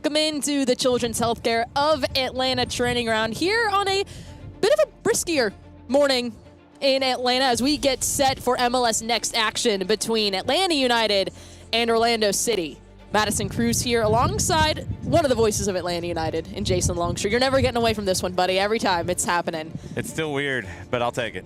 Welcome into the Children's Healthcare of Atlanta training ground here on a bit of a briskier morning in Atlanta as we get set for MLS Next action between Atlanta United and Orlando City. Madison Cruz here alongside one of the voices of Atlanta United in Jason Longstreet. You're never getting away from this one, buddy. Every time it's happening. It's still weird, but I'll take it.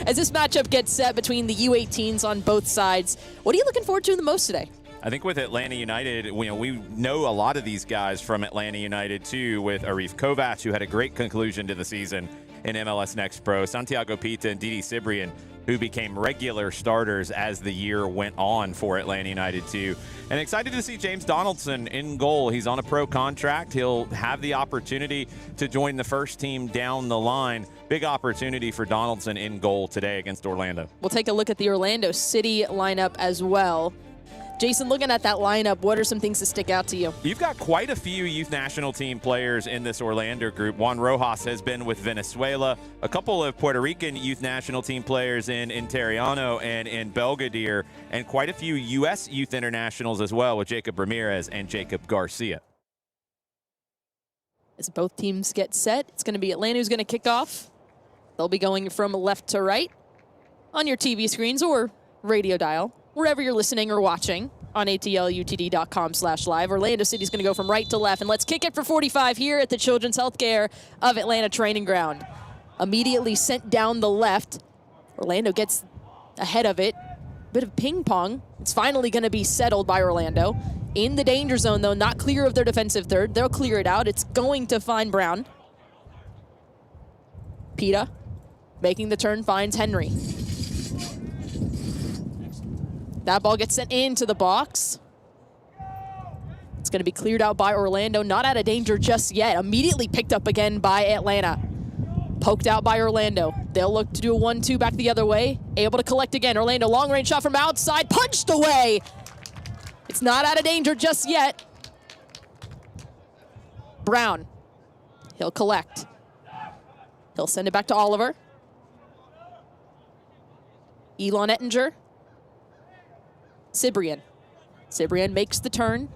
As this matchup gets set between the U18s on both sides, what are you looking forward to the most today? I think with Atlanta United, we know a lot of these guys from Atlanta United too, with Arif Kovac, who had a great conclusion to the season in MLS Next Pro, Santiago Pita and Didi Cibrian, who became regular starters as the year went on for Atlanta United too. And excited to see James Donaldson in goal. He's on a pro contract. He'll have the opportunity to join the first team down the line. Big opportunity for Donaldson in goal today against Orlando. We'll take a look at the Orlando City lineup as well. Jason, looking at that lineup, what are some things that stick out to you? You've got quite a few youth national team players in this Orlando group. Juan Rojas has been with Venezuela. A couple of Puerto Rican youth national team players in Interiano and in Belvedere, and quite a few U.S. youth internationals as well with Jacob Ramirez and Jacob Garcia. As both teams get set, it's going to be Atlanta who's going to kick off. They'll be going from left to right on your TV screens or radio dial, wherever you're listening or watching on atlutd.com/live. Orlando City's going to go from right to left, and let's kick it for 45 here at the Children's Healthcare of Atlanta training ground. Immediately sent down the left. Orlando gets ahead of it. Bit of ping pong. It's finally going to be settled by Orlando. In the danger zone, though, not clear of their defensive third. They'll clear it out. It's going to find Brown. Pita making the turn finds Henry. That ball gets sent into the box. It's going to be cleared out by Orlando. Not out of danger just yet. Immediately picked up again by Atlanta. Poked out by Orlando. They'll look to do a 1-2 back the other way. Able to collect again. Orlando, long range shot from outside. Punched away. It's not out of danger just yet. Brown. He'll collect. He'll send it back to Oliver. Elon Ettinger. Cibrian. Cibrian makes the turn.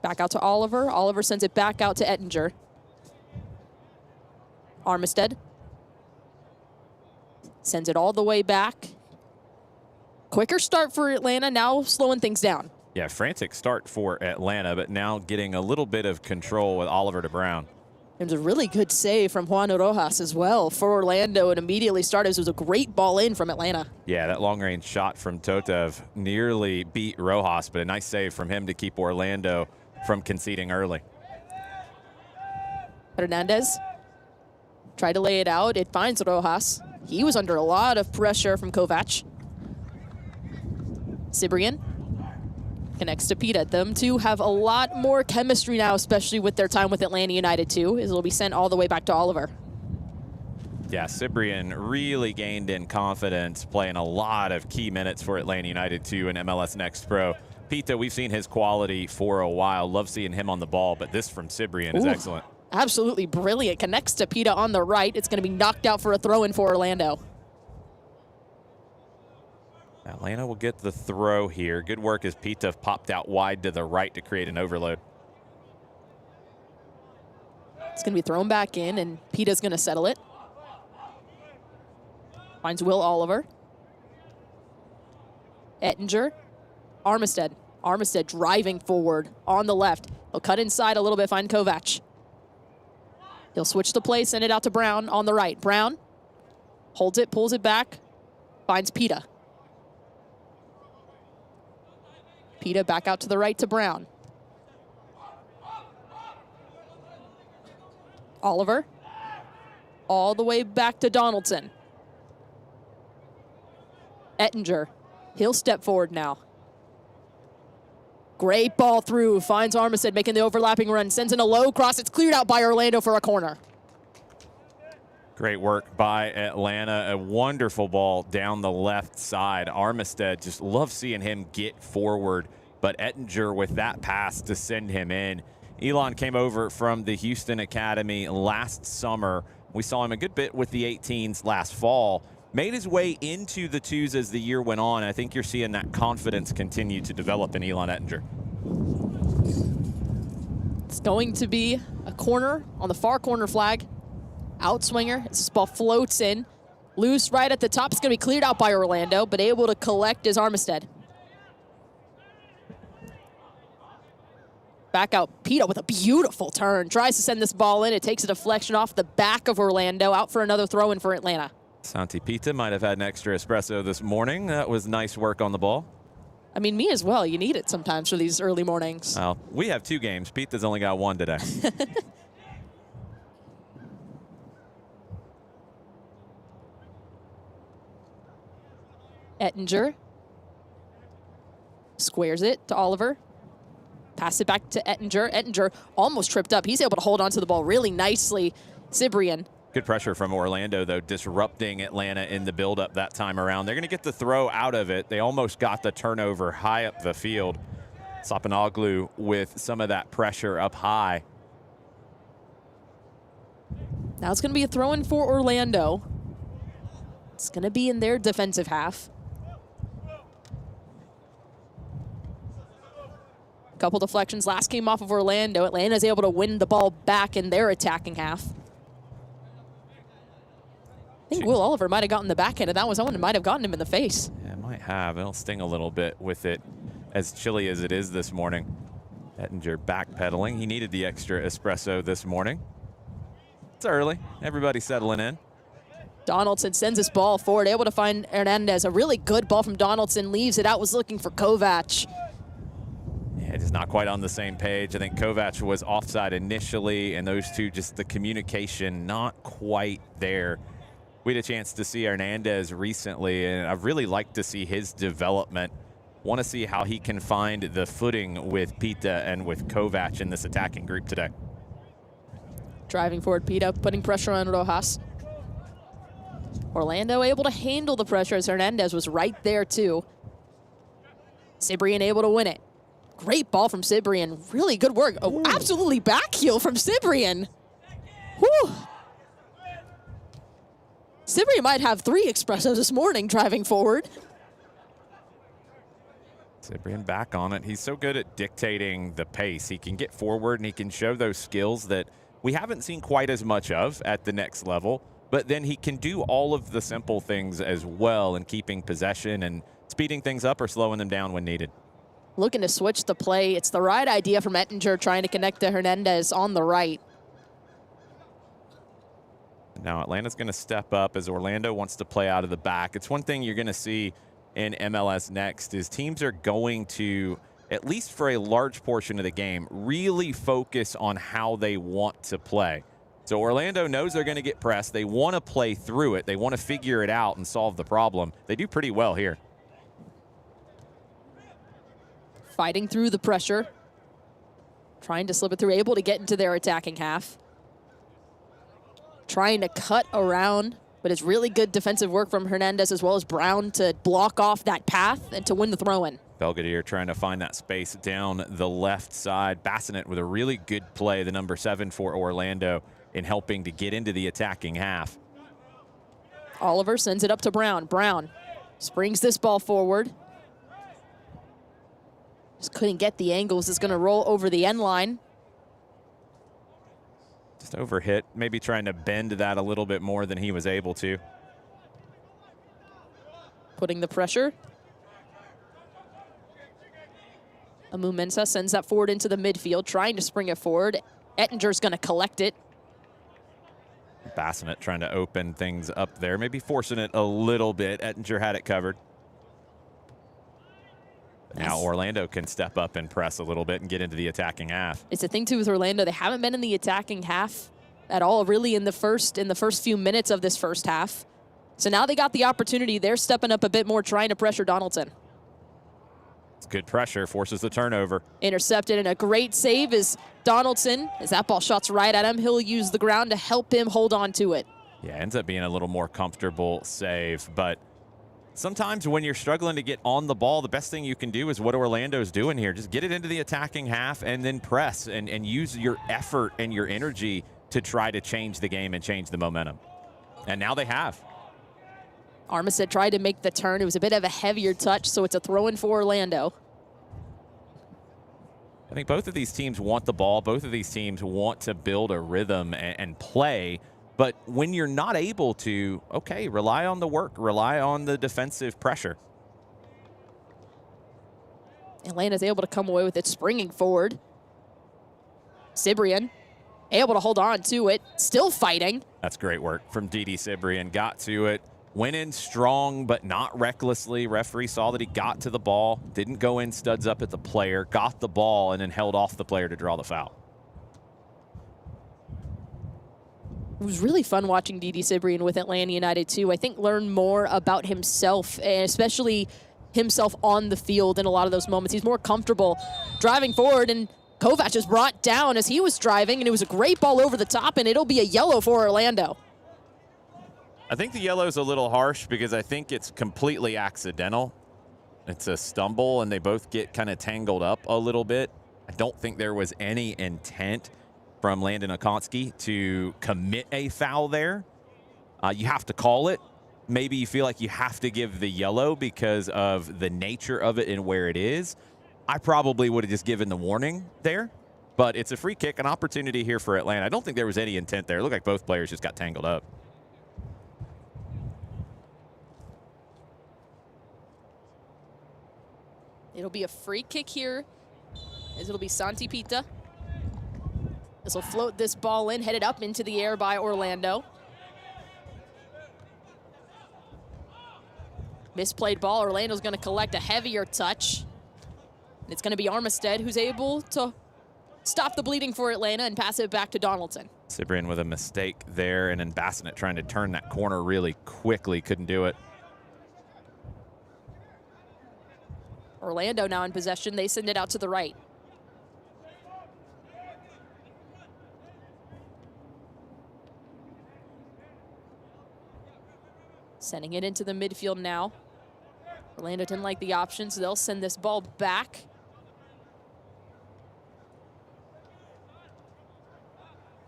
Back out to Oliver. Oliver sends it back out to Ettinger. Armistead. Sends it all the way back. Quicker start for Atlanta, now slowing things down. Yeah, frantic start for Atlanta, but now getting a little bit of control with Oliver to Brown. It was a really good save from Juan Rojas as well for Orlando, and immediately started. It was a great ball in from Atlanta. Yeah, that long-range shot from Totev nearly beat Rojas, but a nice save from him to keep Orlando from conceding early. Hernandez tried to lay it out. It finds Rojas. He was under a lot of pressure from Kovac. Cibrian connects to Pita. Them two have a lot more chemistry now, especially with their time with Atlanta United too, as it'll be sent all the way back to Oliver. Yeah, Cibrian really gained in confidence, playing a lot of key minutes for Atlanta United too in MLS Next Pro. Pita, we've seen his quality for a while. Love seeing him on the ball, but this from Cibrian is excellent. Absolutely brilliant. Connects to Pita on the right. It's going to be knocked out for a throw-in for Orlando. Atlanta will get the throw here. Good work as Pita popped out wide to the right to create an overload. It's going to be thrown back in, and Pita's going to settle it. Finds Will Oliver. Ettinger. Armistead. Armistead driving forward on the left. He'll cut inside a little bit, find Kovac. He'll switch the play, send it out to Brown on the right. Brown holds it, pulls it back, finds Pita. Pita back out to the right to Brown. Oliver. All the way back to Donaldson. Ettinger. He'll step forward now. Great ball through. Finds Armistead making the overlapping run. Sends in a low cross. It's cleared out by Orlando for a corner. Great work by Atlanta. A wonderful ball down the left side. Armistead, just love seeing him get forward, but Ettinger with that pass to send him in. Elon came over from the Houston Academy last summer. We saw him a good bit with the 18s last fall. Made his way into the twos as the year went on. I think you're seeing that confidence continue to develop in Elon Ettinger. It's going to be a corner on the far corner flag. Outswinger, as this ball floats in. Loose right at the top. It's going to be cleared out by Orlando, but able to collect is Armistead. Back out, Pita with a beautiful turn. Tries to send this ball in. It takes a deflection off the back of Orlando. Out for another throw in for Atlanta. Santi Pita might have had an extra espresso this morning. That was nice work on the ball. I mean, me as well. You need it sometimes for these early mornings. Well, we have 2 games. Pita's only got 1 today. Ettinger squares it to Oliver. Pass it back to Ettinger. Ettinger almost tripped up. He's able to hold on to the ball really nicely. Cibrian. Good pressure from Orlando, though, disrupting Atlanta in the buildup that time around. They're going to get the throw out of it. They almost got the turnover high up the field. Sapanoglu with some of that pressure up high. Now it's going to be a throw-in for Orlando. It's going to be in their defensive half. Couple deflections. Last came off of Orlando. Atlanta's able to win the ball back in their attacking half. I think Will Oliver might have gotten the backhand of that one. Someone might have gotten him in the face. Yeah, it might have. It'll sting a little bit with it, as chilly as it is this morning. Ettinger backpedaling. He needed the extra espresso this morning. It's early. Everybody's settling in. Donaldson sends this ball forward, able to find Hernandez. A really good ball from Donaldson. Leaves it out, was looking for Kovac. It is not quite on the same page. I think Kovac was offside initially, and those two, just the communication not quite there. We had a chance to see Hernandez recently, and I've really liked to see his development. Want to see how he can find the footing with Pita and with Kovac in this attacking group today. Driving forward, Pita, putting pressure on Rojas. Orlando able to handle the pressure as Hernandez was right there too. Cibrian able to win it. Great ball from Cibrian. Really good work. Oh, absolutely back heel from Cibrian. Whew. Cibrian might have 3 espressos this morning driving forward. Cibrian back on it. He's so good at dictating the pace. He can get forward and he can show those skills that we haven't seen quite as much of at the next level. But then he can do all of the simple things as well in keeping possession and speeding things up or slowing them down when needed. Looking to switch the play. It's the right idea from Ettinger trying to connect to Hernandez on the right. Now Atlanta's going to step up as Orlando wants to play out of the back. It's one thing you're going to see in MLS Next is teams are going to, at least for a large portion of the game, really focus on how they want to play. So Orlando knows they're going to get pressed. They want to play through it. They want to figure it out and solve the problem. They do pretty well here. Fighting through the pressure. Trying to slip it through, able to get into their attacking half. Trying to cut around, but it's really good defensive work from Hernandez as well as Brown to block off that path and to win the throw-in. Belgadier trying to find that space down the left side. Bassinet with a really good play, the number 7 for Orlando, in helping to get into the attacking half. Oliver sends it up to Brown. Brown springs this ball forward. Just couldn't get the angles. It's going to roll over the end line. Just overhit, maybe trying to bend that a little bit more than he was able to. Putting the pressure. Amu Mensah sends that forward into the midfield, trying to spring it forward. Ettinger's going to collect it. Bassinet trying to open things up there, maybe forcing it a little bit. Ettinger had it covered. Now Orlando can step up and press a little bit and get into the attacking half. It's the thing too with Orlando, they haven't been in the attacking half at all really in the first few minutes of this first half. So now they got the opportunity. They're stepping up a bit more, trying to pressure Donaldson. It's good pressure, forces the turnover. Intercepted, and a great save is Donaldson. As that ball shots right at him, he'll use the ground to help him hold on to it. Yeah, ends up being a little more comfortable save, but sometimes when you're struggling to get on the ball, the best thing you can do is what Orlando's doing here. Just get it into the attacking half and then press and use your effort and your energy to try to change the game and change the momentum. And now they have. Armistead tried to make the turn. It was a bit of a heavier touch, so it's a throw-in for Orlando. I think both of these teams want the ball. Both of these teams want to build a rhythm and play. But when you're not able to, okay, rely on the work, rely on the defensive pressure. Atlanta's able to come away with it, springing forward. Cibrian able to hold on to it, still fighting. That's great work from Didi Cibrian. Got to it, went in strong, but not recklessly. Referee saw that he got to the ball, didn't go in studs up at the player, got the ball, and then held off the player to draw the foul. It was really fun watching Didi Cibrian with Atlanta United, too. I think learn more about himself, and especially himself on the field in a lot of those moments. He's more comfortable driving forward, and Kovac is brought down as he was driving, and it was a great ball over the top, and it'll be a yellow for Orlando. I think the yellow is a little harsh because I think it's completely accidental. It's a stumble, and they both get kind of tangled up a little bit. I don't think there was any intent from Landon Okonski to commit a foul there. You have to call it. Maybe you feel like you have to give the yellow because of the nature of it and where it is. I probably would have just given the warning there, but it's a free kick, an opportunity here for Atlanta. I don't think there was any intent there. It looked like both players just got tangled up. It'll be a free kick here, as it'll be Santi Pita. This will float this ball in, headed up into the air by Orlando. Misplayed ball. Orlando's going to collect a heavier touch. And it's going to be Armistead who's able to stop the bleeding for Atlanta and pass it back to Donaldson. Cibrian with a mistake there, and then Bassinet trying to turn that corner really quickly. Couldn't do it. Orlando now in possession. They send it out to the right. Sending it into the midfield now. Orlando didn't like the options. They'll send this ball back.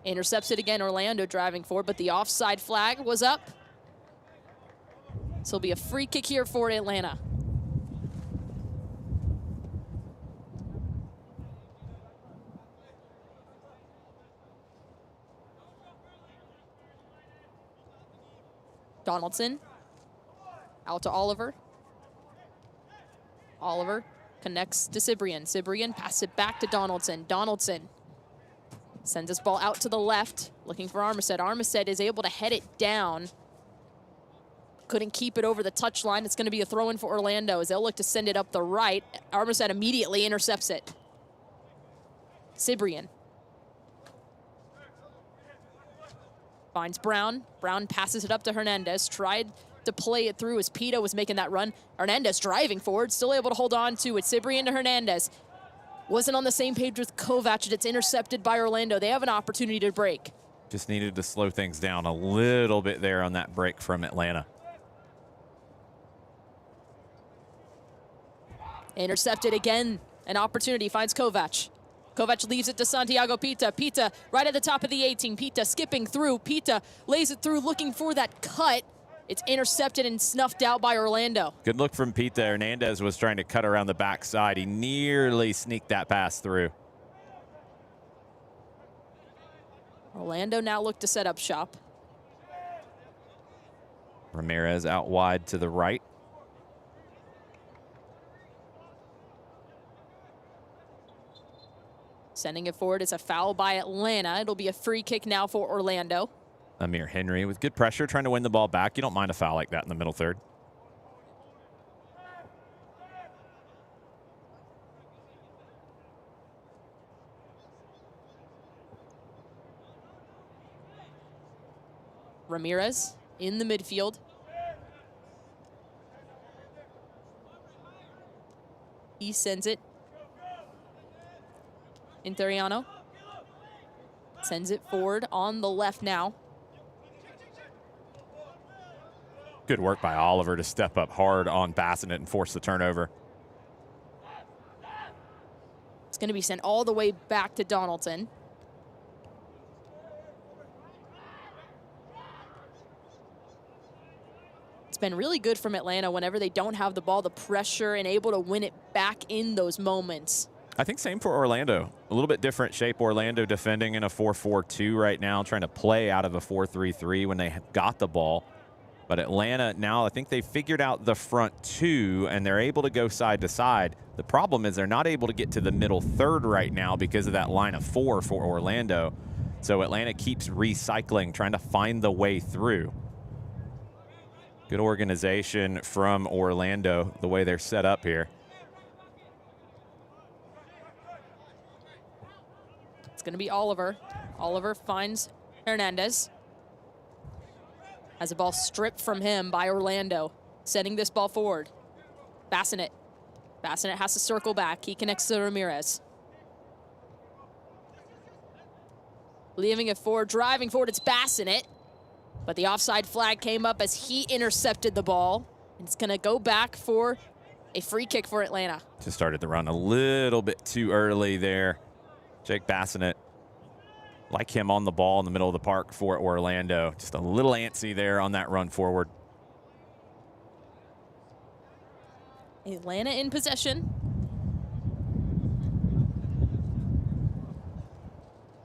Intercepts it again. Orlando driving forward, but the offside flag was up. So it'll be a free kick here for Atlanta. Donaldson out to Oliver. Oliver connects to Cibrian. Cibrian passes it back to Donaldson. Donaldson sends this ball out to the left, looking for Armistead. Armistead is able to head it down. Couldn't keep it over the touchline. It's going to be a throw-in for Orlando as they'll look to send it up the right. Armistead immediately intercepts it. Cibrian finds Brown. Brown passes it up to Hernandez. Tried to play it through as Pita was making that run. Hernandez driving forward, still able to hold on to it. Cibrian to Hernandez. Wasn't on the same page with Kovac, and it's intercepted by Orlando. They have an opportunity to break. Just needed to slow things down a little bit there on that break from Atlanta. Intercepted again. An opportunity finds Kovac. Kovac leaves it to Santiago Pita. Pita right at the top of the 18. Pita skipping through. Pita lays it through, looking for that cut. It's intercepted and snuffed out by Orlando. Good look from Pita. Hernandez was trying to cut around the backside. He nearly sneaked that pass through. Orlando now look to set up shop. Ramirez out wide to the right. Sending it forward. It's a foul by Atlanta. It'll be a free kick now for Orlando. Amir Henry with good pressure, trying to win the ball back. You don't mind a foul like that in the middle third. Ramirez in the midfield. He sends it. Interiano sends it forward on the left now. Good work by Oliver to step up hard on Bassinet and force the turnover. It's going to be sent all the way back to Donaldson. It's been really good from Atlanta whenever they don't have the ball, the pressure, and able to win it back in those moments. I think same for Orlando. A little bit different shape. Orlando defending in a 4-4-2 right now, trying to play out of a 4-3-3 when they got the ball. But Atlanta now, I think they figured out the front two, and they're able to go side to side. The problem is they're not able to get to the middle third right now because of that line of 4 for Orlando. So Atlanta keeps recycling, trying to find the way through. Good organization from Orlando, the way they're set up here. It's going to be Oliver. Oliver finds Hernandez. Has a ball stripped from him by Orlando, sending this ball forward. Bassinet. Bassinet has to circle back. He connects to Ramirez. Leaving it forward, driving forward, it's Bassinet. But the offside flag came up as he intercepted the ball. It's going to go back for a free kick for Atlanta. Just started the run a little bit too early there. Jake Bassinet, like him on the ball in the middle of the park for Orlando. Just a little antsy there on that run forward. Atlanta in possession.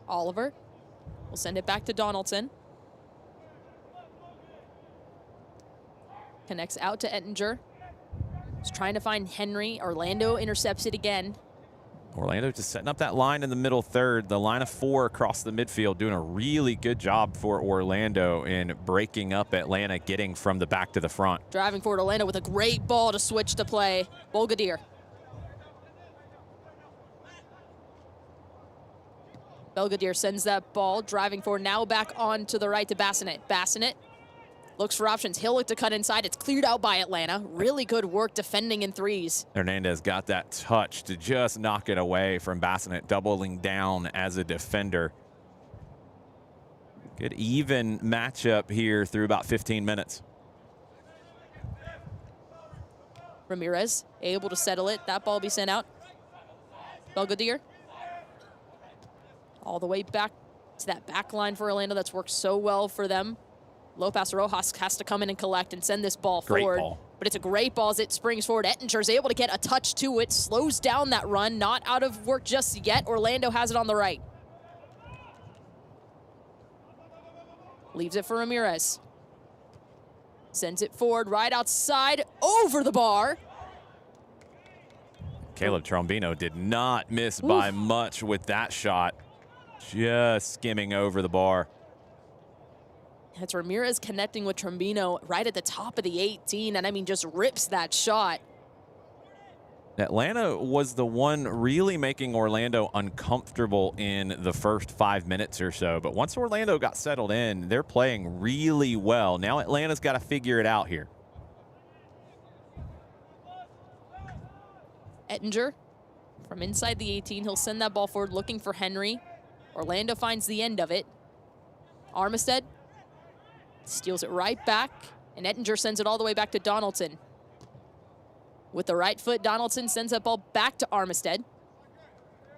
Oliver will send it back to Donaldson. Connects out to Ettinger. He's trying to find Henry. Orlando intercepts it again. Orlando just setting up that line in the middle third. The line of 4 across the midfield, doing a really good job for Orlando in breaking up Atlanta, getting from the back to the front. Driving forward, Orlando with a great ball to switch to play. Bolgadir. Belgadir sends that ball, driving forward, now back on to the right to Bassinet. Bassinet looks for options. He'll look to cut inside. It's cleared out by Atlanta. Really good work defending in threes. Hernandez got that touch to just knock it away from Bassinet, doubling down as a defender. Good even matchup here through about 15 minutes. Ramirez able to settle it. That ball will be sent out. Belgadir. All the way back to that back line for Orlando that's worked so well for them. Lopez Rojas has to come in and collect and send this ball forward. Ball. But it's a great ball as it springs forward. Ettinger's able to get a touch to it, slows down that run, not out of work just yet. Orlando has it on the right. Leaves it for Ramirez. Sends it forward, right outside, over the bar. Caleb Trombino did not miss by much with that shot. Just skimming over the bar. It's Ramirez connecting with Trombino right at the top of the 18, and I mean, just rips that shot. Atlanta was the one really making Orlando uncomfortable in the first 5 minutes or so. But once Orlando got settled in, they're playing really well. Now Atlanta's got to figure it out here. Ettinger from inside the 18. He'll send that ball forward looking for Henry. Orlando finds the end of it. Armistead steals it right back, and Ettinger sends it all the way back to Donaldson. With the right foot, Donaldson sends that ball back to Armistead.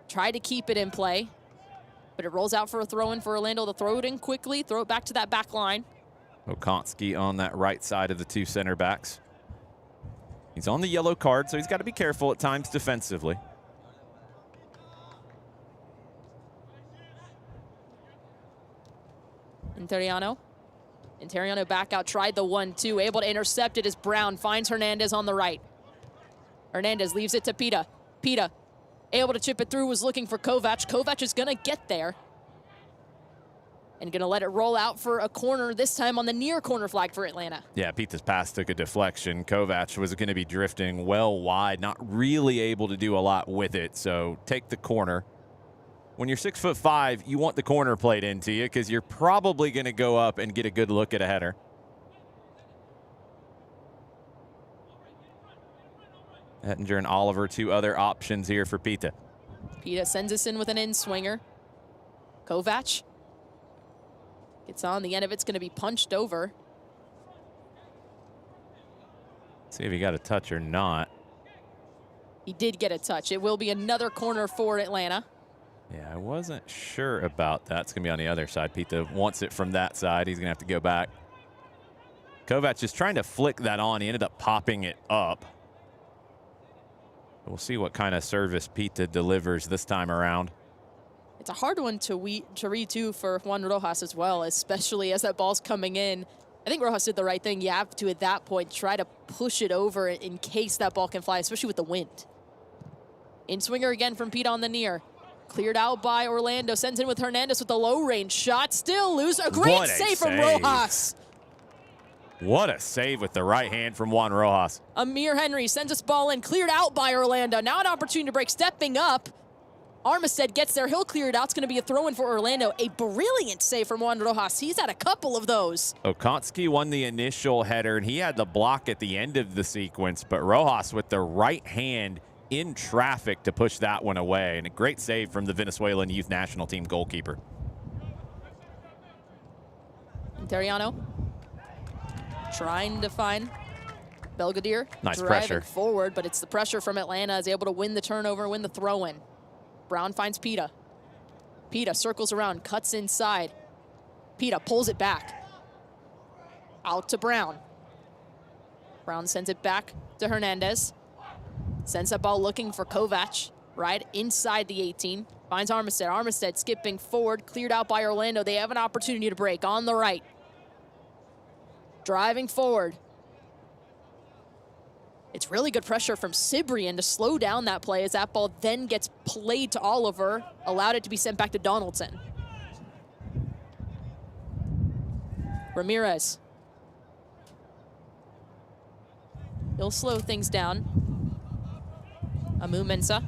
Try to keep it in play, but it rolls out for a throw-in for Orlando to throw it in quickly, throw it back to that back line. Okonski on that right side of the 2 center backs. He's on the yellow card, so he's got to be careful at times defensively. Interiano back out, tried the 1-2, able to intercept it as Brown finds Hernandez on the right. Hernandez leaves it to Pita. Pita, able to chip it through, was looking for Kovac. Kovac is going to get there. And going to let it roll out for a corner, this time on the near corner flag for Atlanta. Yeah, Pita's pass took a deflection. Kovac was going to be drifting well wide, not really able to do a lot with it. So take the corner. When you're 6'5", you want the corner played into you because you're probably going to go up and get a good look at a header. Ettinger and Oliver, 2 other options here for Pita. Pita sends us in with an in-swinger. Kovac gets on. The end of it's going to be punched over. See if he got a touch or not. He did get a touch. It will be another corner for Atlanta. Yeah, I wasn't sure about that. It's going to be on the other side. Pita wants it from that side. He's going to have to go back. Kovac is trying to flick that on. He ended up popping it up. We'll see what kind of service Pita delivers this time around. It's a hard one to read, too, for Juan Rojas as well, especially as that ball's coming in. I think Rojas did the right thing. You have to, at that point, try to push it over in case that ball can fly, especially with the wind. In swinger again from Pete on the near. Cleared out by Orlando. Sends in with Hernandez with the low-range shot. Still loose. A great save from Rojas. What a save with the right hand from Juan Rojas. Amir Henry sends this ball in. Cleared out by Orlando. Now an opportunity to break. Stepping up. Armistead gets there. He'll clear it out. It's going to be a throw-in for Orlando. A brilliant save from Juan Rojas. He's had a couple of those. Okonski won the initial header, and he had the block at the end of the sequence, but Rojas with the right hand in traffic to push that one away. And a great save from the Venezuelan youth national team goalkeeper. Interiano trying to find Belgadere. Nice driving pressure forward, but it's the pressure from Atlanta is able to win the turnover, win the throw-in. Brown finds Pita. Pita circles around, cuts inside. Pita pulls it back. Out to Brown. Brown sends it back to Hernandez. Sends that ball looking for Kovac, right inside the 18. Finds Armistead. Armistead skipping forward, cleared out by Orlando. They have an opportunity to break on the right. Driving forward. It's really good pressure from Cibrian to slow down that play as that ball then gets played to Oliver, allowed it to be sent back to Donaldson. Ramirez. He'll slow things down. Amu Mensah.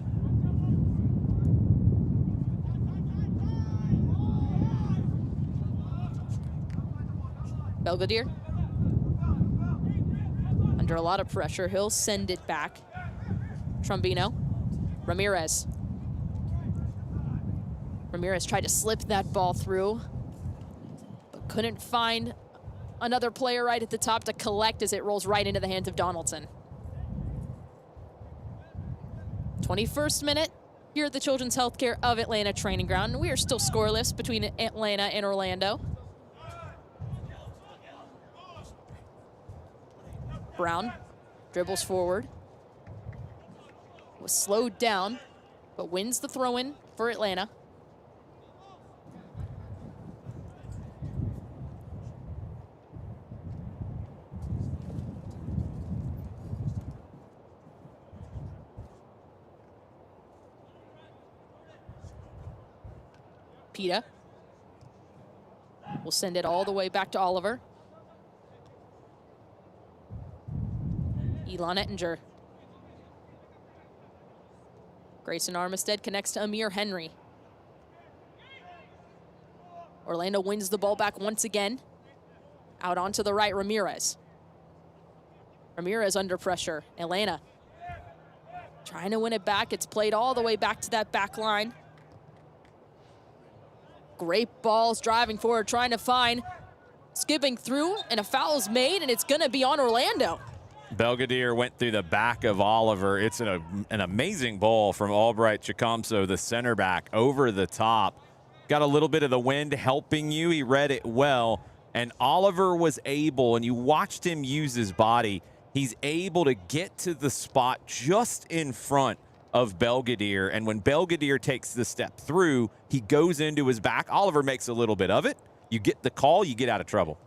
Belgadere. Under a lot of pressure, he'll send it back. Trombino. Ramirez. Ramirez tried to slip that ball through, but couldn't find another player right at the top to collect as it rolls right into the hands of Donaldson. 21st minute here at the Children's Healthcare of Atlanta training ground. We are still scoreless between Atlanta and Orlando. Brown dribbles forward. Was slowed down, but wins the throw-in for Atlanta. Pita will send it all the way back to Oliver. Elon Ettinger. Grayson Armistead connects to Amir Henry. Orlando wins the ball back once again. Out onto the right, Ramirez. Ramirez under pressure. Atlanta trying to win it back. It's played all the way back to that back line. Great balls driving forward, trying to find, skipping through, and a foul is made, and it's going to be on Orlando. Belgadere went through the back of Oliver. It's an amazing ball from Albright Chicomso, the center back, over the top. Got a little bit of the wind helping you. He read it well, and Oliver was able, and you watched him use his body, he's able to get to the spot just in front of Belgadere, and when Belgadere takes the step through, he goes into his back. Oliver makes a little bit of it. You get the call, you get out of trouble.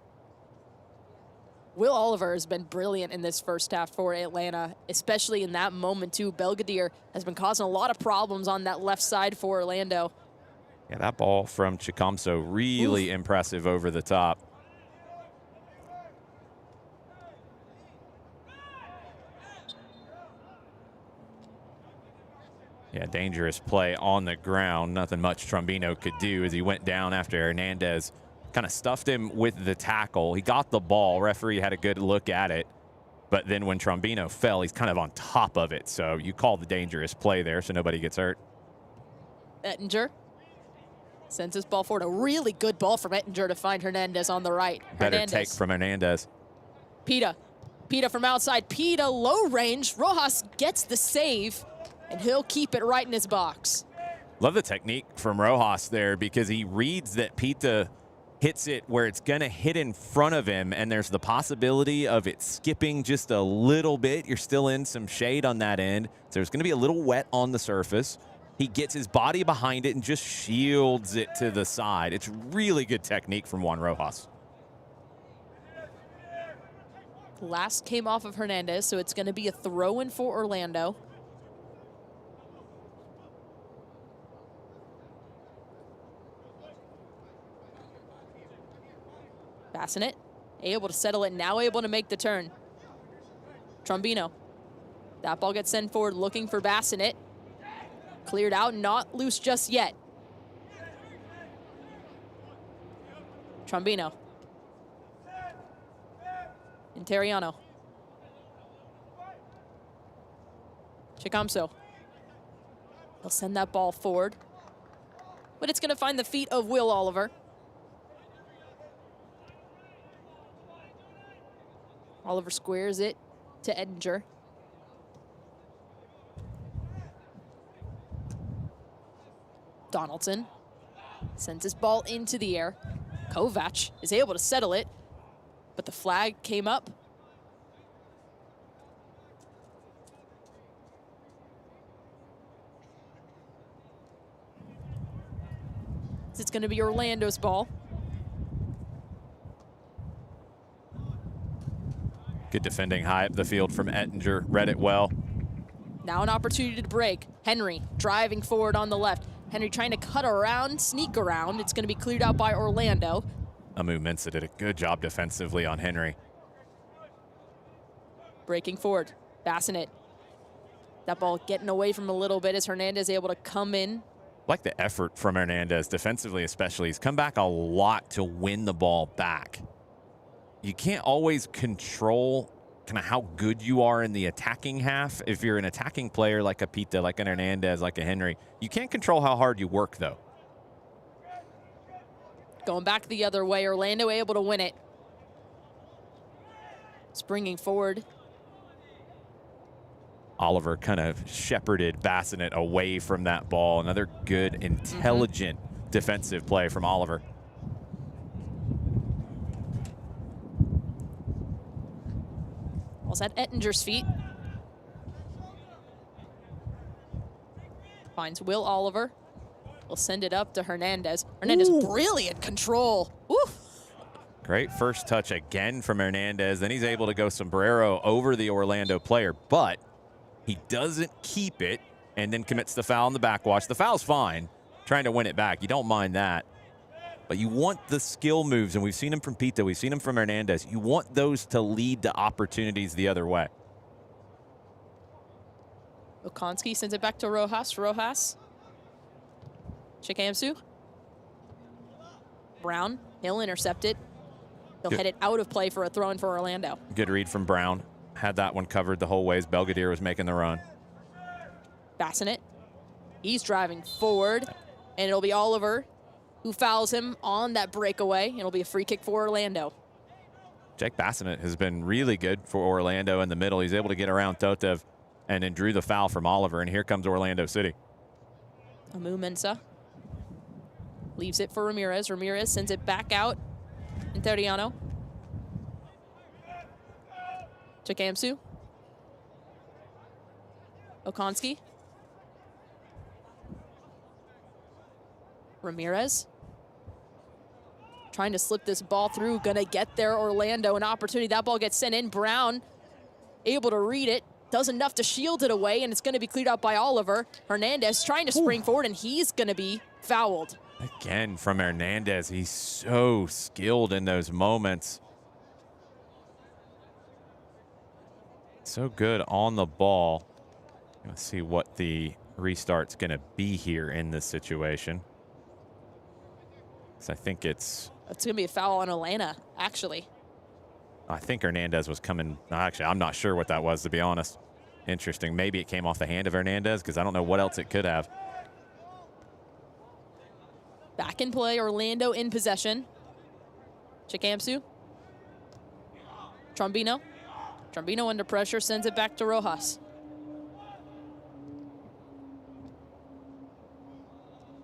Will Oliver has been brilliant in this first half for Atlanta, especially in that moment, too. Belgadere has been causing a lot of problems on that left side for Orlando. Yeah, that ball from Chicomso, really impressive over the top. Yeah, dangerous play on the ground. Nothing much Trombino could do as he went down after Hernandez kind of stuffed him with the tackle. He got the ball. Referee had a good look at it. But then when Trombino fell, he's kind of on top of it. So you call the dangerous play there so nobody gets hurt. Ettinger sends his ball forward. A really good ball from Ettinger to find Hernandez on the right. Better take from Hernandez. Pita. Pita from outside. Pita low range. Rojas gets the save, and he'll keep it right in his box. Love the technique from Rojas there because he reads that Pita hits it where it's going to hit in front of him, and there's the possibility of it skipping just a little bit. You're still in some shade on that end, so there's going to be a little wet on the surface. He gets his body behind it and just shields it to the side. It's really good technique from Juan Rojas. Last came off of Hernandez, so it's going to be a throw-in for Orlando. Bassinet, able to settle it, now able to make the turn. Trombino. That ball gets sent forward, looking for Bassinet. Cleared out, not loose just yet. Trombino. Interiano. Chicamso. He'll send that ball forward. But it's going to find the feet of Will Oliver. Oliver squares it to Edinger. Donaldson sends his ball into the air. Kovac is able to settle it, but the flag came up. It's going to be Orlando's ball. Good defending high up the field from Ettinger. Read it well. Now an opportunity to break. Henry driving forward on the left. Henry trying to cut around, sneak around. It's going to be cleared out by Orlando. Amu Mensah did a good job defensively on Henry. Breaking forward. Bassinet. That ball getting away from a little bit as Hernandez able to come in. Like the effort from Hernandez, defensively especially. He's come back a lot to win the ball back. You can't always control kind of how good you are in the attacking half. If you're an attacking player like a Pita, like an Hernandez, like a Henry, you can't control how hard you work, though. Going back the other way, Orlando able to win it. Springing forward. Oliver kind of shepherded Bassinet away from that ball. Another good, intelligent defensive play from Oliver. Ball's at Ettinger's feet. Finds Will Oliver. Will send it up to Hernandez. Hernandez, brilliant control. Woo. Great first touch again from Hernandez. Then he's able to go sombrero over the Orlando player, but he doesn't keep it and then commits the foul in the backwash. The foul's fine, trying to win it back. You don't mind that. But you want the skill moves, and we've seen them from Pita, we've seen them from Hernandez. You want those to lead to opportunities the other way. Okonski sends it back to Rojas. Rojas. Chicamsu. Brown. He'll intercept it. He'll head it out of play for a throw-in for Orlando. Good read from Brown. Had that one covered the whole ways. Belgadere was making the run. Bassinet. He's driving forward, and it'll be Oliver who fouls him on that breakaway. It'll be a free kick for Orlando. Jake Bassinet has been really good for Orlando in the middle. He's able to get around Totev and then drew the foul from Oliver, and here comes Orlando City. Amu Mensah leaves it for Ramirez. Ramirez sends it back out. Interiano. Chicamsu. Okonski. Ramirez. Trying to slip this ball through. Gonna get there, Orlando. An opportunity. That ball gets sent in. Brown able to read it. Does enough to shield it away, and it's going to be cleared out by Oliver. Hernandez trying to spring forward, and he's going to be fouled. Again from Hernandez. He's so skilled in those moments. So good on the ball. Let's see what the restart's going to be here in this situation. So I think it's going to be a foul on Olana, actually. I think Hernandez was coming. Actually, I'm not sure what that was, to be honest. Interesting. Maybe it came off the hand of Hernandez because I don't know what else it could have. Back in play, Orlando in possession. Chicamsu. Trombino. Trombino under pressure, sends it back to Rojas.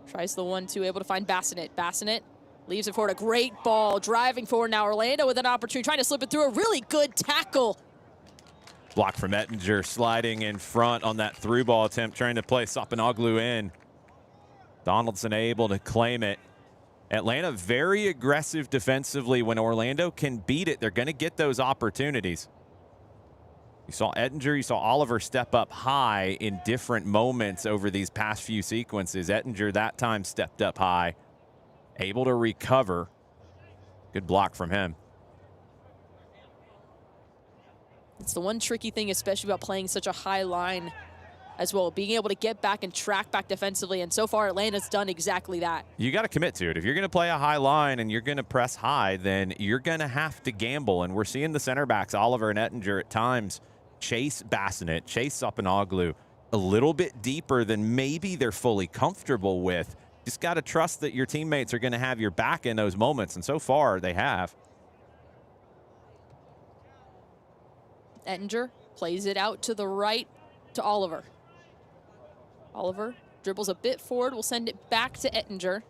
Tries the 1-2, able to find Bassinet. Bassinet Leaves it forward, a great ball, driving forward now. Orlando with an opportunity, trying to slip it through, a really good tackle. Block from Ettinger, sliding in front on that through ball attempt, trying to play Sopanoglu in. Donaldson able to claim it. Atlanta very aggressive defensively. When Orlando can beat it, they're going to get those opportunities. You saw Ettinger, you saw Oliver step up high in different moments over these past few sequences. Ettinger that time stepped up high, able to recover. Good block from him. It's the one tricky thing, especially about playing such a high line as well, being able to get back and track back defensively, and so far Atlanta's done exactly that. You got to commit to it. If you're going to play a high line and you're going to press high, then you're going to have to gamble, and we're seeing the center backs, Oliver and Ettinger, at times chase Bassinet, chase Sopanoglu a little bit deeper than maybe they're fully comfortable with. Just got to trust that your teammates are going to have your back in those moments, and so far they have. Ettinger plays it out to the right to Oliver. Oliver dribbles a bit forward, will send it back to Ettinger.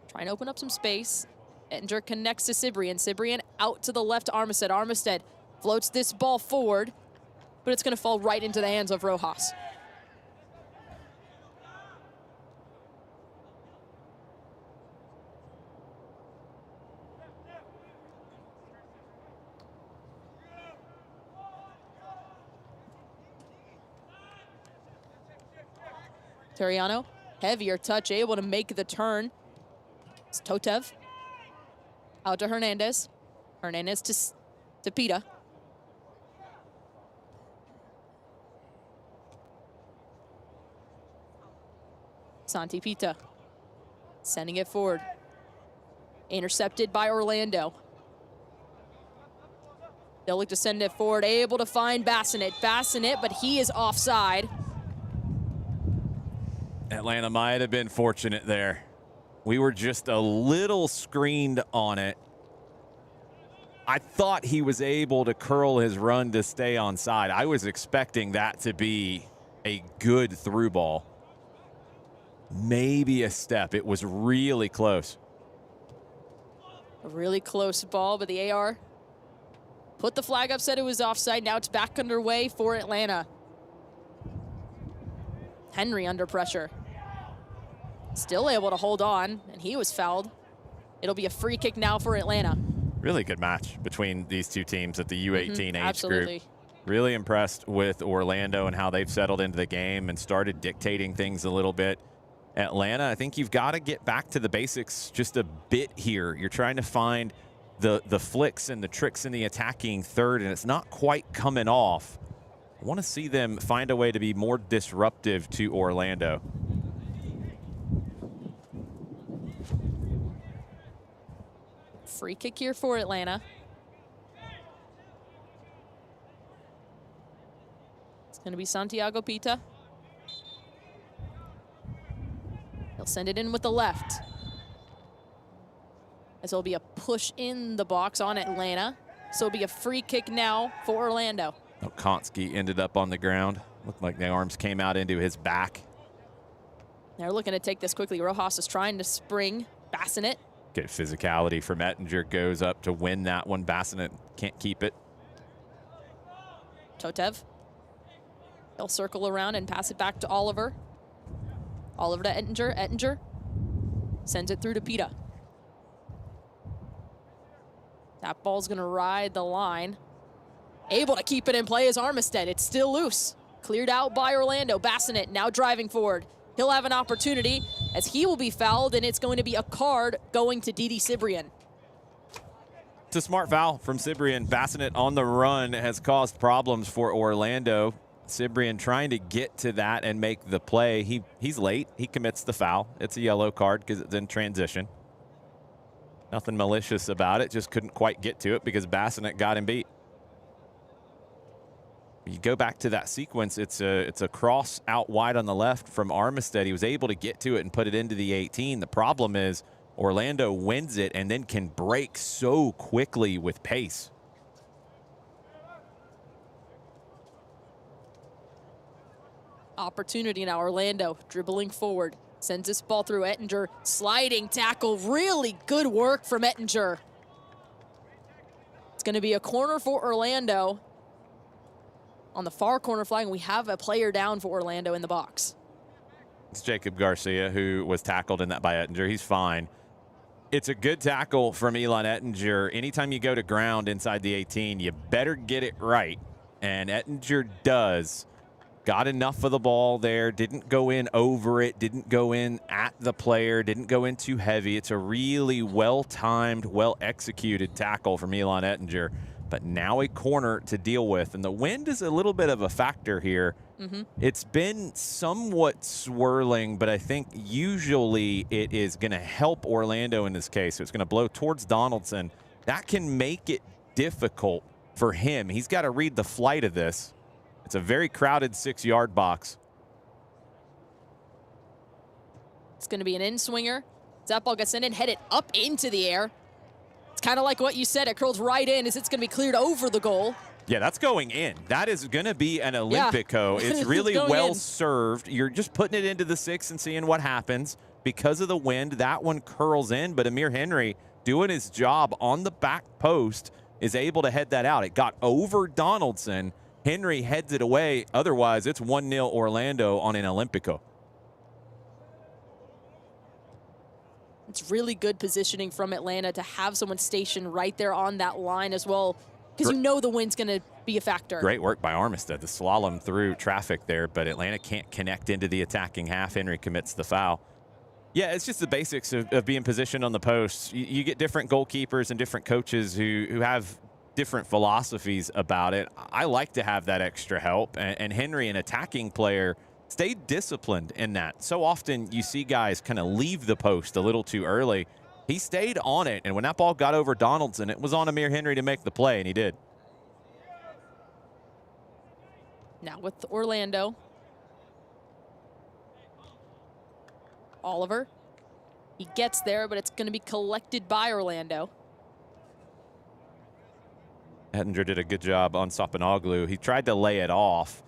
Trying to open up some space. Ettinger connects to Cibrian. Cibrian out to the left to Armistead. Armistead floats this ball forward, but it's going to fall right into the hands of Rojas. Teriano, heavier touch, able to make the turn. It's Totev. Out to Hernandez. Hernandez to Pita. Santi Pita. Sending it forward. Intercepted by Orlando. They'll look to send it forward. Able to find Bassinet. Bassinet, but he is offside. Atlanta might have been fortunate there. We were just a little screened on it. I thought he was able to curl his run to stay onside. I was expecting that to be a good through ball. Maybe a step. It was really close. A really close ball, but the AR put the flag up, said it was offside. Now it's back underway for Atlanta. Henry under pressure. Still able to hold on, and he was fouled. It'll be a free kick now for Atlanta. Really good match between these two teams at the U18 age absolutely. group. Really impressed with Orlando and how they've settled into the game and started dictating things a little bit. Atlanta, I think you've got to get back to the basics just a bit here. You're trying to find the flicks and the tricks in the attacking third, and it's not quite coming off. I want to see them find a way to be more disruptive to Orlando. Free kick here for Atlanta. It's going to be Santiago Pita. He'll send it in with the left. As it'll be a push in the box on Atlanta. So it'll be a free kick now for Orlando. Konski ended up on the ground. Looked like the arms came out into his back. They're looking to take this quickly. Rojas is trying to spring. Bassinet. Good physicality from Ettinger, goes up to win that one. Bassinet can't keep it. Totev. He'll circle around and pass it back to Oliver. Oliver to Ettinger. Ettinger sends it through to Pita. That ball's going to ride the line. Able to keep it in play is Armistead. It's still loose. Cleared out by Orlando. Bassinet now driving forward. He'll have an opportunity as he will be fouled, and it's going to be a card going to Didi Cibrian. It's a smart foul from Cibrian. Bassinet on the run has caused problems for Orlando. Cibrian trying to get to that and make the play. He's late. He commits the foul. It's a yellow card because it's in transition. Nothing malicious about it. Just couldn't quite get to it because Bassinet got him beat. You go back to that sequence, it's a cross out wide on the left from Armistead. He was able to get to it and put it into the 18. The problem is Orlando wins it and then can break so quickly with pace. Opportunity now, Orlando dribbling forward. Sends this ball through Ettinger. Sliding tackle. Really good work from Ettinger. It's going to be a corner for Orlando. On the far corner flag, and we have a player down for Orlando in the box. It's Jacob Garcia, who was tackled in that by Ettinger. He's fine. It's a good tackle from Elon Ettinger. Anytime you go to ground inside the 18, you better get it right. And Ettinger does. Got enough of the ball there. Didn't go in over it. Didn't go in at the player. Didn't go in too heavy. It's a really well-timed, well-executed tackle from Elon Ettinger. But now a corner to deal with. And the wind is a little bit of a factor here. It's been somewhat swirling, but I think usually it is going to help Orlando in this case. So it's going to blow towards Donaldson. That can make it difficult for him. He's got to read the flight of this. It's a very crowded 6-yard box. It's going to be an in-swinger. That ball gets in and headed up into the air. It's kind of like what you said. It curls right in as it's going to be cleared over the goal. Yeah, that's going in. That is going to be an Olympico. Yeah. It's really It's well in. served. You're just putting it into the 6 and seeing what happens. Because of the wind, that one curls in, but Amir Henry, doing his job on the back post, is able to head that out. It got over Donaldson. Henry heads it away. Otherwise, it's 1-0 Orlando on an Olympico. It's really good positioning from Atlanta to have someone stationed right there on that line as well, because you know the wind's going to be a factor. Great work by Armistead to slalom through traffic there, but Atlanta can't connect into the attacking half. Henry commits the foul. Yeah, it's just the basics of being positioned on the post. You get different goalkeepers and different coaches who have different philosophies about it. I like to have that extra help, and Henry, an attacking player, stayed disciplined in that. So often you see guys kind of leave the post a little too early. He stayed on it, and when that ball got over Donaldson, it was on Amir Henry to make the play, and he did. Now with Orlando. Oliver. He gets there, but it's going to be collected by Orlando. Ettinger did a good job on Sopanoglu. He tried to lay it off,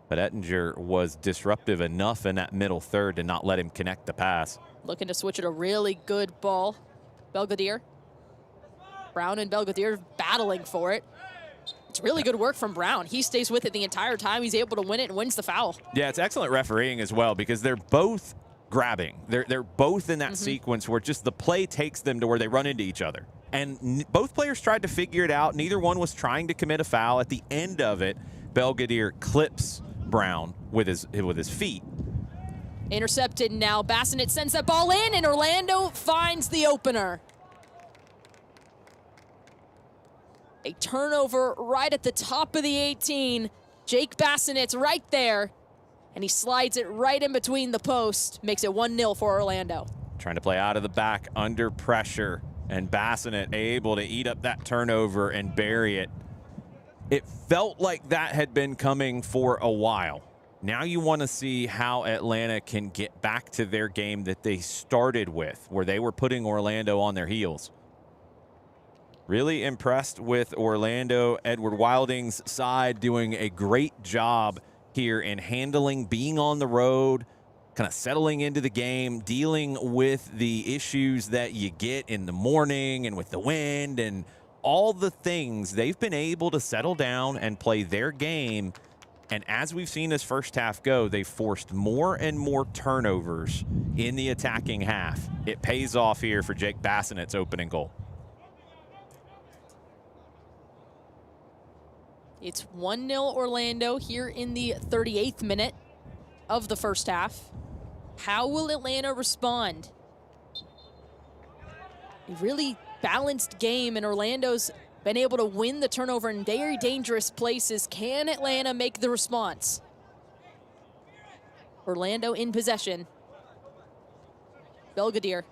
but Ettinger was disruptive enough in that middle third to not let him connect the pass. Looking to switch it, a really good ball. Belgadier. Brown and Belgadier battling for it. It's really good work from Brown. He stays with it the entire time. He's able to win it and wins the foul. Yeah, it's excellent refereeing as well because they're both grabbing. They're both in that sequence where just the play takes them to where they run into each other. And both players tried to figure it out. Neither one was trying to commit a foul. At the end of it, Belgadier clips Brown with his feet. Intercepted now. Bassinet sends that ball in, and Orlando finds the opener. A turnover right at the top of the 18. Jake Bassinet's right there, and he slides it right in between the posts. Makes it 1-0 for Orlando. Trying to play out of the back under pressure, and Bassinet able to eat up that turnover and bury it. It felt like that had been coming for a while. Now you want to see how Atlanta can get back to their game that they started with, where they were putting Orlando on their heels. Really impressed with Orlando. Edward Wilding's side doing a great job here in handling, being on the road, kind of settling into the game, dealing with the issues that you get in the morning and with the wind and all the things. They've been able to settle down and play their game. And as we've seen this first half go, they've forced more and more turnovers in the attacking half. It pays off here for Jake Bassinet's opening goal. It's 1-0 Orlando here in the 38th minute of the first half. How will Atlanta respond? A really balanced game, and Orlando's been able to win the turnover in very dangerous places. Can Atlanta make the response? Orlando in possession. Belgadier.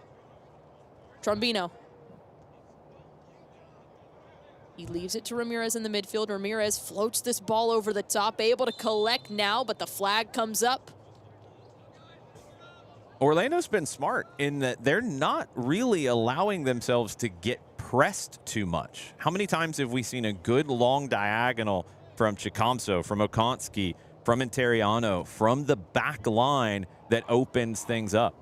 Trombino. He leaves it to Ramirez in the midfield. Ramirez floats this ball over the top, able to collect now, but the flag comes up. Orlando's been smart in that they're not really allowing themselves to get pressed too much. How many times have we seen a good long diagonal from Chicomso, from Okonski, from Interiano, from the back line that opens things up.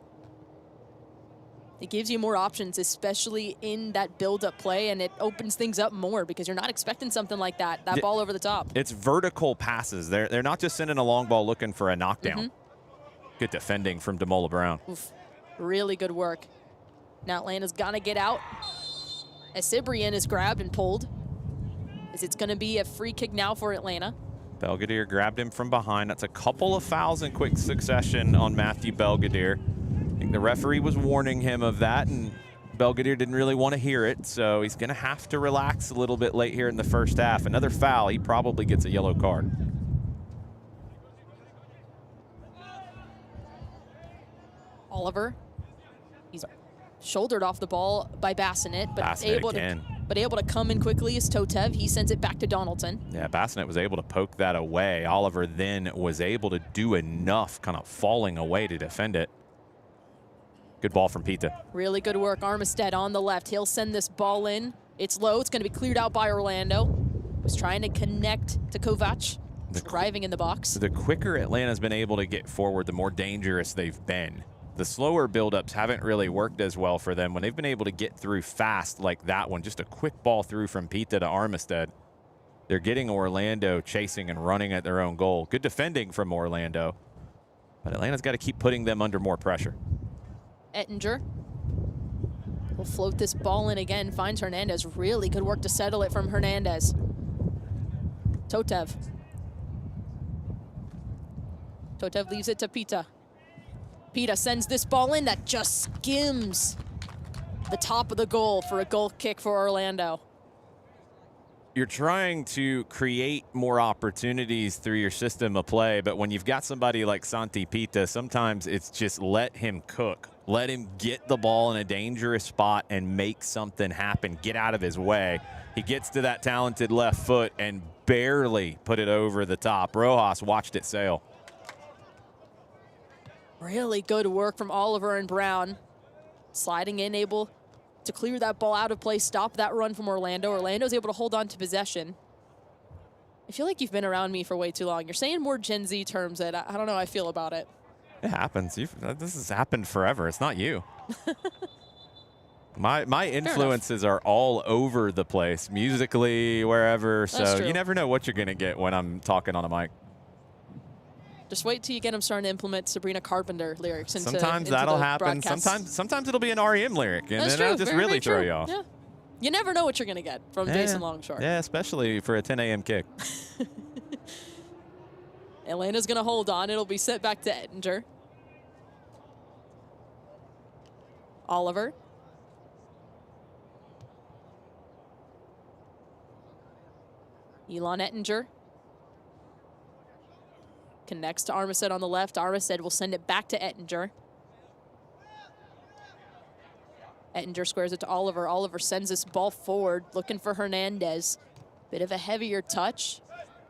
It gives you more options, especially in that build-up play, and it opens things up more because you're not expecting something like that ball over the top. It's vertical passes. They're not just sending a long ball looking for a knockdown. Good defending from Demola Brown. Oof. Really good work. Now Atlanta's gonna get out as Cibrian is grabbed and pulled, as it's gonna be a free kick now for Atlanta. Belgadere grabbed him from behind. That's a couple of fouls in quick succession on Matthew Belgadere. I think the referee was warning him of that, and Belgadere didn't really want to hear it, so he's going to have to relax a little bit late here in the first half. Another foul, he probably gets a yellow card. Oliver, he's shouldered off the ball by Bassinet, but able to come in quickly is Totev. He sends it back to Donaldson. Yeah, Bassinet was able to poke that away. Oliver then was able to do enough, kind of falling away to defend it. Good ball from Pita. Really good work. Armistead on the left. He'll send this ball in. It's low. It's going to be cleared out by Orlando. Was trying to connect to Kovac. Driving in the box. The quicker Atlanta's been able to get forward, the more dangerous they've been. The slower buildups haven't really worked as well for them. When they've been able to get through fast like that one, just a quick ball through from Pita to Armistead, they're getting Orlando chasing and running at their own goal. Good defending from Orlando, but Atlanta's got to keep putting them under more pressure. Ettinger will float this ball in again, finds Hernandez. Really good work to settle it from Hernandez. Totev. Totev leaves it to Pita. Pita sends this ball in that just skims the top of the goal for a goal kick for Orlando. You're trying to create more opportunities through your system of play, but when you've got somebody like Santi Pita, sometimes it's just let him cook. Let him get the ball in a dangerous spot and make something happen, get out of his way. He gets to that talented left foot and barely put it over the top. Rojas watched it sail. Really good work from Oliver and Brown. Sliding in, able to clear that ball out of play, stop that run from Orlando. Orlando's able to hold on to possession. I feel like you've been around me for way too long. You're saying more Gen Z terms that I don't know how I feel about it. It happens. This has happened forever. It's not you. My influences are all over the place, musically, wherever. So you never know what you're going to get when I'm talking on a mic. Just wait till you get them starting to implement Sabrina Carpenter lyrics into Sometimes that'll happen. Broadcasts. Sometimes it'll be an REM lyric, and then it'll just really throw you off. Yeah. You never know what you're going to get from Jason Longshore. Yeah, especially for a 10 a.m. kick. Atlanta's going to hold on. It'll be sent back to Ettinger. Oliver. Elon Ettinger. Connects to Armistead on the left. Armistead will send it back to Ettinger. Ettinger squares it to Oliver. Oliver sends this ball forward, looking for Hernandez. Bit of a heavier touch,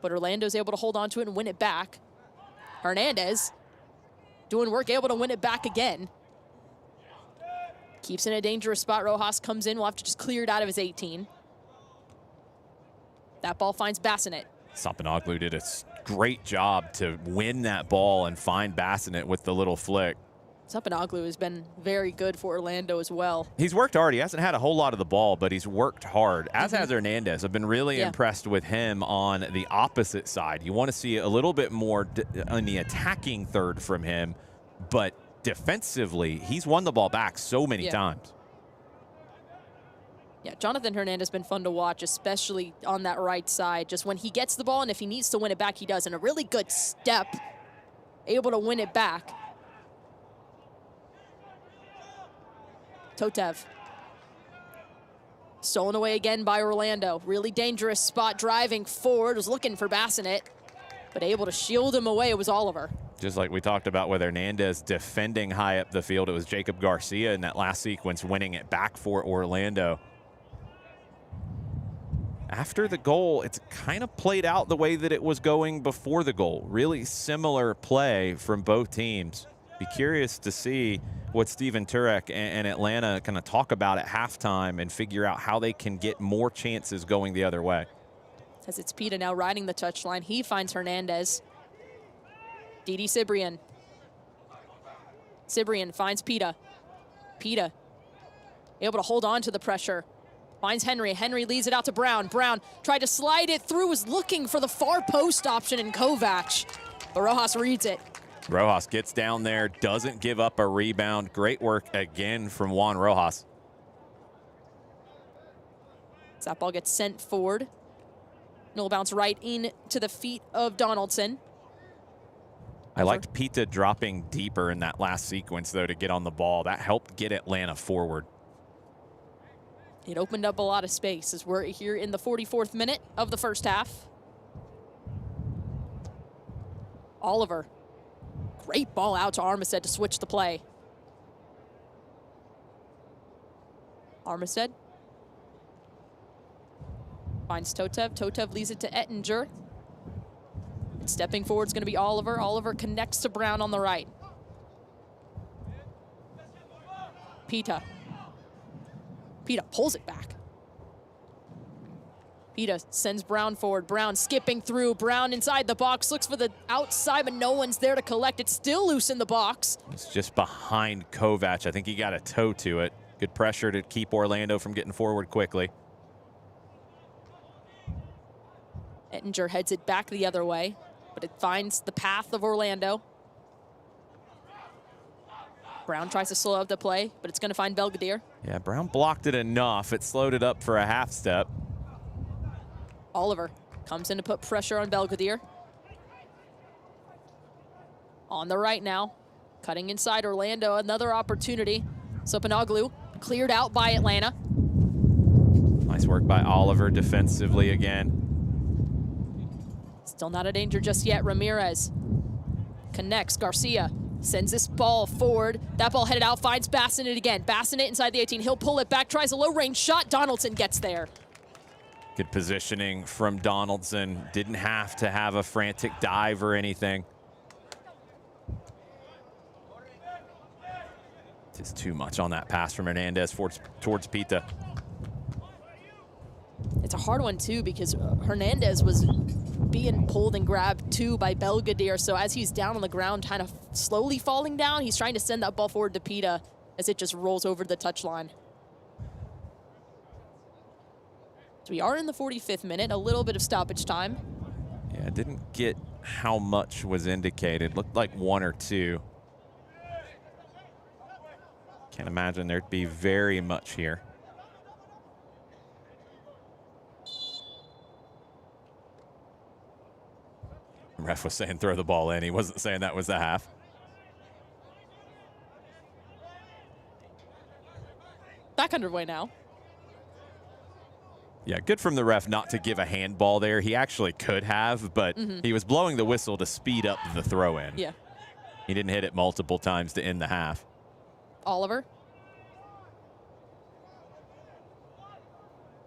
but Orlando's able to hold on to it and win it back. Hernandez doing work, able to win it back again. Keeps in a dangerous spot. Rojas comes in. We'll have to just clear it out of his 18. That ball finds Bassinet. Sampanoglu did a great job to win that ball and find Bassinet with the little flick. Sampanoglu has been very good for Orlando as well. He's worked hard. He hasn't had a whole lot of the ball, but he's worked hard, as has Hernandez. I've been really impressed with him on the opposite side. You want to see a little bit more on the attacking third from him, but defensively, he's won the ball back so many times. Yeah, Jonathan Hernandez has been fun to watch, especially on that right side. Just when he gets the ball, and if he needs to win it back, he does. And a really good step, able to win it back. Totev. Stolen away again by Orlando. Really dangerous spot, driving forward, was looking for Bassinet, but able to shield him away, it was Oliver. Just like we talked about with Hernandez defending high up the field, it was Jacob Garcia in that last sequence winning it back for Orlando. After the goal, it's kind of played out the way that it was going before the goal. Really similar play from both teams. Be curious to see what Steven Turek and Atlanta kind of talk about at halftime and figure out how they can get more chances going the other way. As it's Pita now riding the touchline, he finds Hernandez. Didi Cibrian. Cibrian finds Pita. Pita able to hold on to the pressure. Finds Henry. Henry leads it out to Brown. Brown tried to slide it through, was looking for the far post option in Kovac, but Rojas reads it. Rojas gets down there, doesn't give up a rebound. Great work again from Juan Rojas. That ball gets sent forward. And it'll bounce right into the feet of Donaldson. I liked Pita dropping deeper in that last sequence, though, to get on the ball. That helped get Atlanta forward. It opened up a lot of space as we're here in the 44th minute of the first half. Oliver, great ball out to Armistead to switch the play. Armistead finds Totev. Totev leaves it to Ettinger. And stepping forward is going to be Oliver. Oliver connects to Brown on the right. Pita. Pita pulls it back. Pita sends Brown forward. Brown skipping through. Brown inside the box, looks for the outside, but no one's there to collect. It's still loose in the box. It's just behind Kovac. I think he got a toe to it. Good pressure to keep Orlando from getting forward quickly. Ettinger heads it back the other way, but it finds the path of Orlando. Brown tries to slow up the play, but it's going to find Belgadere. Yeah, Brown blocked it enough. It slowed it up for a half step. Oliver comes in to put pressure on Belgadere. On the right now, cutting inside Orlando, another opportunity. Sopanoglu cleared out by Atlanta. Nice work by Oliver defensively again. Still not a danger just yet. Ramirez connects. Garcia sends this ball forward. That ball headed out, finds Bassinet again. Bassinet inside the 18. He'll pull it back, tries a low-range shot. Donaldson gets there. Good positioning from Donaldson. Didn't have to have a frantic dive or anything. Just too much on that pass from Hernandez towards Pita. It's a hard one, too, because Hernandez was being pulled and grabbed, too, by Belgadere. So as he's down on the ground, kind of slowly falling down, he's trying to send that ball forward to Pita as it just rolls over the touchline. So we are in the 45th minute, a little bit of stoppage time. Yeah, didn't get how much was indicated. Looked like 1 or 2. Can't imagine there'd be very much here. The ref was saying throw the ball in. He wasn't saying that was the half. Back underway now. Yeah, good from the ref not to give a handball there. He actually could have, but he was blowing the whistle to speed up the throw in. Yeah. He didn't hit it multiple times to end the half. Oliver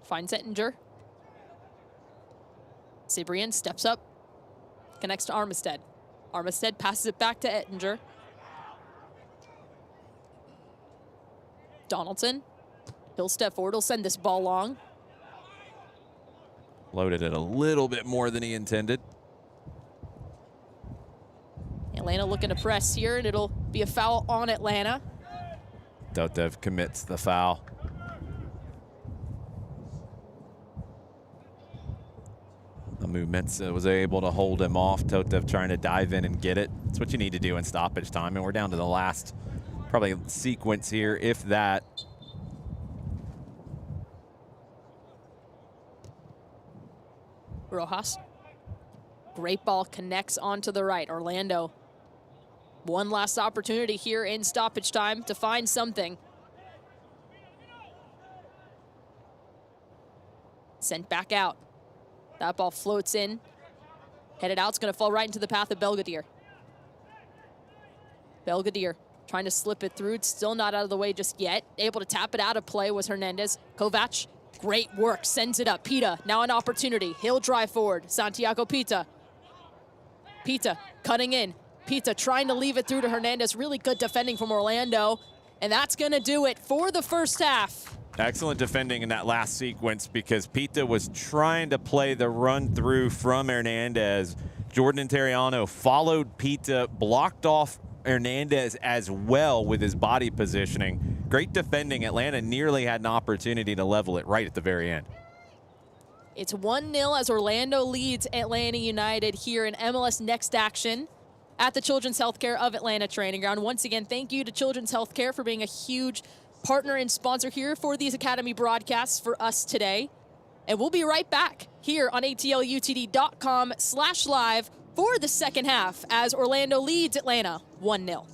finds Ettinger. Cibrian steps up, connects to Armistead. Armistead passes it back to Ettinger. Donaldson, he'll step forward, he'll send this ball long. Loaded it a little bit more than he intended. Atlanta looking to press here, and it'll be a foul on Atlanta. Totev commits the foul. Amu Mensah was able to hold him off. Totev trying to dive in and get it. That's what you need to do in stoppage time. And we're down to the last probably sequence here, if that. Rojas. Great ball connects onto the right. Orlando. One last opportunity here in stoppage time to find something. Sent back out. That ball floats in. Headed out. It's going to fall right into the path of Belgadere. Belgadere trying to slip it through. It's still not out of the way just yet. Able to tap it out of play was Hernandez. Kovac. Great work, sends it up. Pita, now an opportunity. He'll drive forward. Santiago Pita. Pita cutting in. Pita trying to leave it through to Hernandez. Really good defending from Orlando. And that's going to do it for the first half. Excellent defending in that last sequence because Pita was trying to play the run through from Hernandez. Jordan Terriano followed Pita, blocked off Hernandez as well with his body positioning. Great defending. Atlanta nearly had an opportunity to level it right at the very end. It's 1-0 as Orlando leads Atlanta United here in MLS Next Action at the Children's Healthcare of Atlanta Training Ground. Once again, thank you to Children's Healthcare for being a huge partner and sponsor here for these Academy broadcasts for us today. And we'll be right back here on atlutd.com/live for the second half as Orlando leads Atlanta 1-0.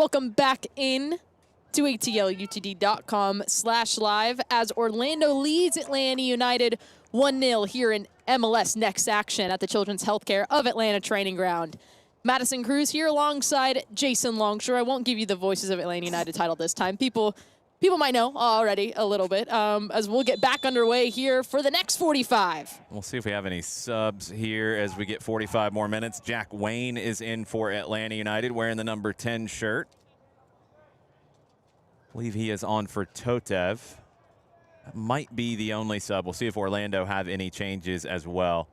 Welcome back in to atlutd.com/live as Orlando leads Atlanta United 1-0 here in MLS Next Action at the Children's Healthcare of Atlanta Training Ground. Madison Cruz here alongside Jason Longshore. I won't give you the Voices of Atlanta United title this time. People might know already a little bit, as we'll get back underway here for the next 45. We'll see if we have any subs here as we get 45 more minutes. Jack Wayne is in for Atlanta United wearing the number 10 shirt. I believe he is on for Totev. That might be the only sub. We'll see if Orlando have any changes as well.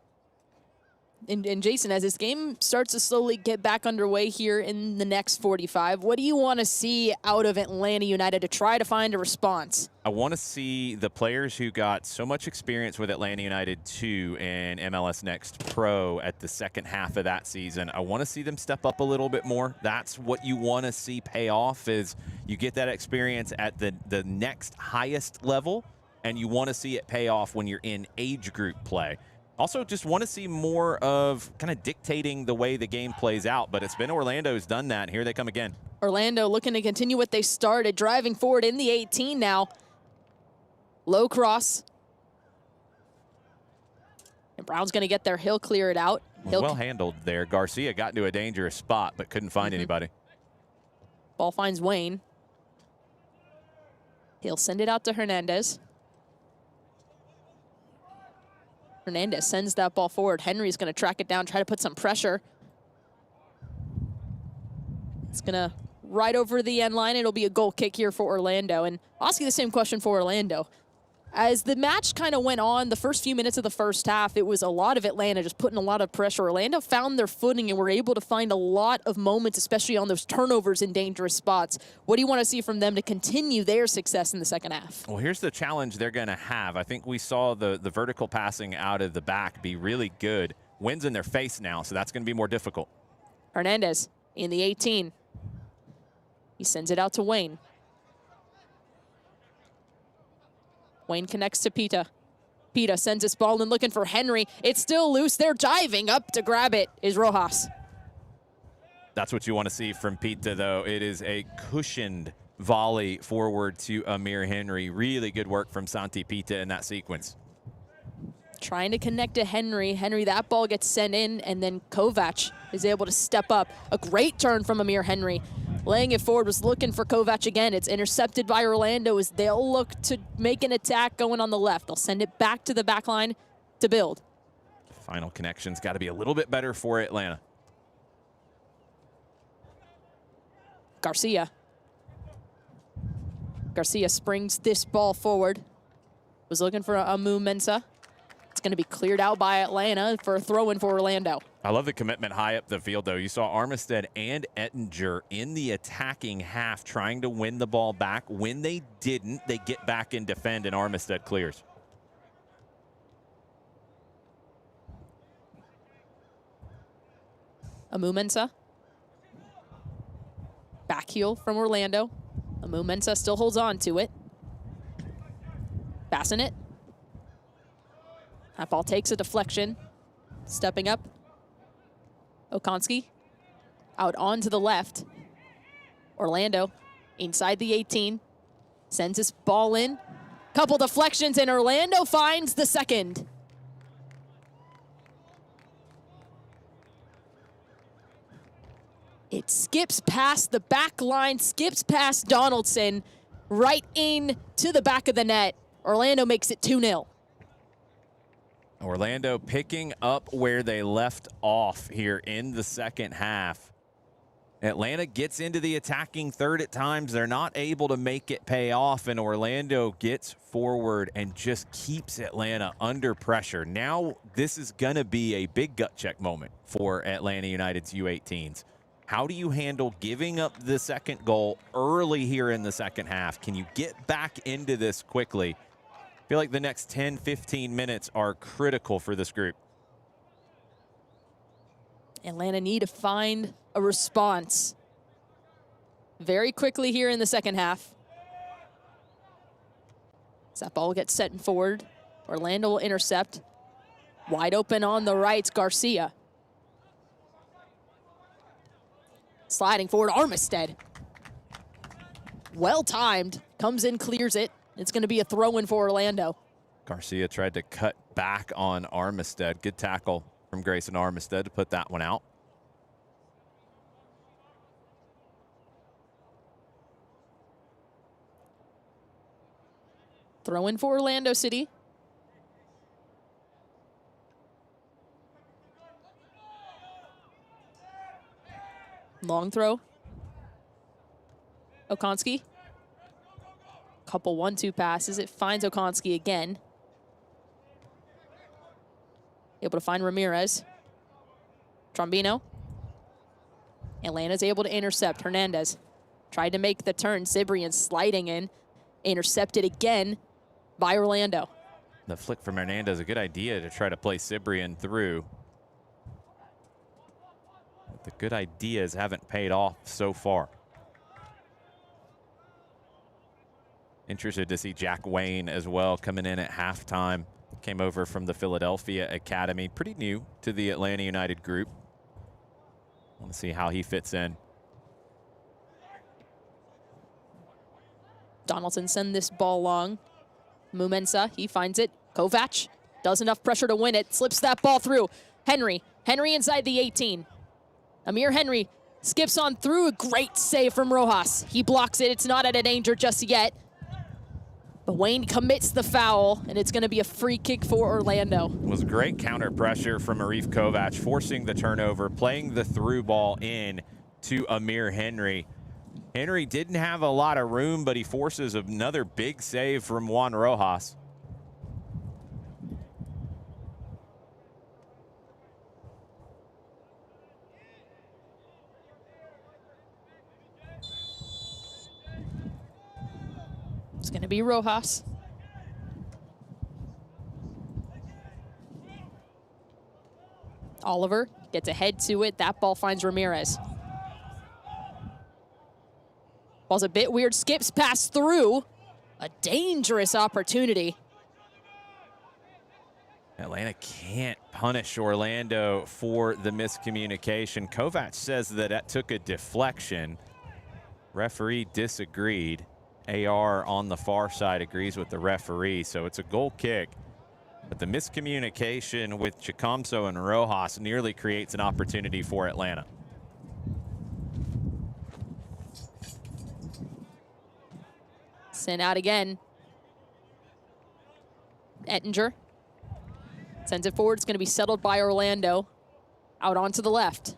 And Jason, as this game starts to slowly get back underway here in the next 45, what do you want to see out of Atlanta United to try to find a response? I want to see the players who got so much experience with Atlanta United 2 and MLS Next Pro at the second half of that season. I want to see them step up a little bit more. That's what you want to see pay off, is you get that experience at the next highest level, and you want to see it pay off when you're in age group play. Also, just want to see more of kind of dictating the way the game plays out, but it's been Orlando who's done that. Here they come again. Orlando looking to continue what they started, driving forward in the 18 now. Low cross. And Brown's going to get there. He'll clear it out. Well handled there. Garcia got into a dangerous spot, but couldn't find anybody. Ball finds Wayne. He'll send it out to Hernandez. Hernandez sends that ball forward. Henry's going to track it down, try to put some pressure. It's going to right over the end line. It'll be a goal kick here for Orlando. And I'll ask you the same question for Orlando. As the match kind of went on, the first few minutes of the first half, it was a lot of Atlanta just putting a lot of pressure. Orlando found their footing and were able to find a lot of moments, especially on those turnovers in dangerous spots. What do you want to see from them to continue their success in the second half? Well, here's the challenge they're going to have. I think we saw the vertical passing out of the back be really good. Wind's in their face now, so that's going to be more difficult. Hernandez in the 18. He sends it out to Wayne. Wayne connects to Pita. Pita sends this ball in looking for Henry. It's still loose. They're diving up to grab it is Rojas. That's what you want to see from Pita, though. It is a cushioned volley forward to Amir Henry. Really good work from Santi Pita in that sequence. Trying to connect to Henry. Henry, that ball gets sent in, and then Kovac is able to step up. A great turn from Amir Henry. Laying it forward, was looking for Kovac again. It's intercepted by Orlando as they'll look to make an attack going on the left. They'll send it back to the back line to build. Final connection's got to be a little bit better for Atlanta. Garcia. Garcia springs this ball forward. Was looking for Amu Mensah. It's going to be cleared out by Atlanta for a throw-in for Orlando. I love the commitment high up the field, though. You saw Armistead and Ettinger in the attacking half trying to win the ball back. When they didn't, they get back and defend, and Armistead clears. Amu Mensah. Back heel from Orlando. Amu Mensah still holds on to it. Passing it. That ball takes a deflection. Stepping up. Okonski out onto the left. Orlando inside the 18. Sends this ball in. Couple deflections, and Orlando finds the second. It skips past the back line, skips past Donaldson, right into the back of the net. Orlando makes it 2-0. Orlando picking up where they left off here in the second half. Atlanta gets into the attacking third at times. They're not able to make it pay off, and Orlando gets forward and just keeps Atlanta under pressure. Now this is going to be a big gut check moment for Atlanta United's U18s. How do you handle giving up the second goal early here in the second half? Can you get back into this quickly? I feel like the next 10, 15 minutes are critical for this group. Atlanta need to find a response very quickly here in the second half. As that ball gets set forward, Orlando will intercept. Wide open on the right, Garcia. Sliding forward, Armistead. well timed, comes in, clears it. It's going to be a throw-in for Orlando. Garcia tried to cut back on Armistead. Good tackle from Grayson Armistead to put that one out. Throw-in for Orlando City. Long throw. Okonski. Couple 1-2 passes. It finds Okonski again. Able to find Ramirez. Trombino. Atlanta's able to intercept. Hernandez tried to make the turn. Cibrian sliding in. Intercepted again by Orlando. The flick from Hernandez, a good idea to try to play Cibrian through. But the good ideas haven't paid off so far. Interested to see Jack Wayne as well coming in at halftime. Came over from the Philadelphia Academy. Pretty new to the Atlanta United group. Want to see how he fits in. Donaldson send this ball long. Mumensa, he finds it. Kovac does enough pressure to win it. Slips that ball through. Henry inside the 18. Amir Henry skips on through. A great save from Rojas. He blocks it. It's not out of danger just yet. But Wayne commits the foul, and it's going to be a free kick for Orlando. It was great counter pressure from Arif Kovac, forcing the turnover, playing the through ball in to Amir Henry. Henry didn't have a lot of room, but he forces another big save from Juan Rojas. It's going to be Rojas. Oliver gets ahead to it. That ball finds Ramirez. Ball's a bit weird. Skips past through. A dangerous opportunity. Atlanta can't punish Orlando for the miscommunication. Kovac says that it took a deflection. Referee disagreed. AR on the far side agrees with the referee, so it's a goal kick. But the miscommunication with Chicomso and Rojas nearly creates an opportunity for Atlanta. Sent out again. Ettinger sends it forward. It's going to be settled by Orlando. Out onto the left.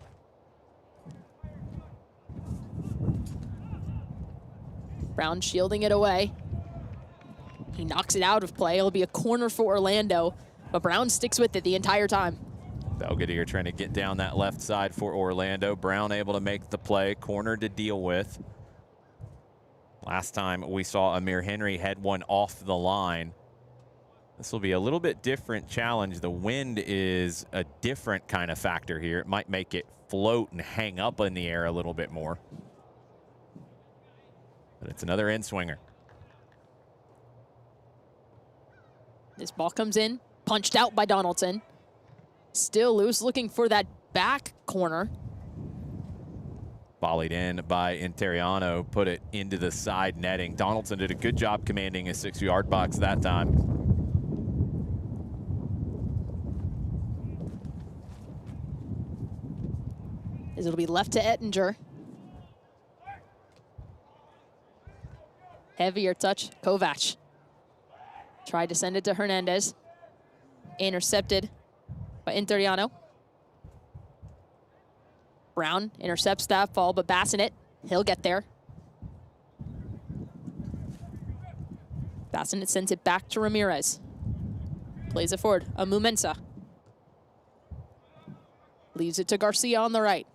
Brown shielding it away. He knocks it out of play. It'll be a corner for Orlando, but Brown sticks with it the entire time. Belvedere trying to get down that left side for Orlando. Brown able to make the play. Corner to deal with. Last time we saw Amir Henry head one off the line. This will be a little bit different challenge. The wind is a different kind of factor here. It might make it float and hang up in the air a little bit more. But it's another in-swinger. This ball comes in, punched out by Donaldson. Still loose, looking for that back corner. Volleyed in by Interiano, put it into the side netting. Donaldson did a good job commanding his 6-yard box that time. As it'll be left to Ettinger. Heavier touch, Kovac. Tried to send it to Hernandez. Intercepted by Interiano. Brown intercepts that ball, but Bassinet, he'll get there. Bassinet sends it back to Ramirez. Plays it forward, Mumensa. Leaves it to Garcia on the right.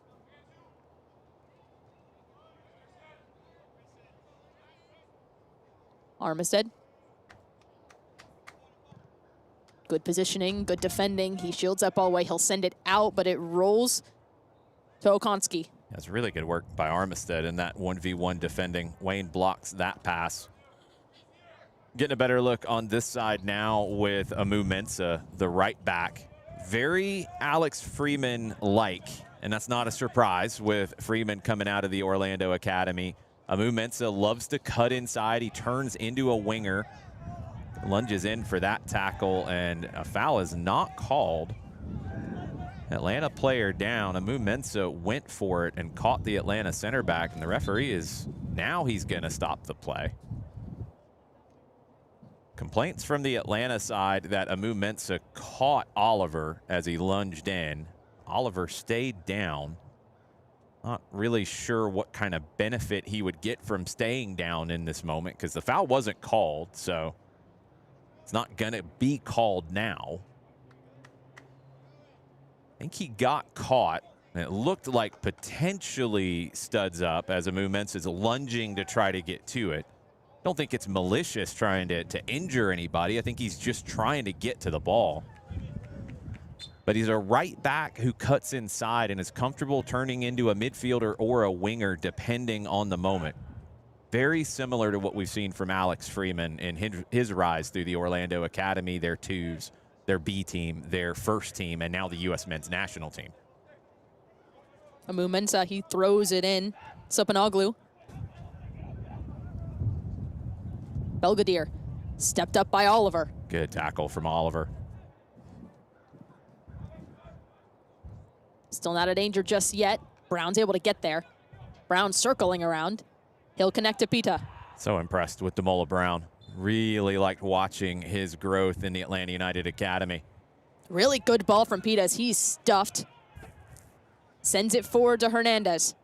Armistead. Good positioning, good defending. He shields that ball away. He'll send it out, but it rolls to Okonski. That's really good work by Armistead in that 1v1 defending. Wayne blocks that pass. Getting a better look on this side now with Amu Mensah, the right back. Very Alex Freeman-like, and that's not a surprise with Freeman coming out of the Orlando Academy. Amu Mensah loves to cut inside. He turns into a winger, lunges in for that tackle, and a foul is not called. Atlanta player down. Amu Mensah went for it and caught the Atlanta center back, and the referee is, now he's going to stop the play. Complaints from the Atlanta side that Amu Mensah caught Oliver as he lunged in. Oliver stayed down. Not really sure what kind of benefit he would get from staying down in this moment because the foul wasn't called, so it's not going to be called now. I think he got caught. And it looked like potentially studs up as Amu Mensah is lunging to try to get to it. Don't think it's malicious trying to injure anybody. I think he's just trying to get to the ball. But he's a right back who cuts inside and is comfortable turning into a midfielder or a winger depending on the moment. Very similar to what we've seen from Alex Freeman in his rise through the Orlando Academy, their twos, their B team, their first team, and now the U.S. men's national team. Amu Mensah, he throws it in. Sopanoglu. Belgadere stepped up by Oliver. Good tackle from Oliver. Still not a danger just yet. Brown's able to get there. Brown circling around. He'll connect to Pita. So impressed with Demola Brown. Really liked watching his growth in the Atlanta United Academy. Really good ball from Pita as he's stuffed. Sends it forward to Hernandez.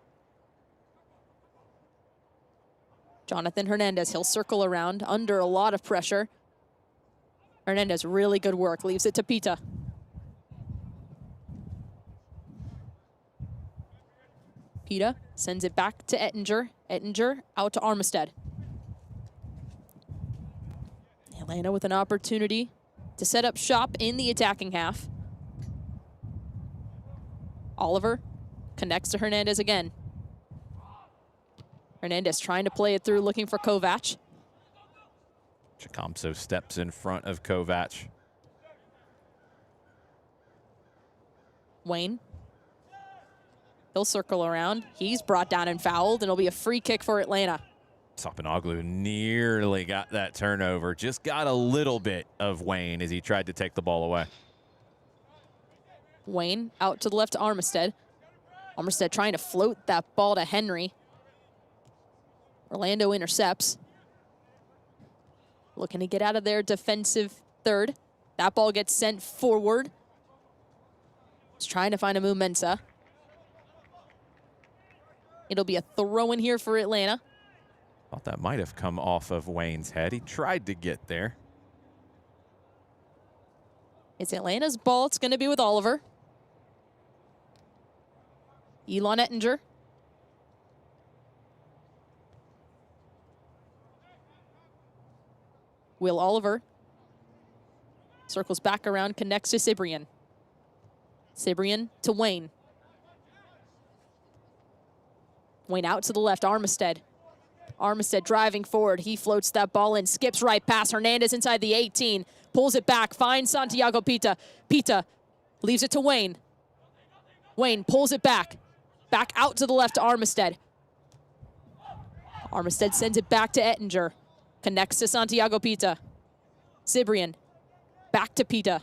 Jonathan Hernandez, he'll circle around under a lot of pressure. Hernandez, really good work, leaves it to Pita. Pita sends it back to Ettinger. Ettinger out to Armistead. Atlanta with an opportunity to set up shop in the attacking half. Oliver connects to Hernandez again. Hernandez trying to play it through, looking for Kovac. Chicamso steps in front of Kovac. Wayne. He'll circle around. He's brought down and fouled, and it'll be a free kick for Atlanta. Sopanoglu nearly got that turnover. Just got a little bit of Wayne as he tried to take the ball away. Wayne out to the left to Armistead. Armistead trying to float that ball to Henry. Orlando intercepts. Looking to get out of their defensive third. That ball gets sent forward. He's trying to find Amu Mensah. It'll be a throw in here for Atlanta. Thought that might have come off of Wayne's head. He tried to get there. It's Atlanta's ball. It's going to be with Oliver. Elon Ettinger. Will Oliver circles back around, connects to Cibrian. Cibrian to Wayne. Wayne out to the left, Armistead. Armistead driving forward. He floats that ball in, skips right past Hernandez inside the 18. Pulls it back, finds Santiago Pita. Pita leaves it to Wayne. Wayne pulls it back. Back out to the left to Armistead. Armistead sends it back to Ettinger. Connects to Santiago Pita. Cibrian back to Pita.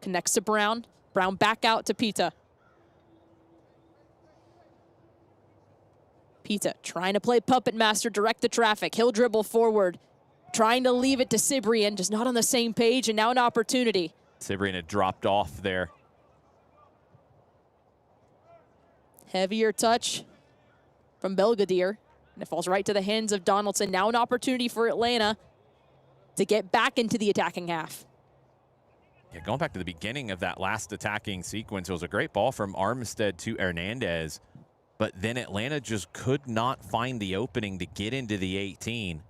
Connects to Brown. Brown back out to Pita. Pita trying to play puppet master, direct the traffic. He'll dribble forward. Trying to leave it to Cibrian, just not on the same page, and now an opportunity. Cibrian had dropped off there. Heavier touch from Belgadere, and it falls right to the hands of Donaldson. Now an opportunity for Atlanta to get back into the attacking half. Yeah, going back to the beginning of that last attacking sequence, it was a great ball from Armistead to Hernandez, but then Atlanta just could not find the opening to get into the 18.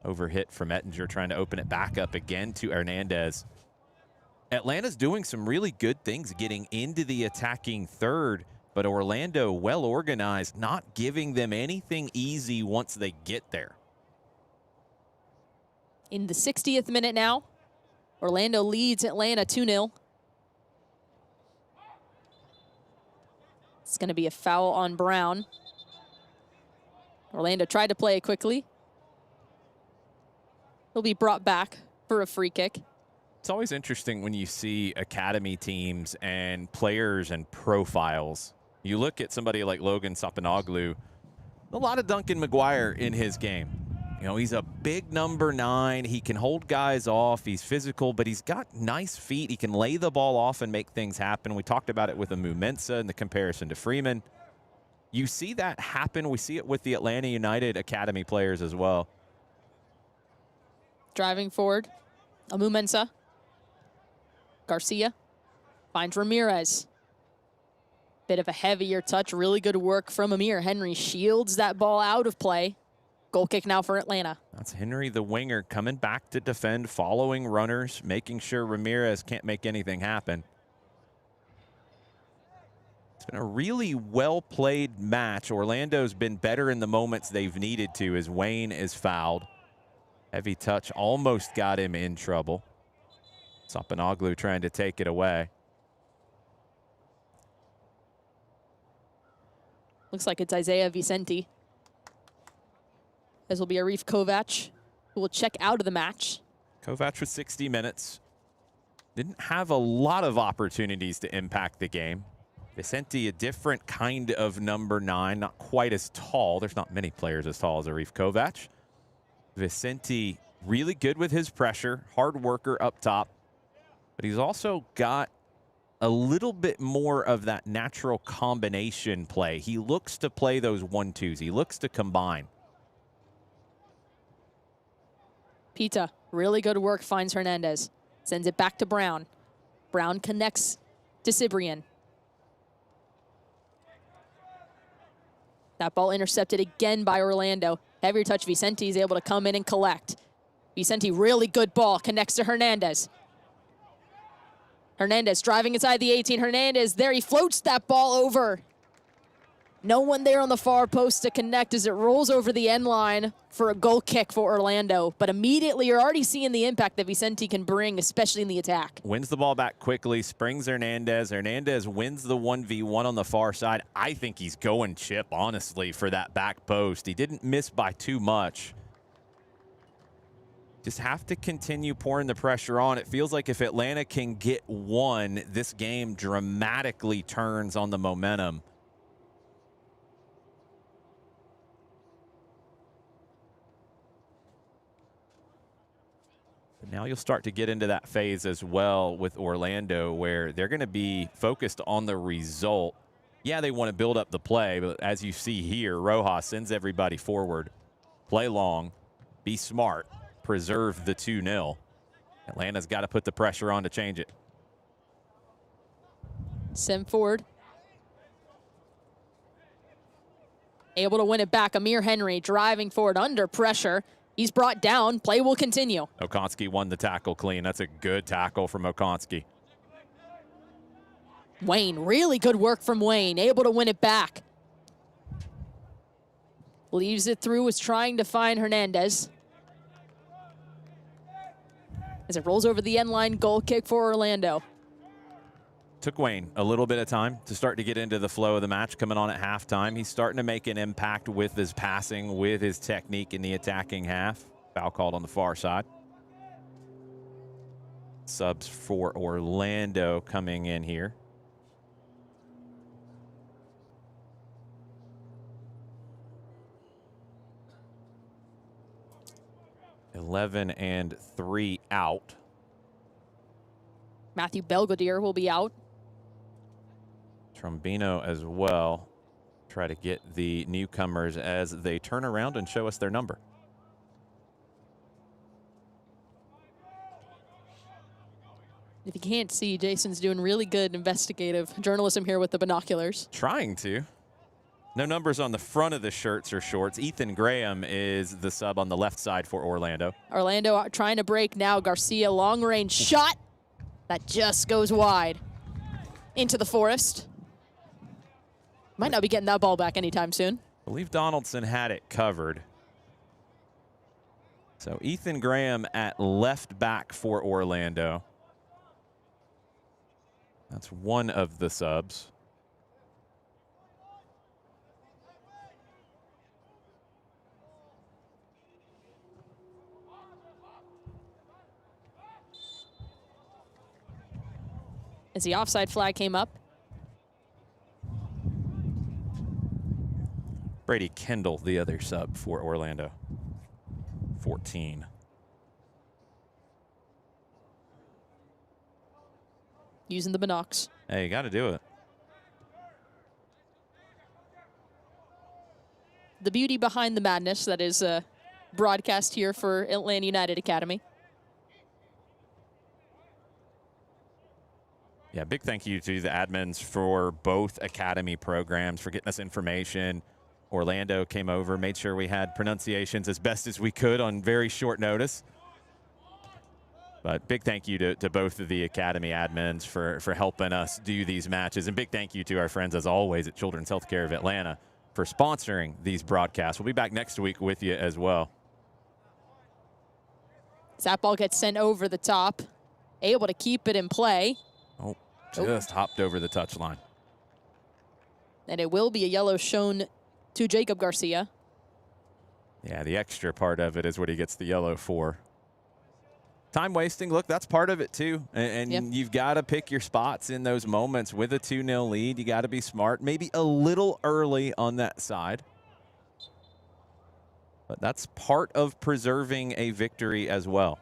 Overhit from Ettinger, trying to open it back up again to Hernandez. Atlanta's doing some really good things getting into the attacking third, but Orlando well organized, not giving them anything easy once they get there. In the 60th minute now, Orlando leads Atlanta 2-0. It's going to be a foul on Brown. Orlando tried to play it quickly. He'll be brought back for a free kick. It's always interesting when you see academy teams and players and profiles. You look at somebody like Logan Sapanoglu, a lot of Duncan McGuire in his game. You know, he's a big number 9. He can hold guys off. He's physical, but he's got nice feet. He can lay the ball off and make things happen. We talked about it with Amu Mensah in the comparison to Freeman. You see that happen. We see it with the Atlanta United Academy players as well. Driving forward, Amu Mensah. Garcia finds Ramirez. Bit of a heavier touch. Really good work from Amir. Henry shields that ball out of play. Goal kick now for Atlanta. That's Henry, the winger, coming back to defend, following runners, making sure Ramirez can't make anything happen. It's been a really well-played match. Orlando's been better in the moments they've needed to as Wayne is fouled. Heavy touch almost got him in trouble. Sapanoglu trying to take it away. Looks like it's Isaiah Vicente. This will be Arif Kovac, who will check out of the match. Kovac with 60 minutes. Didn't have a lot of opportunities to impact the game. Vicente, a different kind of number 9, not quite as tall. There's not many players as tall as Arif Kovac. Vicente, really good with his pressure, hard worker up top. But he's also got a little bit more of that natural combination play. He looks to play those 1-2s. He looks to combine. Pita, really good work, finds Hernandez. Sends it back to Brown. Brown connects to Cibrian. That ball intercepted again by Orlando. Heavier touch, Vicente is able to come in and collect. Vicente, really good ball, connects to Hernandez. Hernandez driving inside the 18. Hernandez there, he floats that ball over. No one there on the far post to connect as it rolls over the end line for a goal kick for Orlando. But immediately you're already seeing the impact that Vicente can bring, especially in the attack. Wins the ball back quickly, springs Hernandez. Hernandez wins the 1v1 on the far side. I think he's going chip, honestly, for that back post. He didn't miss by too much. Just have to continue pouring the pressure on. It feels like if Atlanta can get one, this game dramatically turns on the momentum. But now you'll start to get into that phase as well with Orlando where they're going to be focused on the result. Yeah, they want to build up the play, but as you see here, Rojas sends everybody forward. Play long, be smart. Preserve the 2-0. Atlanta's got to put the pressure on to change it. Send forward. Able to win it back. Amir Henry driving forward under pressure. He's brought down. Play will continue. Okonski won the tackle clean. That's a good tackle from Okonski. Wayne, really good work from Wayne. Able to win it back. Leaves it through, was trying to find Hernandez. As it rolls over the end line, goal kick for Orlando. Took Wayne a little bit of time to start to get into the flow of the match coming on at halftime. He's starting to make an impact with his passing, with his technique in the attacking half. Foul called on the far side. Subs for Orlando coming in here. (11 and 3 out. Matthew Belgodier will be out. Trombino as well. Try to get the newcomers as they turn around and show us their number. If you can't see, Jason's doing really good investigative journalism here with the binoculars. Trying to. No numbers on the front of the shirts or shorts. Ethan Graham is the sub on the left side for Orlando. Orlando trying to break now. Garcia, long range shot. That just goes wide. Into the forest. Might not be getting that ball back anytime soon. I believe Donaldson had it covered. So Ethan Graham at left back for Orlando. That's one of the subs. as the offside flag came up. Brady Kendall, the other sub for Orlando. 14. Using the binocs. Hey, you got to do it. The beauty behind the madness that is broadcast here for Atlanta United Academy. Yeah, big thank you to the admins for both academy programs for getting us information. Orlando came over, made sure we had pronunciations as best as we could on very short notice. But big thank you to both of the academy admins for helping us do these matches. And big thank you to our friends, as always, at Children's Healthcare of Atlanta for sponsoring these broadcasts. We'll be back next week with you as well. That ball gets sent over the top. Able to keep it in play. Oh, just hopped over the touchline. And it will be a yellow shown to Jacob Garcia. Yeah, the extra part of it is what he gets the yellow for. Time wasting, look, that's part of it too. And yep. You've got to pick your spots in those moments. With a 2-0 lead, you got to be smart. Maybe a little early on that side. But that's part of preserving a victory as well.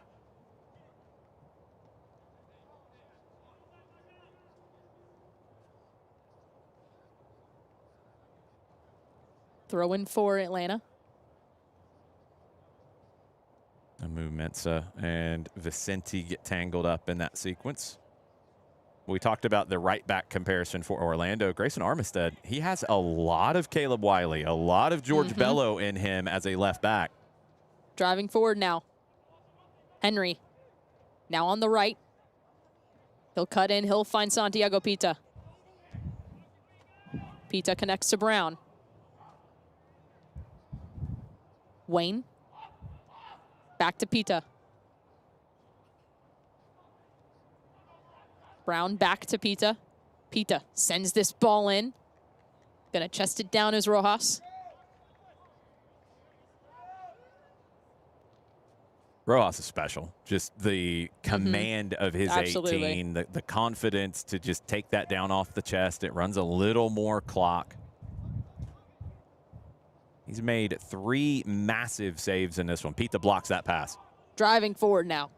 Throw in for Atlanta. Mensa and Vicente get tangled up in that sequence. We talked about the right back comparison for Orlando. Grayson Armistead, he has a lot of Caleb Wiley, a lot of George Bello in him as a left back. Driving forward now. Henry now on the right. He'll cut in. He'll find Santiago Pita. Pita connects to Brown. Wayne. Back to Pita. Brown back to Pita. Pita sends this ball in. Gonna chest it down as Rojas. Rojas is special. Just the command of his Absolutely. 18, the confidence to just take that down off the chest. It runs a little more clock. He's made 3 massive saves in this one. Pita blocks that pass. Driving forward now.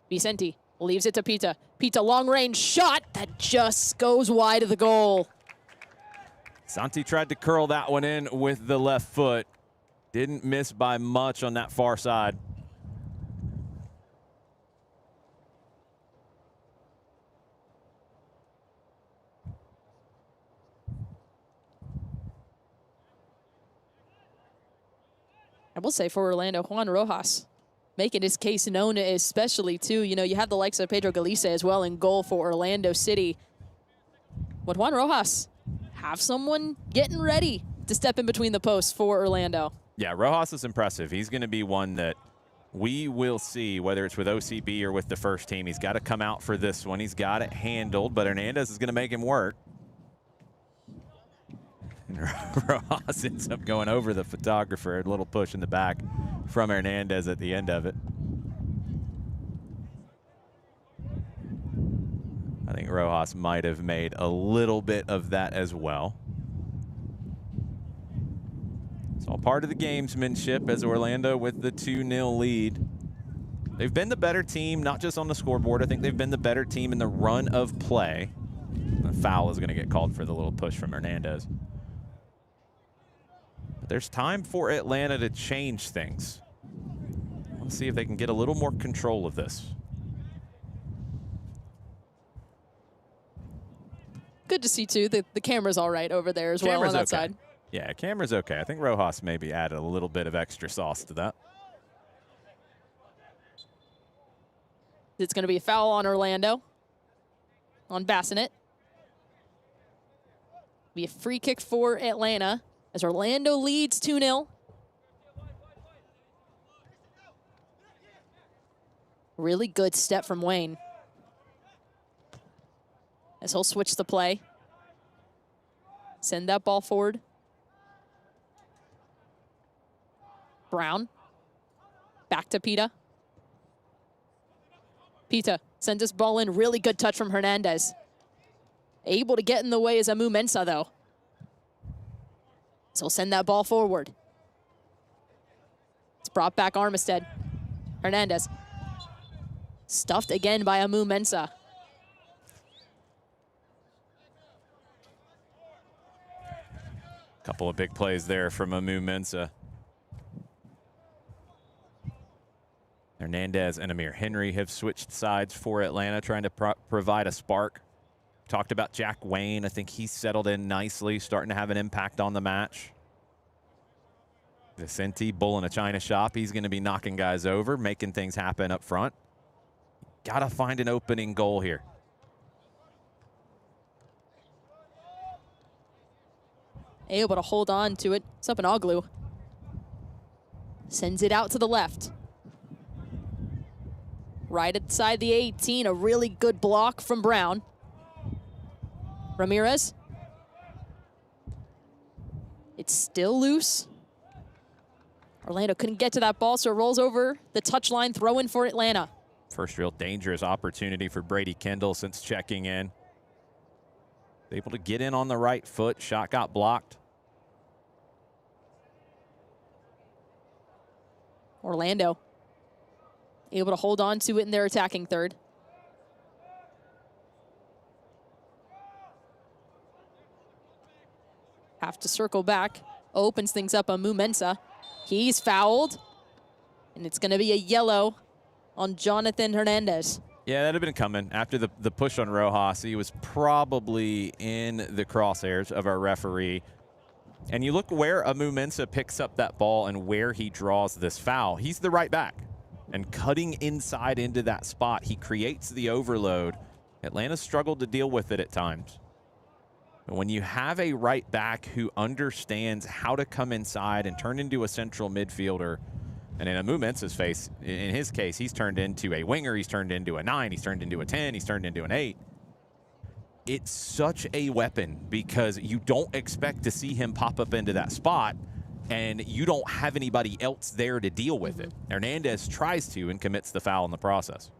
Vicente leaves it to Pita. Pita long range shot that just goes wide of the goal. Santi tried to curl that one in with the left foot. Didn't miss by much on that far side. I will say for Orlando, Juan Rojas making his case known, especially too. You know, you have the likes of Pedro Galicia as well in goal for Orlando City. But Juan Rojas have someone getting ready to step in between the posts for Orlando. Yeah, Rojas is impressive. He's going to be one that we will see, whether it's with OCB or with the first team. He's got to come out for this one. He's got it handled, but Hernandez is going to make him work. Rojas ends up going over the photographer. A little push in the back from Hernandez at the end of it. I think Rojas might have made a little bit of that as well. It's all part of the gamesmanship as Orlando with the 2-0 lead. They've been the better team, not just on the scoreboard. I think they've been the better team in the run of play. The foul is going to get called for the little push from Hernandez. But there's time for Atlanta to change things. Let's see if they can get a little more control of this. Good to see, too. The camera's all right over there as well on that side. Yeah, camera's okay. I think Rojas maybe added a little bit of extra sauce to that. It's going to be a foul on Orlando, on Bassinet. Be a free kick for Atlanta as Orlando leads 2-0. Really good step from Wayne as he'll switch the play. Send that ball forward. Brown. Back to Pita. Pita sends this ball in. Really good touch from Hernandez. Able to get in the way is Amu Mensah, though. So he'll send that ball forward. It's brought back Armistead. Hernandez. Stuffed again by Amu Mensah. Couple of big plays there from Amu Mensah. Hernandez and Amir Henry have switched sides for Atlanta, trying to provide a spark. Talked about Jack Wayne. I think he's settled in nicely, starting to have an impact on the match. Vicente, bull in a china shop. He's going to be knocking guys over, making things happen up front. Got to find an opening goal here. Able to hold on to it. Sapanoglu sends it out to the left. Right inside the 18, a really good block from Brown. Ramirez. It's still loose. Orlando couldn't get to that ball, so it rolls over the touchline, throw in for Atlanta. First real dangerous opportunity for Brady Kendall since checking in. Able to get in on the right foot. Shot got blocked. Orlando able to hold on to it in their attacking third. Have to circle back. Opens things up on Amu Mensah. He's fouled. And it's going to be a yellow on Jonathan Hernandez. Yeah, that had been coming. After the push on Rojas, he was probably in the crosshairs of our referee. And you look where Amu Mensah picks up that ball and where he draws this foul. He's the right back. And cutting inside into that spot, he creates the overload. Atlanta struggled to deal with it at times. But when you have a right back who understands how to come inside and turn into a central midfielder, and in Amu Mensah's in his case, he's turned into a winger, he's turned into a 9, he's turned into a 10, he's turned into an 8. It's such a weapon because you don't expect to see him pop up into that spot, and you don't have anybody else there to deal with it. Hernandez tries to and commits the foul in the process.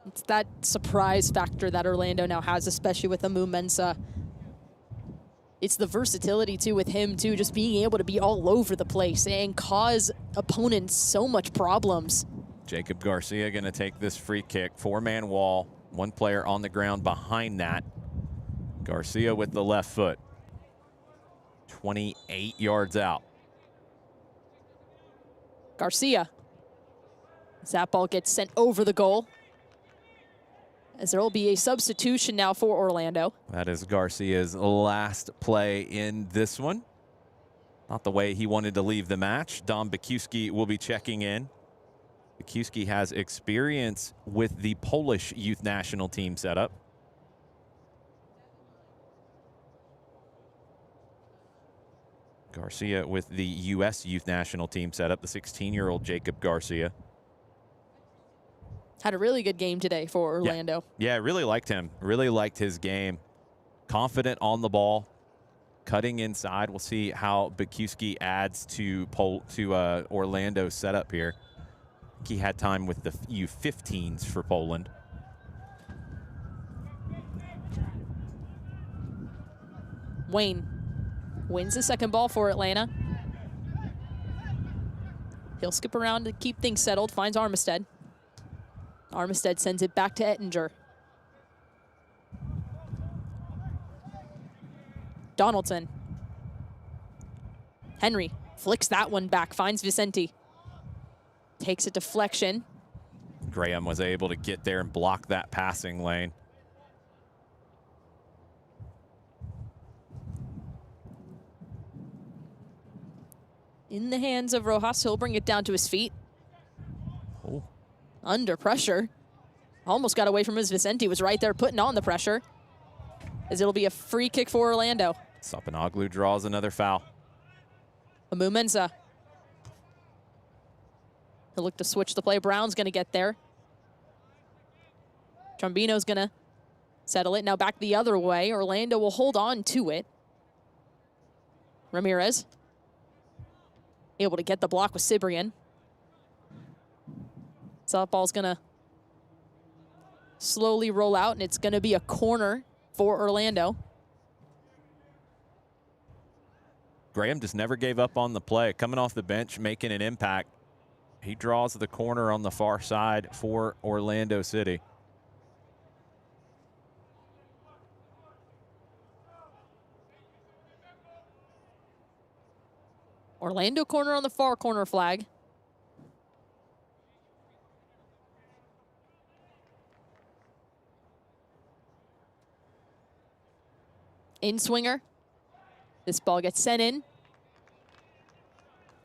It's that surprise factor that Orlando now has, especially with Amu Mensah. It's the versatility, too, with him, too, just being able to be all over the place and cause opponents so much problems. Jacob Garcia going to take this free kick. 4-man wall, one player on the ground behind that. Garcia with the left foot. 28 yards out. Garcia. As that ball gets sent over the goal. As there will be a substitution now for Orlando. That is Garcia's last play in this one. Not the way he wanted to leave the match. Dom Bikiewski will be checking in. Bikiewski has experience with the Polish youth national team setup. Garcia with the U.S. youth national team setup, the 16-year-old Jacob Garcia. Had a really good game today for Orlando. Yeah, really liked him. Really liked his game. Confident on the ball. Cutting inside. We'll see how Bikiewski adds to Orlando's setup here. He had time with the U15s for Poland. Wayne wins the second ball for Atlanta. He'll skip around to keep things settled. Finds Armistead. Armistead sends it back to Ettinger. Donaldson. Henry flicks that one back, finds Vicente. Takes a deflection. Graham was able to get there and block that passing lane. In the hands of Rojas, he'll bring it down to his feet. Oh. Under pressure. Almost got away from his Vicente, was right there putting on the pressure. As it'll be a free kick for Orlando. Sapanoglu draws another foul. Amu Mensah. He'll look to switch the play. Brown's going to get there. Trombino's going to settle it. Now back the other way. Orlando will hold on to it. Ramirez. Able to get the block with Cibrian. So that ball's going to slowly roll out, and it's going to be a corner for Orlando. Graham just never gave up on the play. Coming off the bench, making an impact. He draws the corner on the far side for Orlando City. Orlando corner on the far corner flag. In swinger. This ball gets sent in.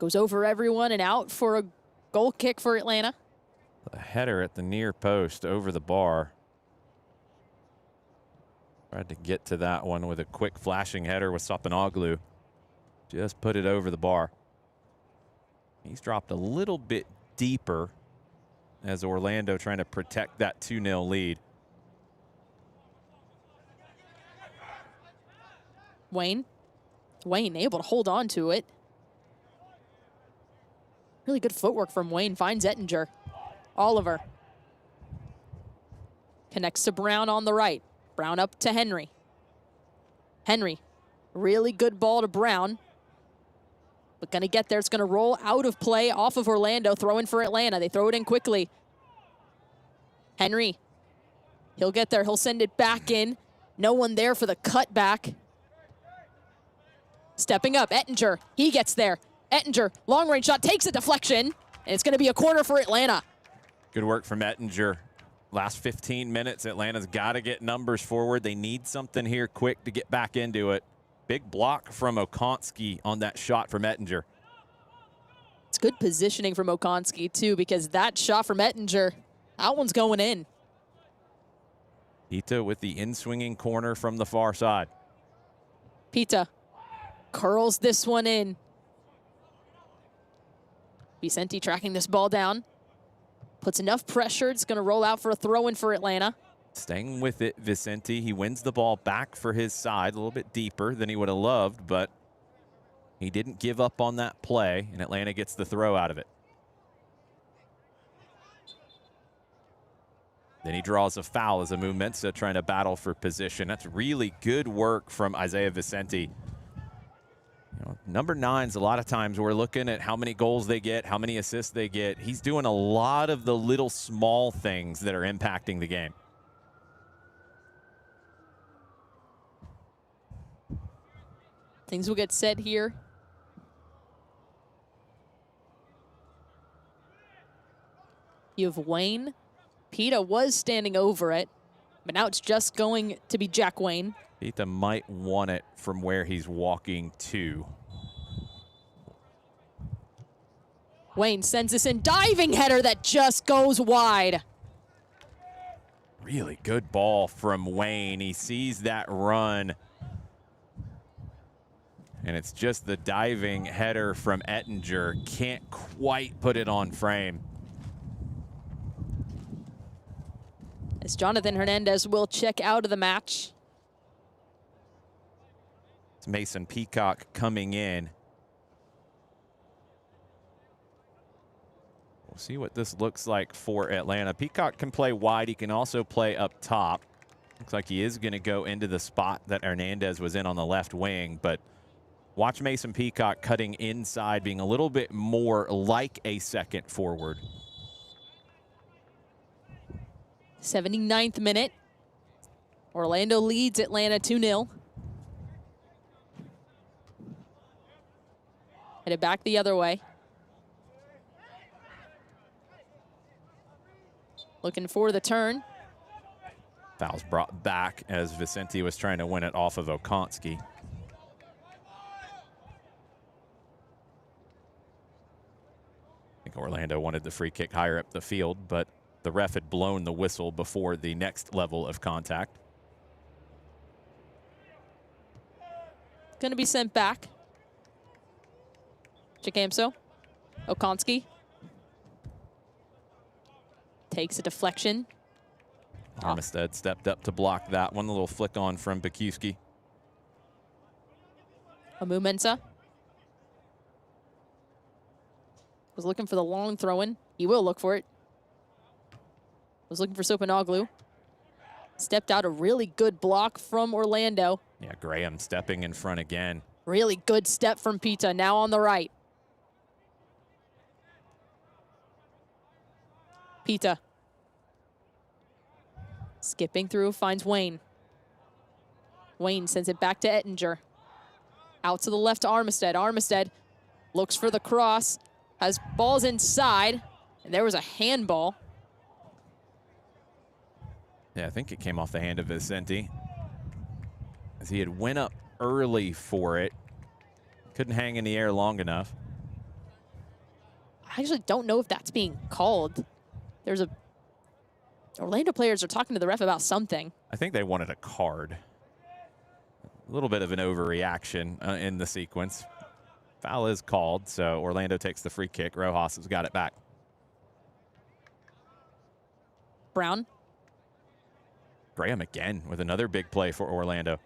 Goes over everyone and out for a goal kick for Atlanta. A header at the near post over the bar. Tried to get to that one with a quick flashing header with Sopanoglu. Just put it over the bar. He's dropped a little bit deeper as Orlando trying to protect that 2-0 lead. Wayne able to hold on to it. Really good footwork from Wayne. Finds Ettinger. Oliver. Connects to Brown on the right. Brown up to Henry. Henry. Really good ball to Brown. But going to get there. It's going to roll out of play off of Orlando. Throw in for Atlanta. They throw it in quickly. Henry. He'll get there. He'll send it back in. No one there for the cutback. Stepping up, Ettinger. He gets there. Ettinger, long range shot, takes a deflection, and it's going to be a corner for Atlanta. Good work from Ettinger. Last 15 minutes, Atlanta's got to get numbers forward. They need something here quick to get back into it. Big block from Okonski on that shot from Ettinger. It's good positioning from Okonski, too, because that shot from Ettinger, that one's going in. Pita with the in-swinging corner from the far side. Pita curls this one in. Vicente tracking this ball down. Puts enough pressure. It's going to roll out for a throw-in for Atlanta. Staying with it, Vicente. He wins the ball back for his side, a little bit deeper than he would have loved, but he didn't give up on that play, and Atlanta gets the throw out of it. Then he draws a foul as a Mumensa trying to battle for position. That's really good work from Isaiah Vicente. You know, number 9s, a lot of times we're looking at how many goals they get, how many assists they get. He's doing a lot of the little small things that are impacting the game. Things will get set here. You have Wayne. Pita was standing over it, but now it's just going to be Jack Wayne. Pita might want it from where he's walking to. Wayne sends this in, diving header that just goes wide. Really good ball from Wayne. He sees that run. And it's just the diving header from Ettinger. Can't quite put it on frame. As Jonathan Hernandez will check out of the match. It's Mason Peacock coming in. We'll see what this looks like for Atlanta. Peacock can play wide. He can also play up top. Looks like he is going to go into the spot that Hernandez was in on the left wing, but watch Mason Peacock cutting inside, being a little bit more like a second forward. 79th minute. Orlando leads Atlanta 2-0. Headed back the other way. Looking for the turn. Foul's brought back as Vicente was trying to win it off of Okonski. I think Orlando wanted the free kick higher up the field, but the ref had blown the whistle before the next level of contact. Going to be sent back. Jacamso. Okonski. Takes a deflection. Armistead stepped up to block that one. A little flick on from Bakiewski. Amu Mensah. Was looking for the long throw-in. He will look for it. Was looking for Sopanoglu. Stepped out a really good block from Orlando. Yeah, Graham stepping in front again. Really good step from Pita, now on the right. Pita. Skipping through, finds Wayne. Wayne sends it back to Ettinger. Out to the left to Armistead. Armistead looks for the cross, has balls inside, and there was a handball. Yeah, I think it came off the hand of Vicente, as he had went up early for it. Couldn't hang in the air long enough. I actually don't know if that's being called. There's a... Orlando players are talking to the ref about something. I think they wanted a card. A little bit of an overreaction in the sequence. Foul is called, so Orlando takes the free kick. Rojas has got it back. Brown. Graham again with another big play for Orlando.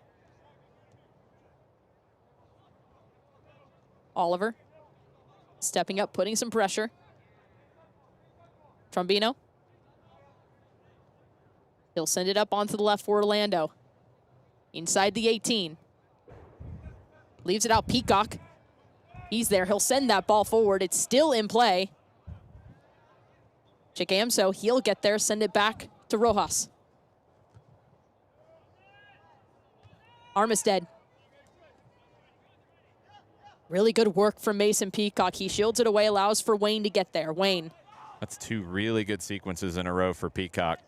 Oliver stepping up, putting some pressure. Trombino. He'll send it up onto the left for Orlando. Inside the 18. Leaves it out, Peacock. He's there, he'll send that ball forward. It's still in play. Chicamso, he'll get there, send it back to Rojas. Armistead. Really good work from Mason Peacock. He shields it away, allows for Wayne to get there. Wayne. That's two really good sequences in a row for Peacock.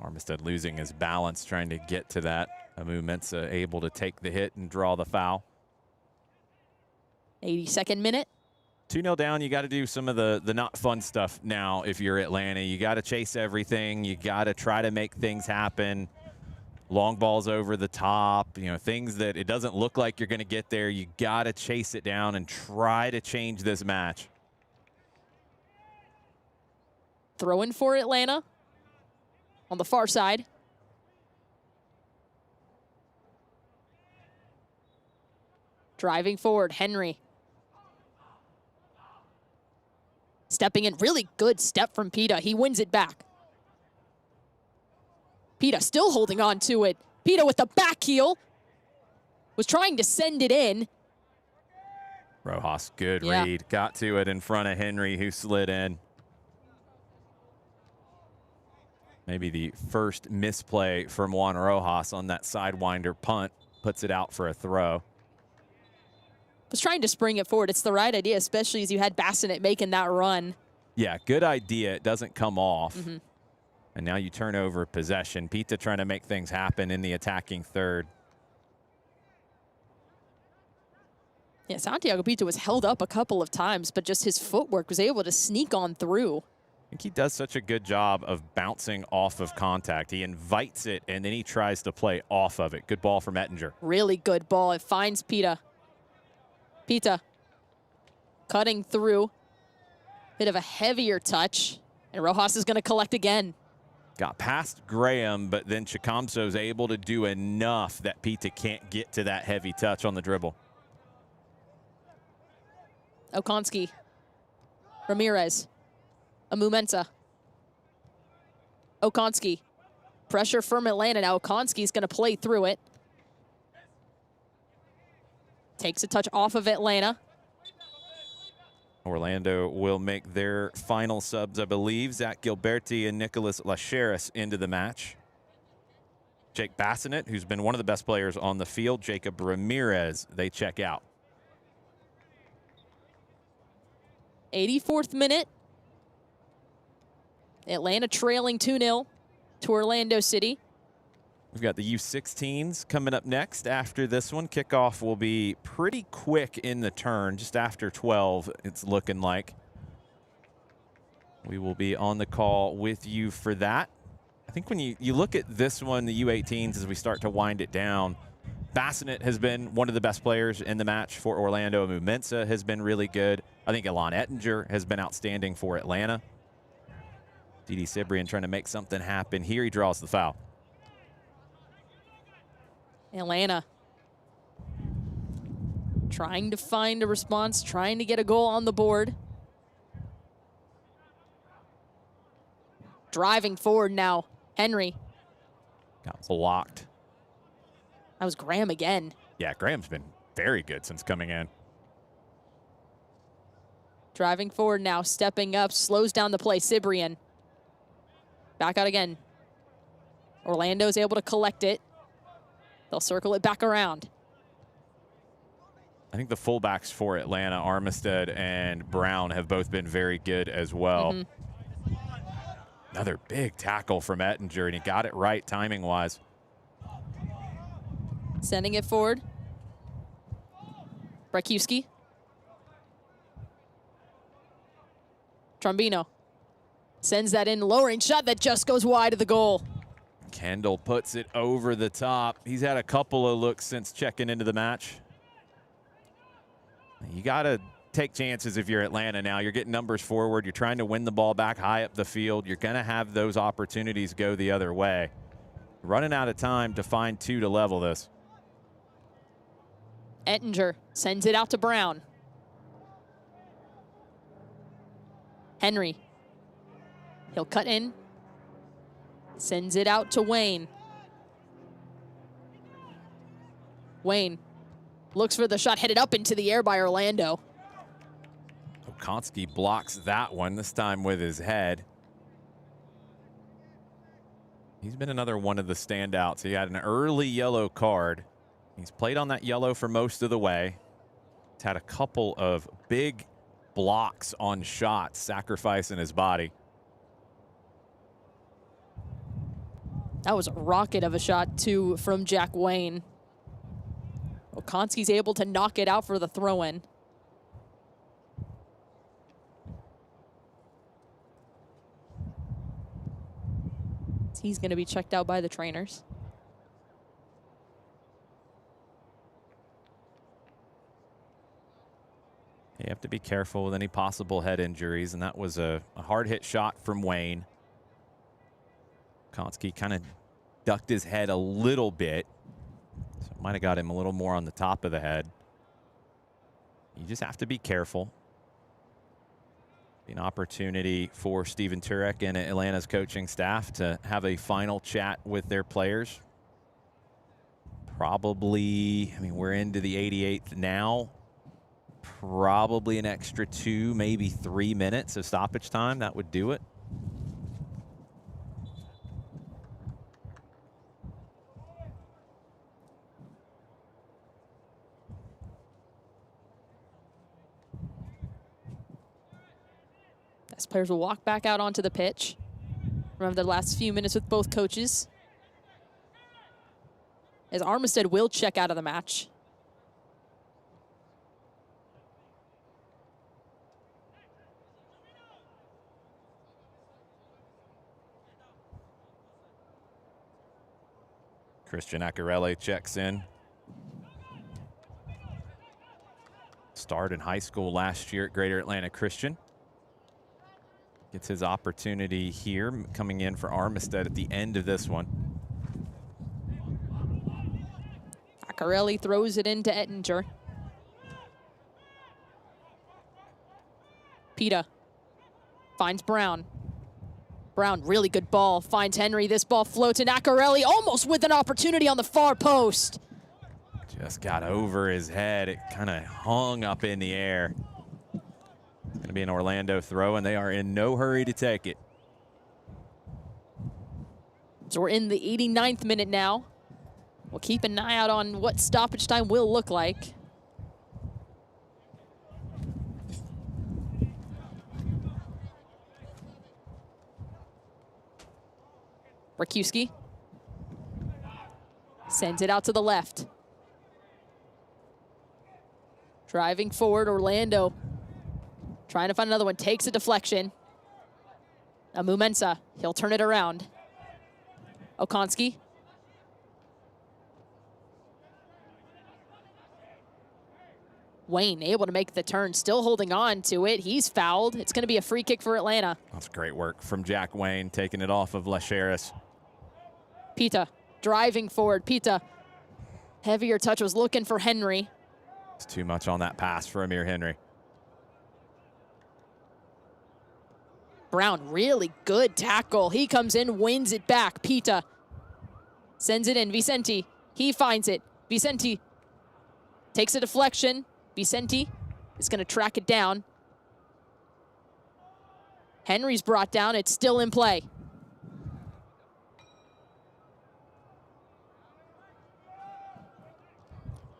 Armistead losing his balance trying to get to that. Amu Mensah able to take the hit and draw the foul. 82nd minute. 2-0 down, you got to do some of the not fun stuff now if you're Atlanta. You got to chase everything. You got to try to make things happen. Long balls over the top, you know, things that it doesn't look like you're going to get there. You got to chase it down and try to change this match. Throwing for Atlanta on the far side. Driving forward, Henry. Stepping in, really good step from Pita. He wins it back. Pita still holding on to it. Pita with the back heel. Was trying to send it in. Rojas, good read. Got to it in front of Henry, who slid in. Maybe the first misplay from Juan Rojas on that sidewinder punt. Puts it out for a throw. Was trying to spring it forward. It's the right idea, especially as you had Bassinet making that run. Yeah, good idea. It doesn't come off. And now you turn over possession. Pita trying to make things happen in the attacking third. Yeah, Santiago Pita was held up a couple of times, but just his footwork was able to sneak on through. I think he does such a good job of bouncing off of contact. He invites it, and then he tries to play off of it. Good ball from Ettinger. Really good ball. It finds Pita. Pita cutting through. Bit of a heavier touch, and Rojas is going to collect again. Got past Graham, but then Chicamso's able to do enough that Pita can't get to that heavy touch on the dribble. Okonski. Ramirez. Amu Mensah. Okonski. Pressure from Atlanta now. Okonski's going to play through it. Takes a touch off of Atlanta. Orlando will make their final subs, I believe. Zach Gilberti and Nicholas Lacheris into the match. Jake Bassinet, who's been one of the best players on the field. Jacob Ramirez, they check out. 84th minute. Atlanta trailing 2-0 to Orlando City. We've got the U16s coming up next after this one. Kickoff will be pretty quick in the turn, just after 12, it's looking like. We will be on the call with you for that. I think when you look at this one, the U18s, as we start to wind it down, Bassinet has been one of the best players in the match for Orlando. Amu Mensah has been really good. I think Elan Ettinger has been outstanding for Atlanta. Didi Cibrian trying to make something happen here. He draws the foul. Atlanta trying to find a response, trying to get a goal on the board. Driving forward now. Henry. Got blocked. That was Graham again. Yeah, Graham's been very good since coming in. Driving forward now, stepping up, slows down the play. Cibrian. Back out again. Orlando's able to collect it. They'll circle it back around. I think the fullbacks for Atlanta, Armistead and Brown, have both been very good as well. Another big tackle from Ettinger, and he got it right timing-wise. Sending it forward. Brakiewski. Trombino sends that in, lowering shot that just goes wide of the goal. Kendall puts it over the top. He's had a couple of looks since checking into the match. You got to take chances if you're Atlanta now. You're getting numbers forward. You're trying to win the ball back high up the field. You're going to have those opportunities go the other way. Running out of time to find two to level this. Ettinger sends it out to Brown. Henry. He'll cut in. Sends it out to Wayne. Wayne looks for the shot, headed up into the air by Orlando. Okonski blocks that one, this time with his head. He's been another one of the standouts. He had an early yellow card. He's played on that yellow for most of the way. He's had a couple of big blocks on shots, sacrificing his body. That was a rocket of a shot, too, from Jack Wayne. Okonski's able to knock it out for the throw-in. He's going to be checked out by the trainers. You have to be careful with any possible head injuries, and that was a hard-hit shot from Wayne. Okonski kind of ducked his head a little bit, so it might have got him a little more on the top of the head. You just have to be careful. An opportunity for Steven Turek and Atlanta's coaching staff to have a final chat with their players. Probably, I mean, we're into the 88th now. Probably an extra 2, maybe 3 minutes of stoppage time. That would do it. As players will walk back out onto the pitch. Remember the last few minutes with both coaches. As Armistead will check out of the match. Christian Accarelli checks in. Starred in high school last year at Greater Atlanta Christian. Gets his opportunity here, coming in for Armistead at the end of this one. Accarelli throws it into Ettinger. Pita finds Brown. Brown, really good ball, finds Henry. This ball floats, and Accarelli almost with an opportunity on the far post. Just got over his head. It kind of hung up in the air. Going to be an Orlando throw, and they are in no hurry to take it. So we're in the 89th minute now. We'll keep an eye out on what stoppage time will look like. Brakiewski sends it out to the left. Driving forward, Orlando trying to find another one, takes a deflection. Amumensa, he'll turn it around. Okonski. Wayne able to make the turn, still holding on to it. He's fouled. It's going to be a free kick for Atlanta. That's great work from Jack Wayne, taking it off of Lecheris. Pita driving forward. Pita, heavier touch, was looking for Henry. It's too much on that pass for Amir Henry. Brown, really good tackle. He comes in, wins it back. Pita sends it in. Vicenti, he finds it. Vicenti takes a deflection. Vicenti is going to track it down. Henry's brought down. It's still in play.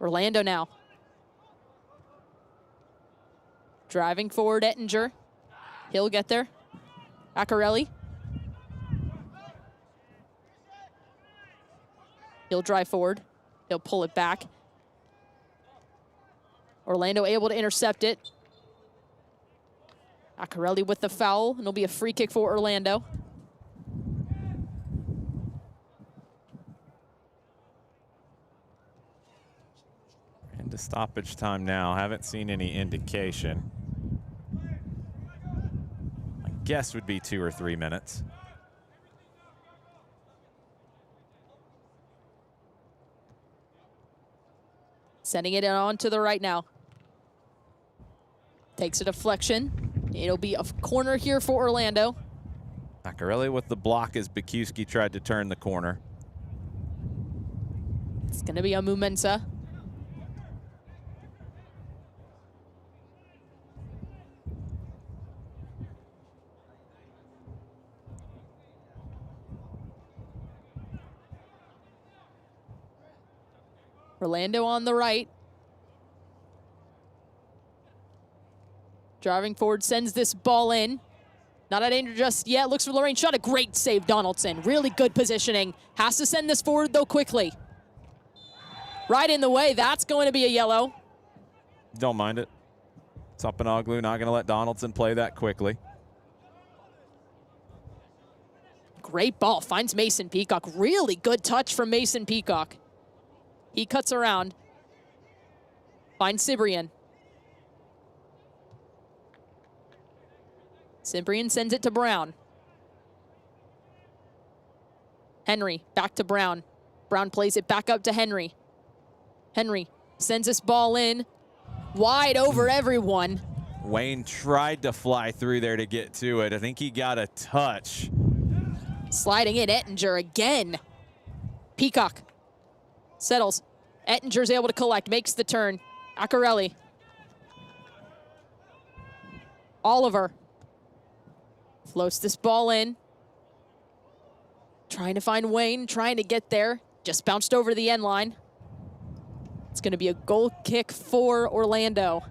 Orlando now. Driving forward, Ettinger. He'll get there. Accarelli. He'll drive forward. He'll pull it back. Orlando able to intercept it. Accarelli with the foul, and it'll be a free kick for Orlando. Into stoppage time now. Haven't seen any indication. My guess would be 2 or 3 minutes. Sending it on to the right now. Takes a deflection. It'll be a corner here for Orlando. Accarelli with the block as Bukowski tried to turn the corner. It's going to be a Mumensa. Orlando on the right. Driving forward, sends this ball in. Not a danger just yet. Looks for Lorraine. Shot a great save, Donaldson. Really good positioning. Has to send this forward, though, quickly. Right in the way. That's going to be a yellow. Don't mind it. Sapanoglu not going to let Donaldson play that quickly. Great ball. Finds Mason Peacock. Really good touch from Mason Peacock. He cuts around. Finds Cibrian. Cibrian sends it to Brown. Henry, back to Brown. Brown plays it back up to Henry. Henry sends this ball in. Wide over everyone. Wayne tried to fly through there to get to it. I think he got a touch. Sliding in, Ettinger again. Peacock settles. Ettinger's able to collect, makes the turn. Accarelli. Oliver floats this ball in. Trying to find Wayne, trying to get there. Just bounced over the end line. It's going to be a goal kick for Orlando.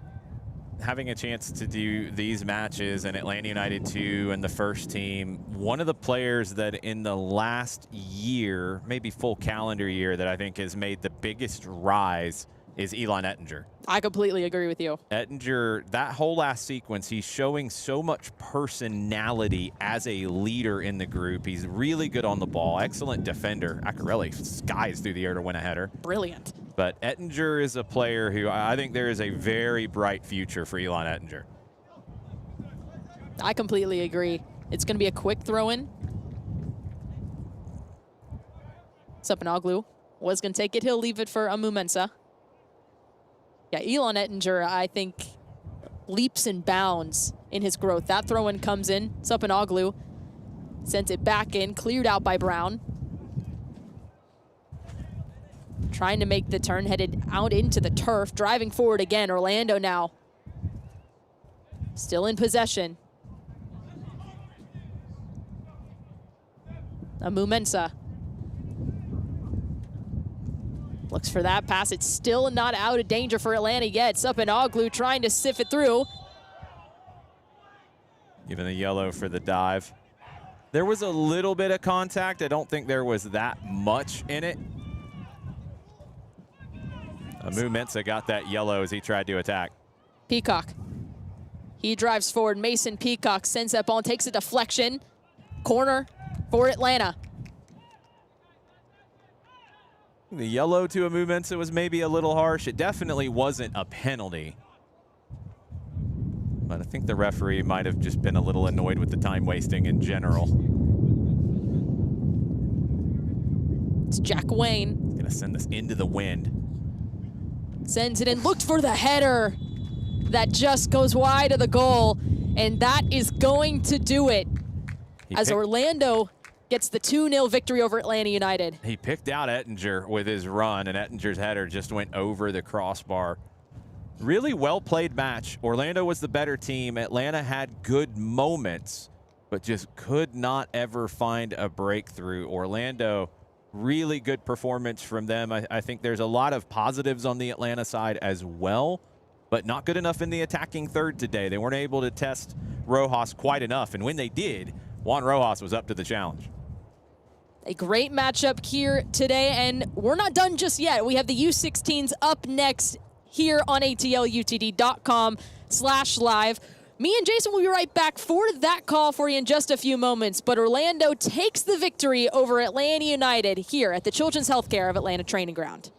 Having a chance to do these matches in Atlanta United 2 and the first team, one of the players that in the last year, maybe full calendar year, that I think has made the biggest rise is Elon Ettinger. I completely agree with you. Ettinger, that whole last sequence, he's showing so much personality as a leader in the group. He's really good on the ball, excellent defender. Accarelli skies through the air to win a header. Brilliant. But Ettinger is a player who I think there is a very bright future for Elon Ettinger. I completely agree. It's going to be a quick throw-in. Sapanoglu was going to take it. He'll leave it for Amumensa. Yeah, Elon Ettinger, I think, leaps and bounds in his growth. That throw-in comes in. Sapanoglu sent it back in, cleared out by Brown. Trying to make the turn, headed out into the turf, driving forward again. Orlando now still in possession. Amumensa looks for that pass. It's still not out of danger for Atlanta yet. Sapanoglu trying to sift it through. Given the yellow for the dive. There was a little bit of contact. I don't think there was that much in it. Amu Mensah got that yellow as he tried to attack. Peacock. He drives forward. Mason Peacock sends that ball and takes a deflection. Corner for Atlanta. The yellow to Amu Mensah was maybe a little harsh. It definitely wasn't a penalty. But I think the referee might have just been a little annoyed with the time wasting in general. It's Jack Wayne. He's gonna send this into the wind. Sends it in, looked for the header. That just goes wide of the goal. And that is going to do it as Orlando gets the 2-0 victory over Atlanta United. He picked out Ettinger with his run, and Ettinger's header just went over the crossbar. Really well-played match. Orlando was the better team. Atlanta had good moments, but just could not ever find a breakthrough. Orlando, really good performance from them. I think there's a lot of positives on the Atlanta side as well, but not good enough in the attacking third today. They weren't able to test Rojas quite enough, and when they did, Juan Rojas was up to the challenge. A great matchup here today, and we're not done just yet. We have the U16s up next here on atlutd.com/live. Me and Jason will be right back for that call for you in just a few moments, but Orlando takes the victory over Atlanta United here at the Children's Healthcare of Atlanta Training Ground.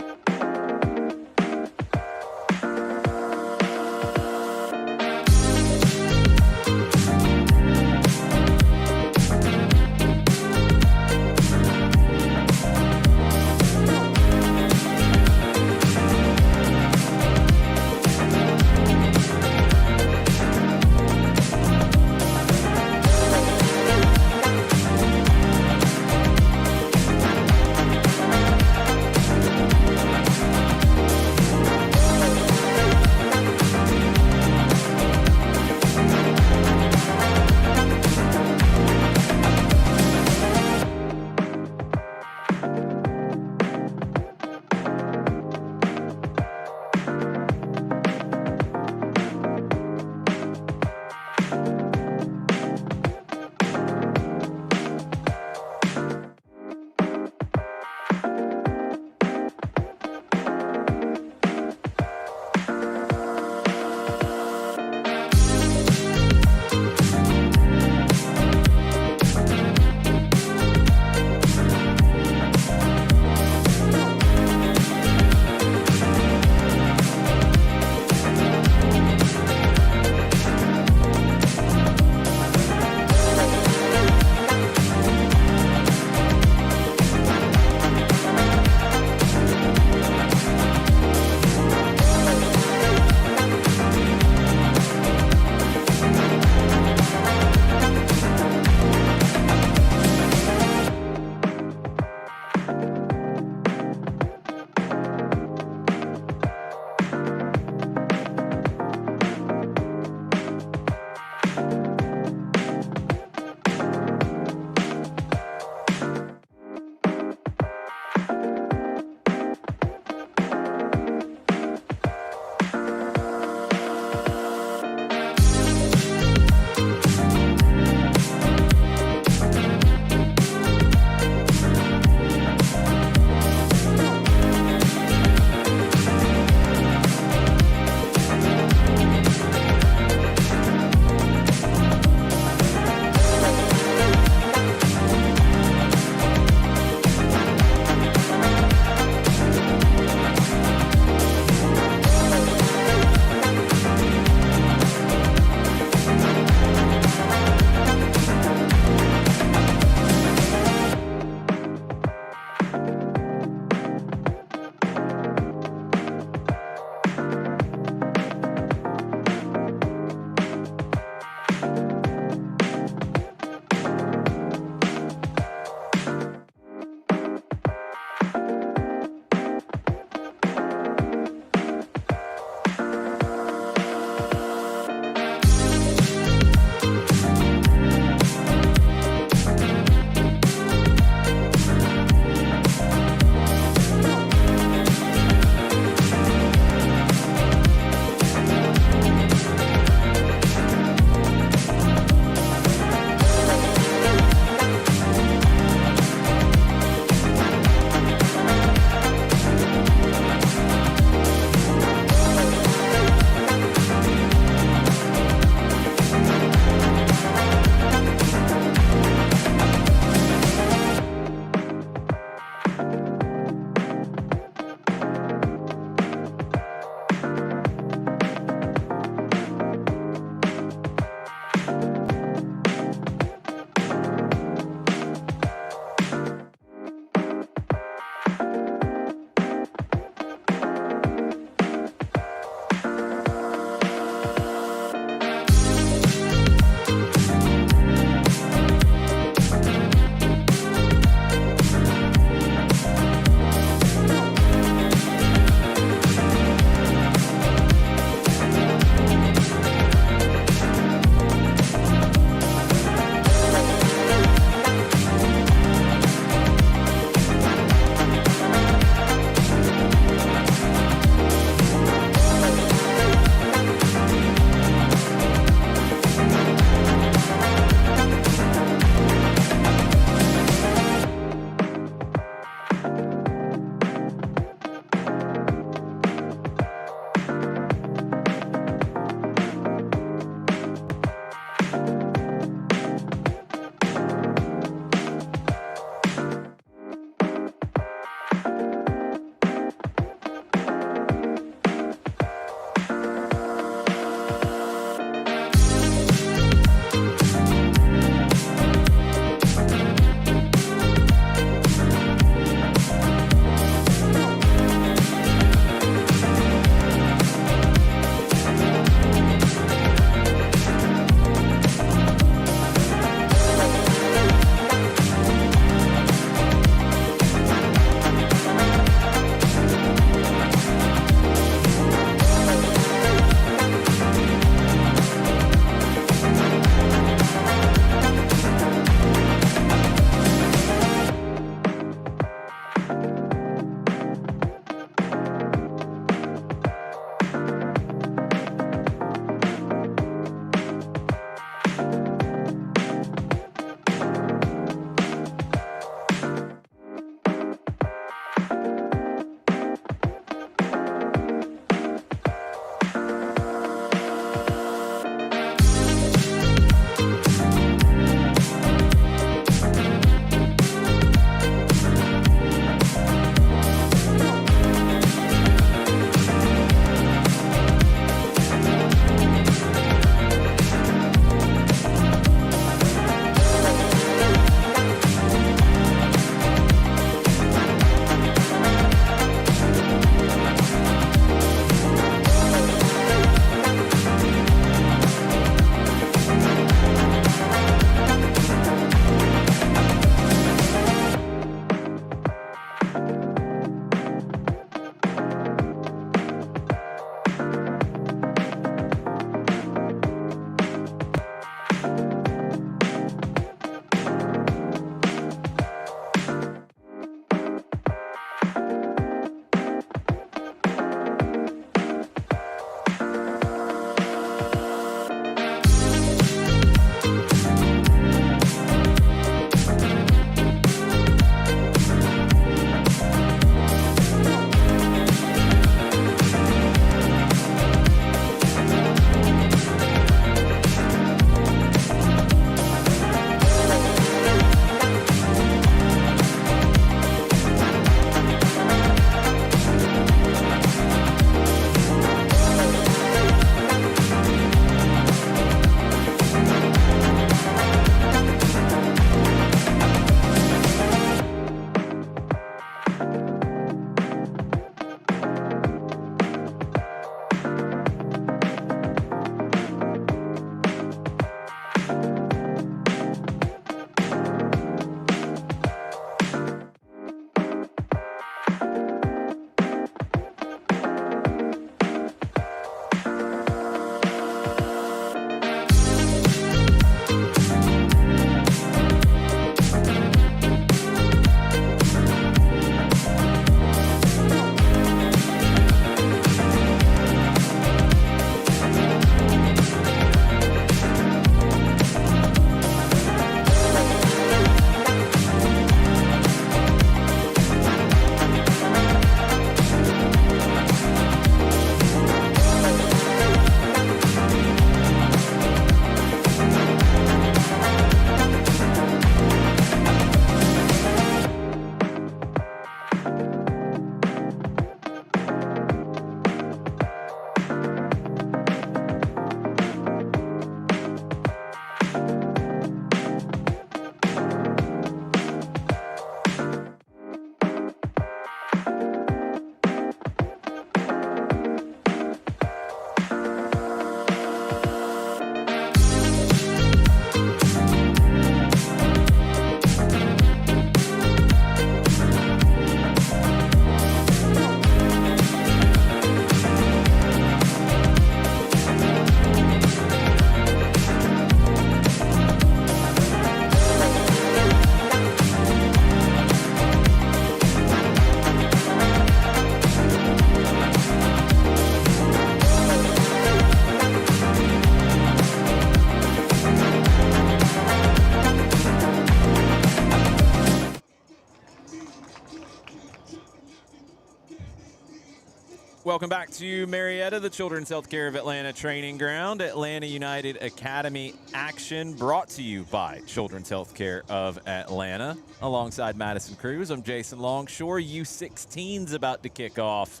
Welcome back to Marietta, the Children's Healthcare of Atlanta training ground. Atlanta United Academy action brought to you by Children's Healthcare of Atlanta. Alongside Madison Cruz, I'm Jason Longshore. U16's about to kick off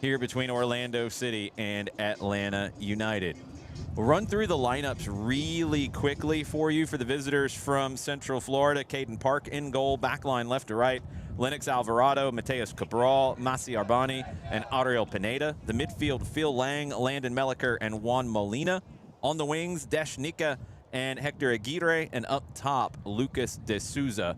here between Orlando City and Atlanta United. We'll run through the lineups really quickly for you. For the visitors from Central Florida, Caden Park in goal, backline left to right. Lennox Alvarado, Mateus Cabral, Masi Arbani, and Ariel Pineda. The midfield, Phil Lang, Landon Melliker, and Juan Molina. On the wings, Desh Nika and Hector Aguirre. And up top, Lucas De Souza.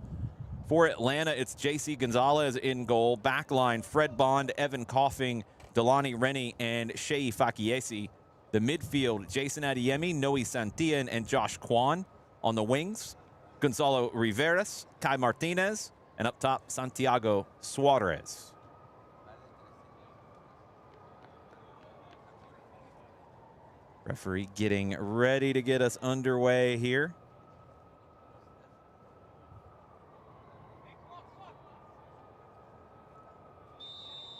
For Atlanta, it's JC Gonzalez in goal. Backline, Fred Bond, Evan Coughing, Delani Rennie, and Shea Fakiesi. The midfield, Jason Adeyemi, Noe Santillan, and Josh Kwan. On the wings, Gonzalo Riveras, Kai Martinez, and up top, Santiago Suarez. Referee getting ready to get us underway here.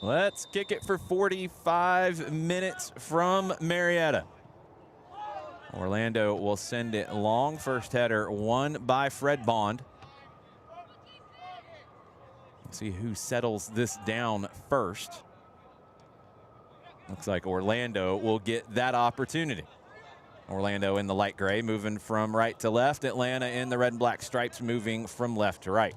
Let's kick it for 45 minutes from Marietta. Orlando will send it long. First header won by Fred Bond. See who settles this down first. Looks like Orlando will get that opportunity. Orlando in the light gray, moving from right to left. Atlanta in the red and black stripes, moving from left to right.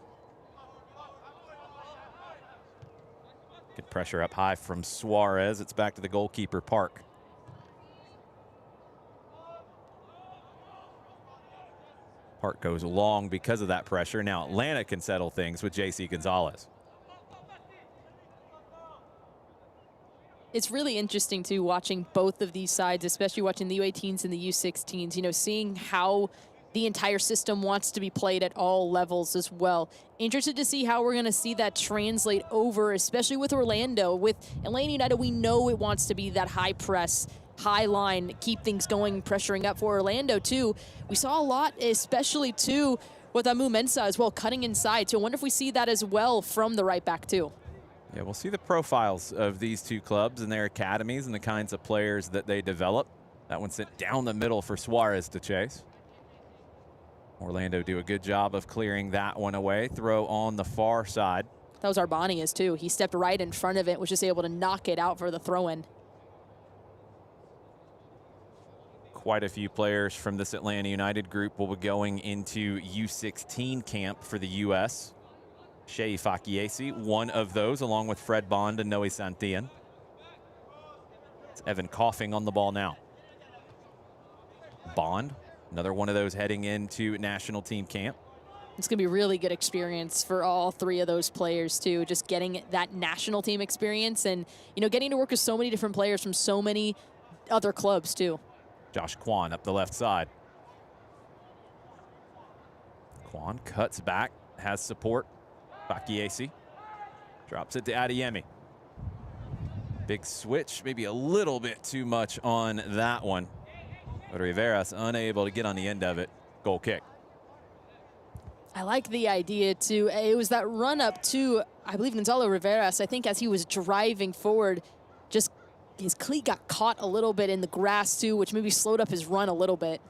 Good pressure up high from Suarez. It's back to the goalkeeper, Park. Park goes long because of that pressure. Now Atlanta can settle things with JC Gonzalez. It's really interesting, too, watching both of these sides, especially watching the U18s and the U16s, you know, seeing how the entire system wants to be played at all levels as well. Interested to see how we're going to see that translate over, especially with Orlando. With Atlanta United, we know it wants to be that high press, high line, keep things going, pressuring up. For Orlando, too, we saw a lot, especially, too, with Amu Mensah as well, cutting inside. So I wonder if we see that as well from the right back, too. Yeah, we'll see the profiles of these two clubs and their academies and the kinds of players that they develop. That one sent down the middle for Suarez to chase. Orlando do a good job of clearing that one away. Throw on the far side. That was Arbani's, too. He stepped right in front of it, was just able to knock it out for the throw-in. Quite a few players from this Atlanta United group will be going into U16 camp for the U.S. Shea Fakiesi, one of those, along with Fred Bond and Noe Santillan. It's Evan Coughing on the ball now. Bond, another one of those heading into national team camp. It's going to be a really good experience for all three of those players, too. Just getting that national team experience and, you know, getting to work with so many different players from so many other clubs, too. Josh Kwan up the left side. Kwan cuts back, has support. Fakiesi drops it to Adeyemi. Big switch, maybe a little bit too much on that one. But Riveras unable to get on the end of it. Goal kick. I like the idea, too. It was that run up to, I believe, Gonzalo Riveras. I think as he was driving forward, just his cleat got caught a little bit in the grass, too, which maybe slowed up his run a little bit.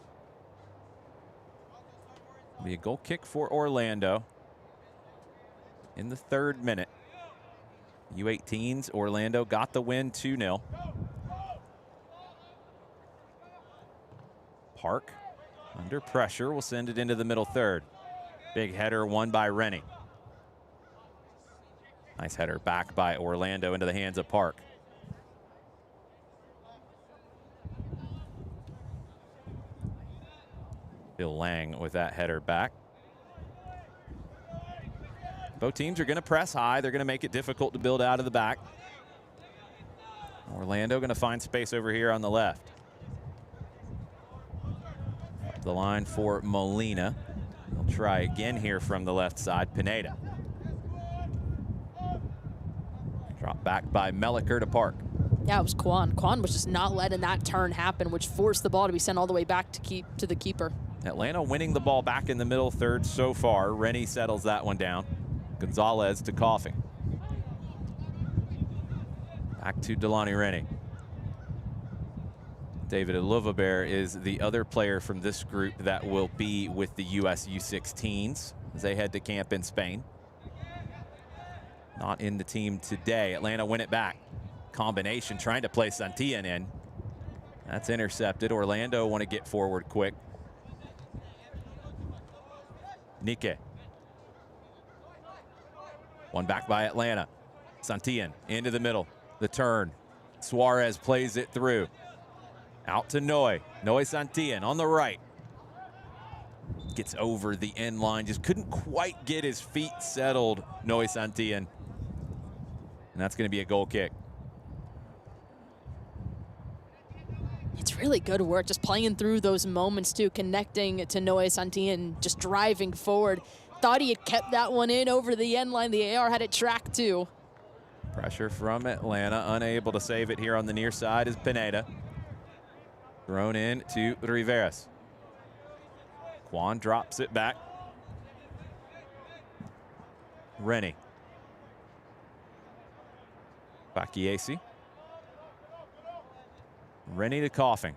Be a goal kick for Orlando in the 3rd minute. U18s, Orlando got the win 2-0. Park under pressure will send it into the middle third. Big header won by Rennie. Nice header back by Orlando into the hands of Park. Phil Lang with that header back. Both teams are going to press high. They're going to make it difficult to build out of the back. Orlando going to find space over here on the left. Up the line for Molina. He'll try again here from the left side. Pineda. Drop back by Melliker to Park. Yeah, it was Kwan. Kwan was just not letting that turn happen, which forced the ball to be sent all the way back to the keeper. Atlanta winning the ball back in the middle third so far. Rennie settles that one down. Gonzalez to Coughing. Back to Delani Rennie. David Olivabert is the other player from this group that will be with the US U16s as they head to camp in Spain. Not in the team today. Atlanta win it back. Combination trying to play Santillan in. That's intercepted. Orlando want to get forward quick. Nike. One back by Atlanta. Santillan into the middle. The turn. Suarez plays it through. Out to Noe. Noe Santillan on the right. Gets over the end line. Just couldn't quite get his feet settled, Noe Santillan. And that's going to be a goal kick. It's really good work, just playing through those moments too, connecting to Noe Santillan, just driving forward. Thought he had kept that one in over the end line. The AR had it tracked too. Pressure from Atlanta, unable to save it here on the near side is Pineda. Thrown in to Riveras. Quan drops it back. Rennie. Fakiesi. Rennie to Coughing.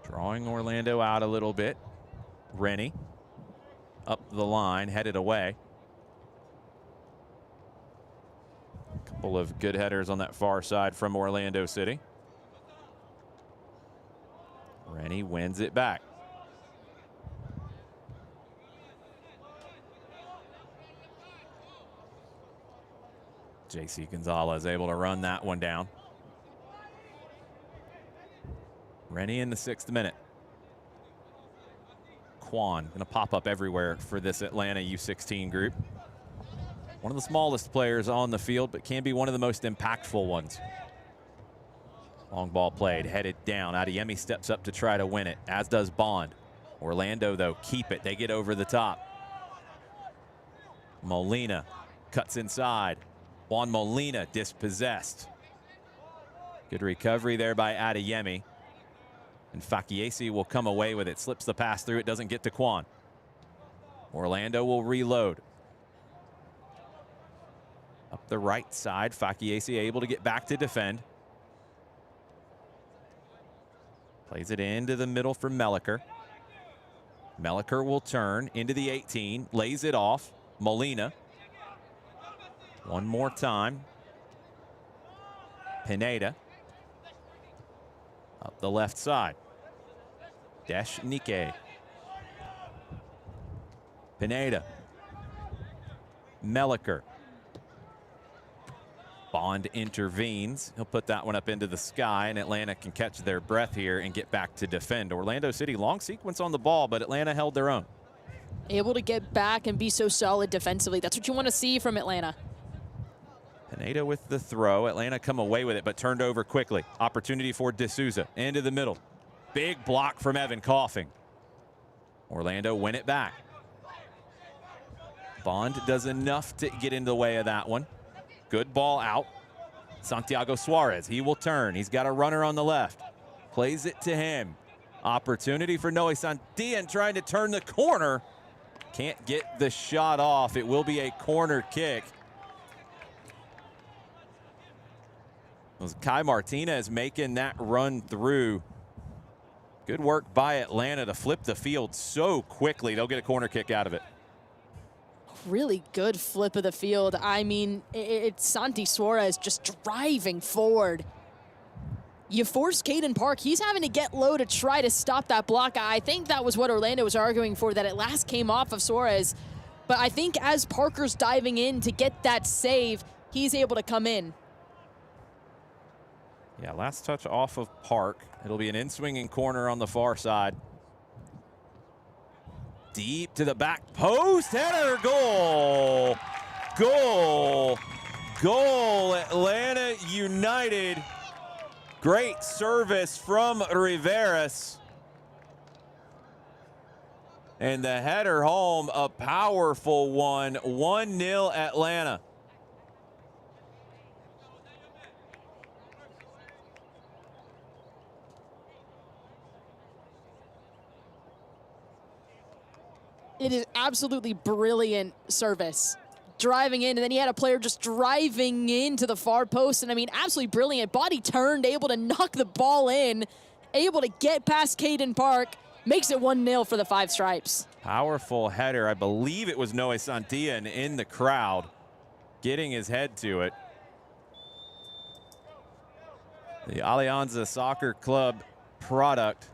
Drawing Orlando out a little bit. Rennie up the line, headed away. Couple of good headers on that far side from Orlando City. Rennie wins it back. JC Gonzalez able to run that one down. Rennie in the 6th minute. Quan going to pop up everywhere for this Atlanta U16 group. One of the smallest players on the field, but can be one of the most impactful ones. Long ball played, headed down. Adeyemi steps up to try to win it, as does Bond. Orlando, though, keep it. They get over the top. Molina cuts inside. Juan Molina dispossessed. Good recovery there by Adeyemi. And Fakiesi will come away with it. Slips the pass through. It doesn't get to Quan. Orlando will reload. Up the right side, Fakiesi able to get back to defend. Plays it into the middle for Melliker. Melliker will turn into the 18, lays it off. Molina. One more time. Pineda. Up the left side. Desh Nike. Pineda. Melliker. Bond intervenes. He'll put that one up into the sky, and Atlanta can catch their breath here and get back to defend. Orlando City, long sequence on the ball, but Atlanta held their own. Able to get back and be so solid defensively. That's what you want to see from Atlanta. Pineda with the throw. Atlanta come away with it, but turned over quickly. Opportunity for D'Souza into the middle. Big block from Evan Coughing. Orlando win it back. Bond does enough to get in the way of that one. Good ball out. Santiago Suarez, he will turn. He's got a runner on the left. Plays it to him. Opportunity for Noe Santillan trying to turn the corner. Can't get the shot off. It will be a corner kick. It was Kai Martinez making that run through. Good work by Atlanta to flip the field so quickly. They'll get a corner kick out of it. Really good flip of the field. I mean, it's Santi Suarez just driving forward. You force Caden Park. He's having to get low to try to stop that block. I think that was what Orlando was arguing for, that it last came off of Suarez. But I think as Parker's diving in to get that save, he's able to come in. Yeah, last touch off of Park. It'll be an in-swinging corner on the far side. Deep to the back post, header, goal. Goal. Goal, Atlanta United. Great service from Riveras. And the header home, a powerful one. 1-0 Atlanta. It is absolutely brilliant service driving in, and then he had a player just driving into the far post, and I mean, absolutely brilliant. Body turned, able to knock the ball in, able to get past Caden Park, makes it 1-0 for the Five Stripes. Powerful header. I believe it was Noe Santillan in the crowd, getting his head to it. The Alianza Soccer Club product.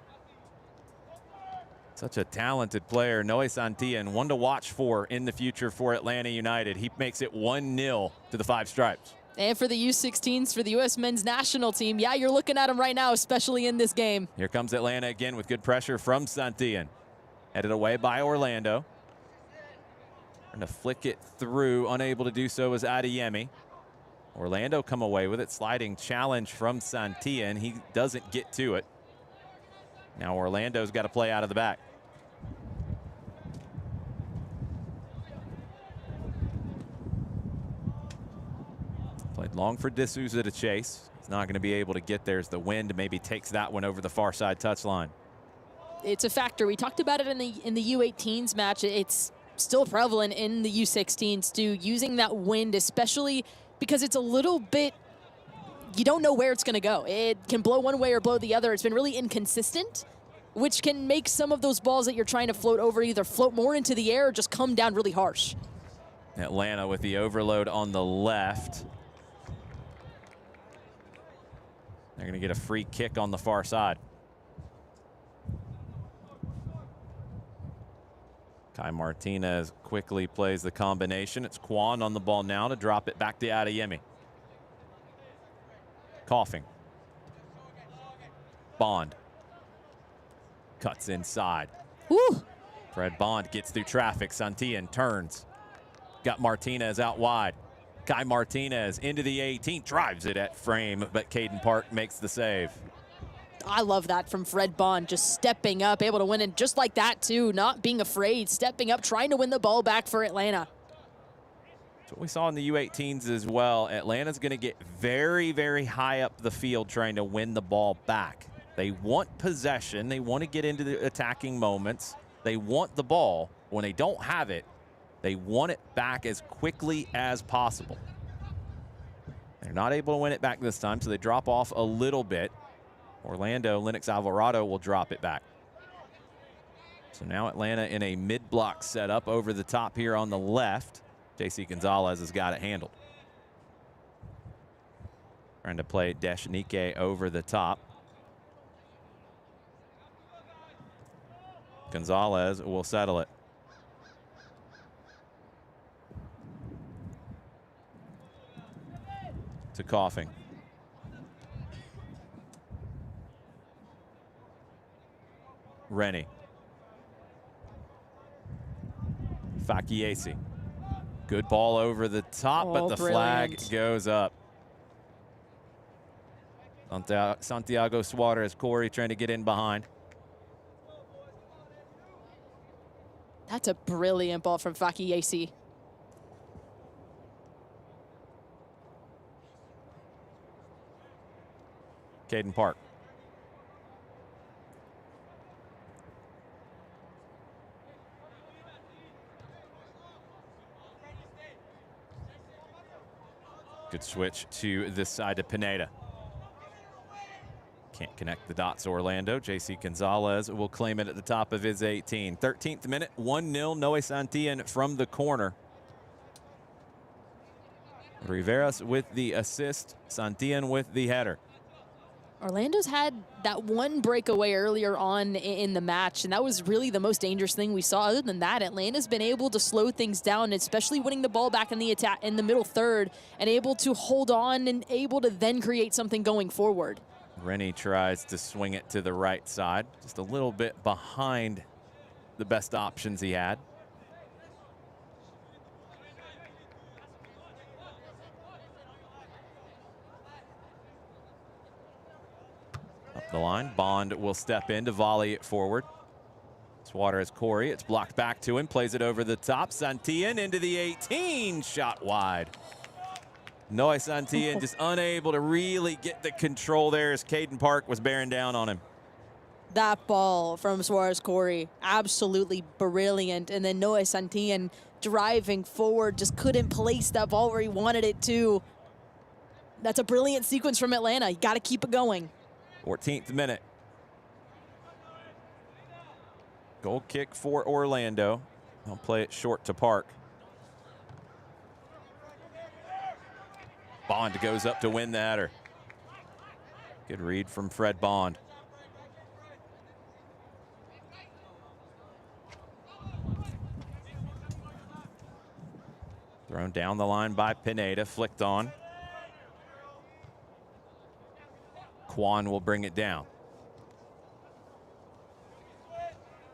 Such a talented player, Noe Santillan, one to watch for in the future for Atlanta United. He makes it 1-0 to the Five Stripes. And for the U16s, for the U.S. men's national team, yeah, you're looking at him right now, especially in this game. Here comes Atlanta again with good pressure from Santillan. Headed away by Orlando. Trying to flick it through, unable to do so is Adeyemi. Orlando come away with it, sliding challenge from Santillan. He doesn't get to it. Now Orlando's got to play out of the back. Played long for D'Souza to chase. He's not going to be able to get there as the wind maybe takes that one over the far side touchline. It's a factor. We talked about it in the U18s match. It's still prevalent in the U16s too, using that wind, especially because it's a little bit, you don't know where it's going to go. It can blow one way or blow the other. It's been really inconsistent, which can make some of those balls that you're trying to float over either float more into the air or just come down really harsh. Atlanta with the overload on the left. They're going to get a free kick on the far side. Kai Martinez quickly plays the combination. It's Quan on the ball now to drop it back to Adeyemi. Coughing. Bond. Cuts inside. Woo. Fred Bond gets through traffic. Santillan turns. Got Martinez out wide. Kai Martinez into the 18. Drives it at frame, but Caden Park makes the save. I love that from Fred Bond, just stepping up, able to win it just like that too, not being afraid, stepping up, trying to win the ball back for Atlanta. That's what we saw in the U18s as well. Atlanta's going to get very, very high up the field trying to win the ball back. They want possession. They want to get into the attacking moments. They want the ball. When they don't have it, they want it back as quickly as possible. They're not able to win it back this time, so they drop off a little bit. Orlando, Lennox Alvarado will drop it back. So now Atlanta in a mid-block setup over the top here on the left. JC Gonzalez has got it handled. Trying to play Deshnike over the top. Gonzalez will settle it. To Coughing. Rennie. Fakiesi. Good ball over the top, but the brilliant flag goes up. Santiago Suarez, Corey trying to get in behind. That's a brilliant ball from Fakiesi. Caden Park. Good switch to this side to Pineda. Can't connect the dots, Orlando. JC Gonzalez will claim it at the top of his 18. 13th minute, 1-0, Noe Santillan from the corner. Riveras with the assist, Santillan with the header. Orlando's had that one breakaway earlier on in the match, and that was really the most dangerous thing we saw. Other than that, Atlanta's been able to slow things down, especially winning the ball back in the attack in the middle third, and able to hold on and able to then create something going forward. Rennie tries to swing it to the right side, just a little bit behind the best options he had. Up the line, Bond will step in to volley it forward. Suarez Corey, it's blocked back to him, plays it over the top. Santillan into the 18, shot wide. Noe Santillan just unable to really get the control there as Caden Park was bearing down on him. That ball from Suarez Corey, absolutely brilliant. And then Noe Santillan driving forward, just couldn't place that ball where he wanted it to. That's a brilliant sequence from Atlanta. You got to keep it going. 14th minute. Goal kick for Orlando. They'll play it short to Park. Bond goes up to win the header. Good read from Fred Bond. Thrown down the line by Pineda, flicked on. Kwan will bring it down.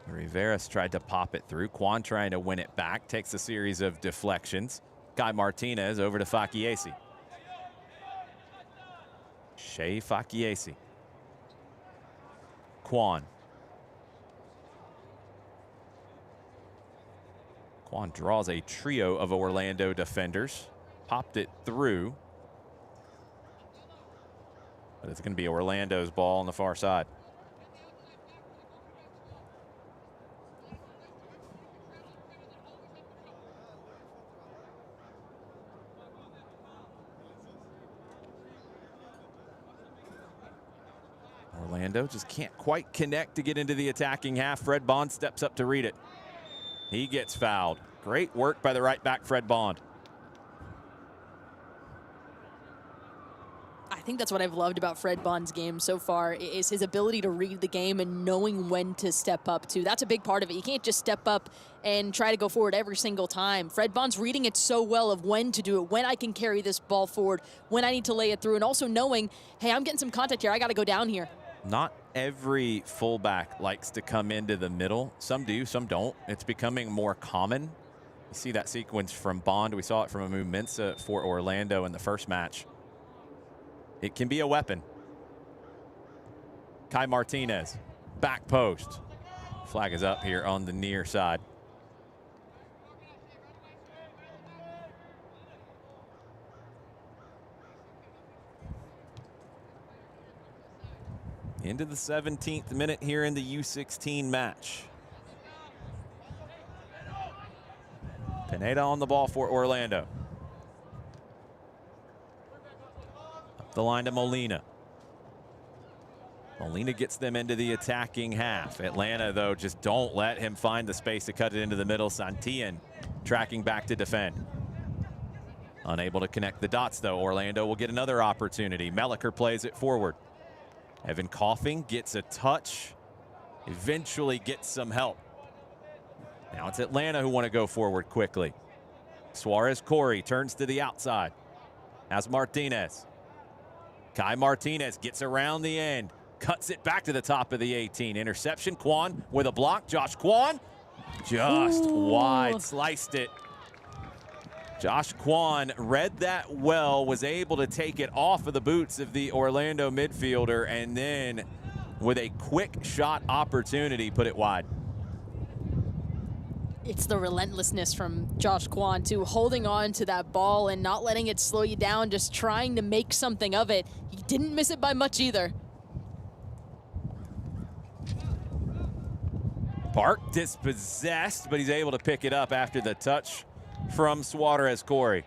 Rivera's tried to pop it through. Kwan trying to win it back. Takes a series of deflections. Guy Martinez over to Fakiesi. Shea Fakiesi. Kwan. Kwan draws a trio of Orlando defenders. Popped it through. But it's going to be Orlando's ball on the far side. Orlando just can't quite connect to get into the attacking half. Fred Bond steps up to read it. He gets fouled. Great work by the right back, Fred Bond. I think that's what I've loved about Fred Bond's game so far, is his ability to read the game and knowing when to step up too. That's a big part of it. You can't just step up and try to go forward every single time. Fred Bond's reading it so well of when to do it, when I can carry this ball forward, when I need to lay it through, and also knowing, hey, I'm getting some contact here. I got to go down here. Not every fullback likes to come into the middle. Some do, some don't. It's becoming more common. You see that sequence from Bond. We saw it from Amu Mensah for Orlando in the first match. It can be a weapon. Kai Martinez, back post. Flag is up here on the near side. Into the 17th minute here in the U16 match. Pineda on the ball for Orlando. Up the line to Molina. Molina gets them into the attacking half. Atlanta, though, just don't let him find the space to cut it into the middle. Santillan tracking back to defend. Unable to connect the dots, though. Orlando will get another opportunity. Melliker plays it forward. Evan Coughing gets a touch, eventually gets some help. Now it's Atlanta who want to go forward quickly. Suarez Corey turns to the outside. Has Martinez. Kai Martinez gets around the end, cuts it back to the top of the 18. Interception, Kwan with a block. Josh Kwan just wide, sliced it. Josh Kwan read that well, was able to take it off of the boots of the Orlando midfielder, and then with a quick shot opportunity, put it wide. It's the relentlessness from Josh Kwan, too, holding on to that ball and not letting it slow you down, just trying to make something of it. He didn't miss it by much either. Park dispossessed, but he's able to pick it up after the touch from Suarez Corey.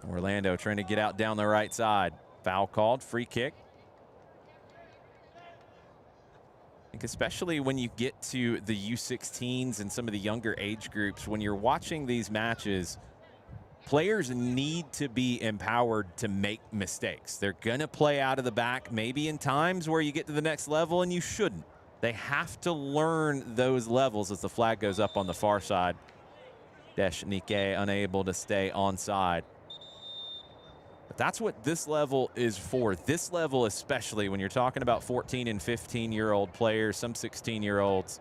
Orlando trying to get out down the right side. Foul called, free kick. I think especially when you get to the U16s and some of the younger age groups, when you're watching these matches, players need to be empowered to make mistakes. They're going to play out of the back, maybe in times where you get to the next level and you shouldn't. They have to learn those levels as the flag goes up on the far side. Deshnike unable to stay onside. But that's what this level is for. This level especially, when you're talking about 14 and 15-year-old players, some 16-year-olds,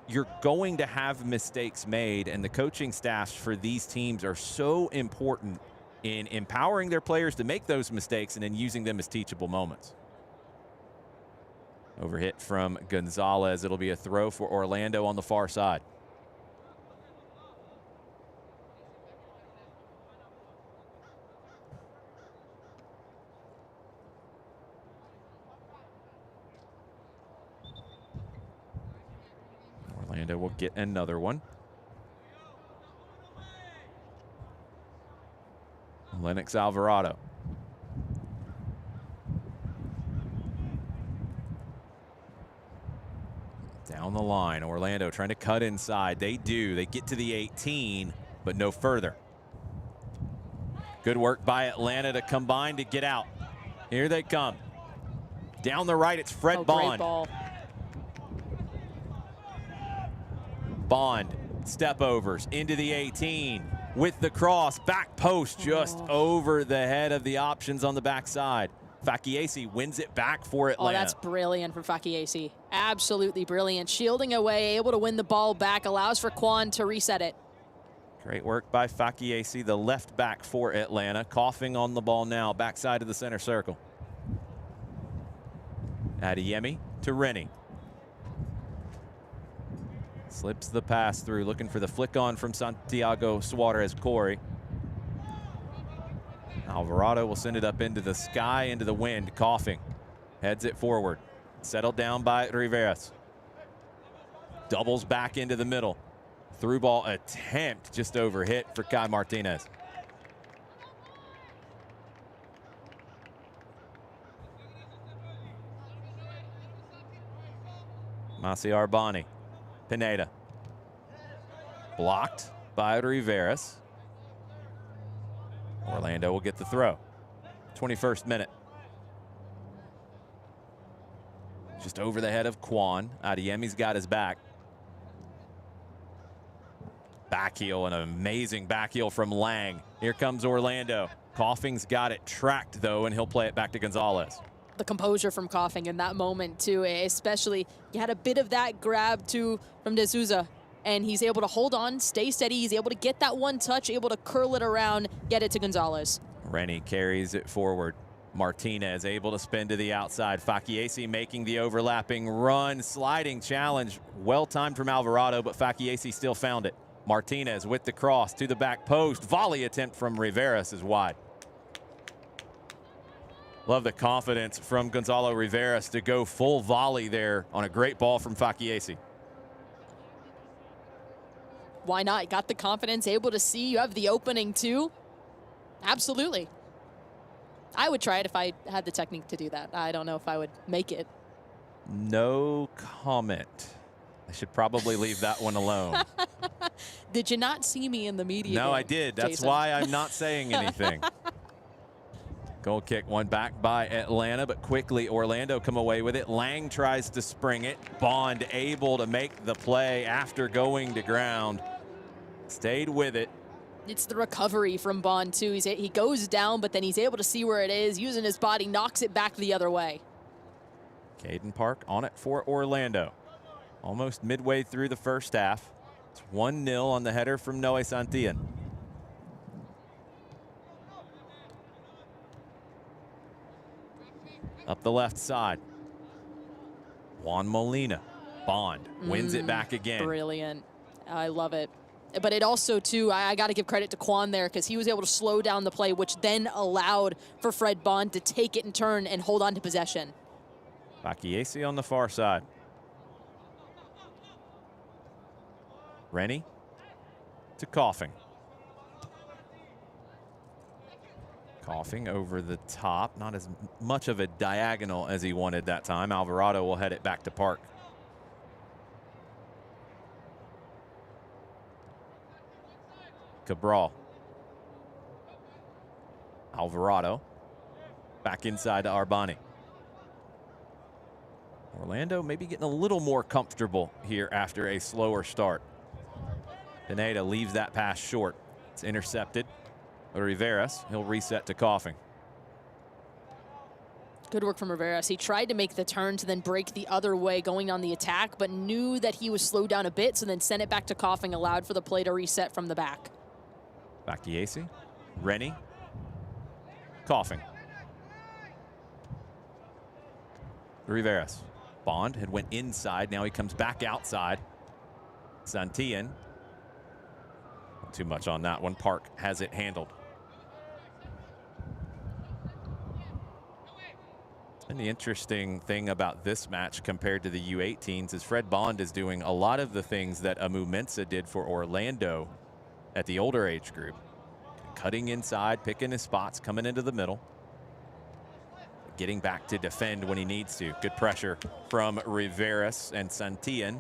you're going to have mistakes made, and the coaching staffs for these teams are so important in empowering their players to make those mistakes and then using them as teachable moments. Overhit from Gonzalez. It'll be a throw for Orlando on the far side. Orlando will get another one. Lennox Alvarado. Down the line, Orlando trying to cut inside. They do. They get to the 18, but no further. Good work by Atlanta to combine to get out. Here they come. Down the right, it's Fred Bond. Great ball. Bond, step overs into the 18 with the cross. Back post just over the head of the options on the backside. Fakiasi wins it back for Atlanta. Oh, that's brilliant from Fakiasi. Absolutely brilliant. Shielding away, able to win the ball back, allows for Kwon to reset it. Great work by Fakiasi, the left back for Atlanta. Coughing on the ball now, backside of the center circle. Adeyemi to Rennie. Slips the pass through, looking for the flick on from Santiago Suarez Corey. Alvarado will send it up into the sky, into the wind. Coughing, heads it forward. Settled down by Riveras. Doubles back into the middle. Through ball attempt just over hit for Kai Martinez. Masi Arbani. Pineda. Blocked by Riveras. Orlando will get the throw. 21st minute. Just over the head of Kwon. Adeyemi's got his back. Back heel, an amazing back heel from Lang. Here comes Orlando. Coughing's got it tracked though, and he'll play it back to Gonzalez. The composure from Coughing in that moment too, especially you had a bit of that grab too from De Souza, and he's able to hold on, stay steady. He's able to get that one touch, able to curl it around, get it to Gonzalez. Rennie carries it forward. Martinez able to spin to the outside. Fakiasi making the overlapping run, sliding challenge. Well timed from Alvarado, but Fakiasi still found it. Martinez with the cross to the back post. Volley attempt from Riveras is wide. Love the confidence from Gonzalo Riveras to go full volley there on a great ball from Fakiasi. Why not? Got the confidence, able to see. You have the opening too. Absolutely. I would try it if I had the technique to do that. I don't know if I would make it. No comment. I should probably leave that one alone. Did you not see me in the media? No, game, I did. That's Jason? why I'm not saying anything. Goal kick, one back by Atlanta, but quickly Orlando come away with it. Lang tries to spring it. Bond able to make the play after going to ground. Stayed with it. It's the recovery from Bond too. He goes down, but then he's able to see where it is, using his body, knocks it back the other way. Caden Park on it for Orlando. Almost midway through the first half. It's 1-0 on the header from Noe Santillan. Up the left side. Juan Molina. Bond wins it back again. Brilliant. I love it. But it also, too, I got to give credit to Kwon there because he was able to slow down the play, which then allowed for Fred Bond to take it and turn and hold on to possession. Fakiasi on the far side. Rennie to Coughing. Coughing over the top. Not as much of a diagonal as he wanted that time. Alvarado will head it back to Park. Cabral. Alvarado. Back inside to Arbani. Orlando maybe getting a little more comfortable here after a slower start. Pineda leaves that pass short. It's intercepted. Riveras, he'll reset to Coughing. Good work from Riveras. He tried to make the turn to then break the other way going on the attack, but knew that he was slowed down a bit, so then sent it back to Coughing, allowed for the play to reset from the back. Fakiasi, Rennie, Coughing. Riveras. Bond had went inside. Now he comes back outside. Santillan. Not too much on that one. Park has it handled. And the interesting thing about this match compared to the U18s is Fred Bond is doing a lot of the things that Amu Mensah did for Orlando at the older age group. Cutting inside, picking his spots, coming into the middle. Getting back to defend when he needs to. Good pressure from Riveras and Santillan.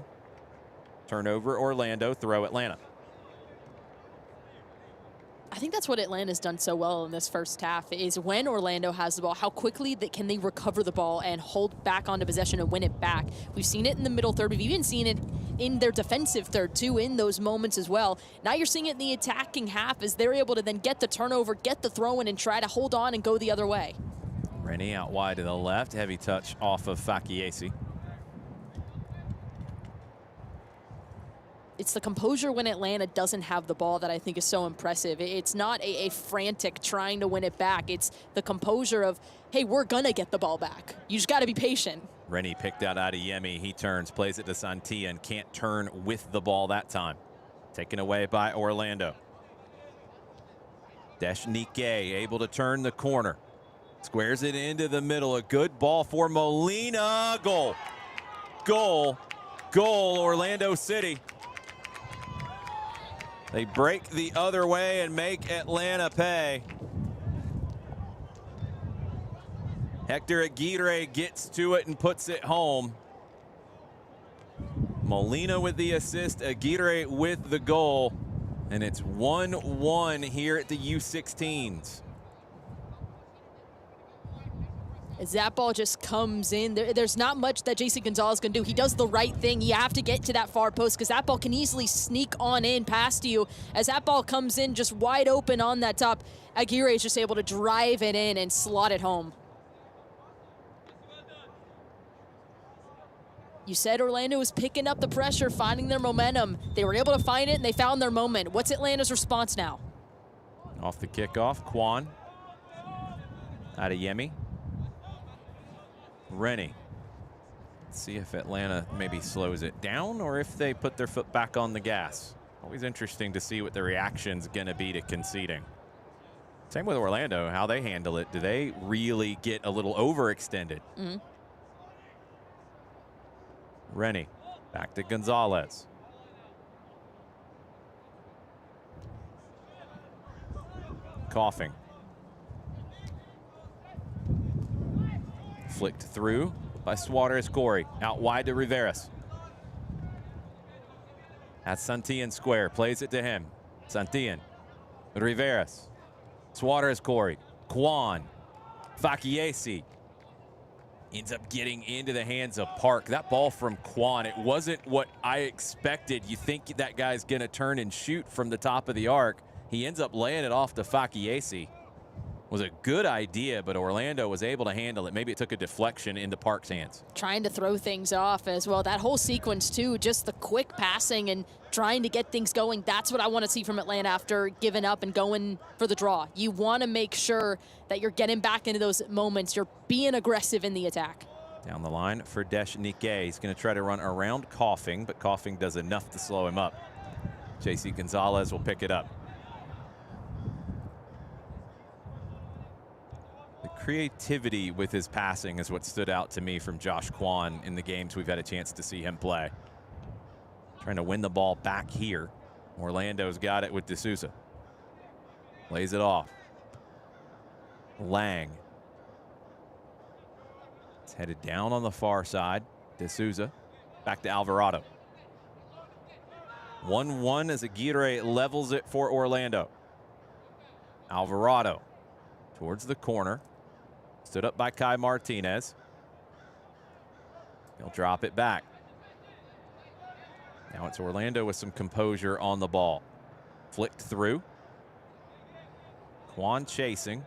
Turnover Orlando, throw Atlanta. I think that's what Atlanta's done so well in this first half is when Orlando has the ball, how quickly can they recover the ball and hold back onto possession and win it back. We've seen it in the middle third. We've even seen it in their defensive third, too, in those moments as well. Now you're seeing it in the attacking half as they're able to then get the turnover, get the throw in, and try to hold on and go the other way. Rennie out wide to the left. Heavy touch off of Fakiesi. It's the composure when Atlanta doesn't have the ball that I think is so impressive. It's not a frantic trying to win it back. It's the composure of, hey, we're going to get the ball back. You just got to be patient. Rennie picked out Adeyemi. He turns, plays it to Santillan. Can't turn with the ball that time. Taken away by Orlando. Deshnike able to turn the corner. Squares it into the middle. A good ball for Molina. Goal. Goal. Goal, Orlando City. They break the other way and make Atlanta pay. Hector Aguirre gets to it and puts it home. Molina with the assist, Aguirre with the goal. And it's 1-1 here at the U16s. As that ball just comes in, there's not much that JC Gonzalez can do. He does the right thing. You have to get to that far post because that ball can easily sneak on in past you. As that ball comes in just wide open on that top, Aguirre is just able to drive it in and slot it home. You said Orlando was picking up the pressure, finding their momentum. They were able to find it, and they found their moment. What's Atlanta's response now? Off the kickoff, Kwan. Adeyemi. Rennie. See if Atlanta maybe slows it down or if they put their foot back on the gas. Always interesting to see what the reaction's going to be to conceding. Same with Orlando, how they handle it. Do they really get a little overextended? Rennie back to Gonzalez. Coughing. Flicked through by Suarez Corey. Out wide to Riveras. At Santillan square. Plays it to him. Santillan. Riveras. Suarez Corey. Kwan. Fakiesi. Ends up getting into the hands of Park. That ball from Kwan, it wasn't what I expected. You think that guy's going to turn and shoot from the top of the arc. He ends up laying it off to Fakiesi. Was a good idea, but Orlando was able to handle it. Maybe it took a deflection into Park's hands. Trying to throw things off as well. That whole sequence, too, just the quick passing and trying to get things going. That's what I want to see from Atlanta after giving up and going for the draw. You want to make sure that you're getting back into those moments. You're being aggressive in the attack. Down the line for Deshnike. He's going to try to run around Coughing, but Coughing does enough to slow him up. JC Gonzalez will pick it up. Creativity with his passing is what stood out to me from Josh Kwan in the games we've had a chance to see him play. Trying to win the ball back here. Orlando's got it with D'Souza. Lays it off. Lang. It's headed down on the far side. D'Souza. Back to Alvarado. 1-1 as Aguirre levels it for Orlando. Alvarado towards the corner. Stood up by Kai Martinez. He'll drop it back. Now it's Orlando with some composure on the ball. Flicked through. Kwan chasing.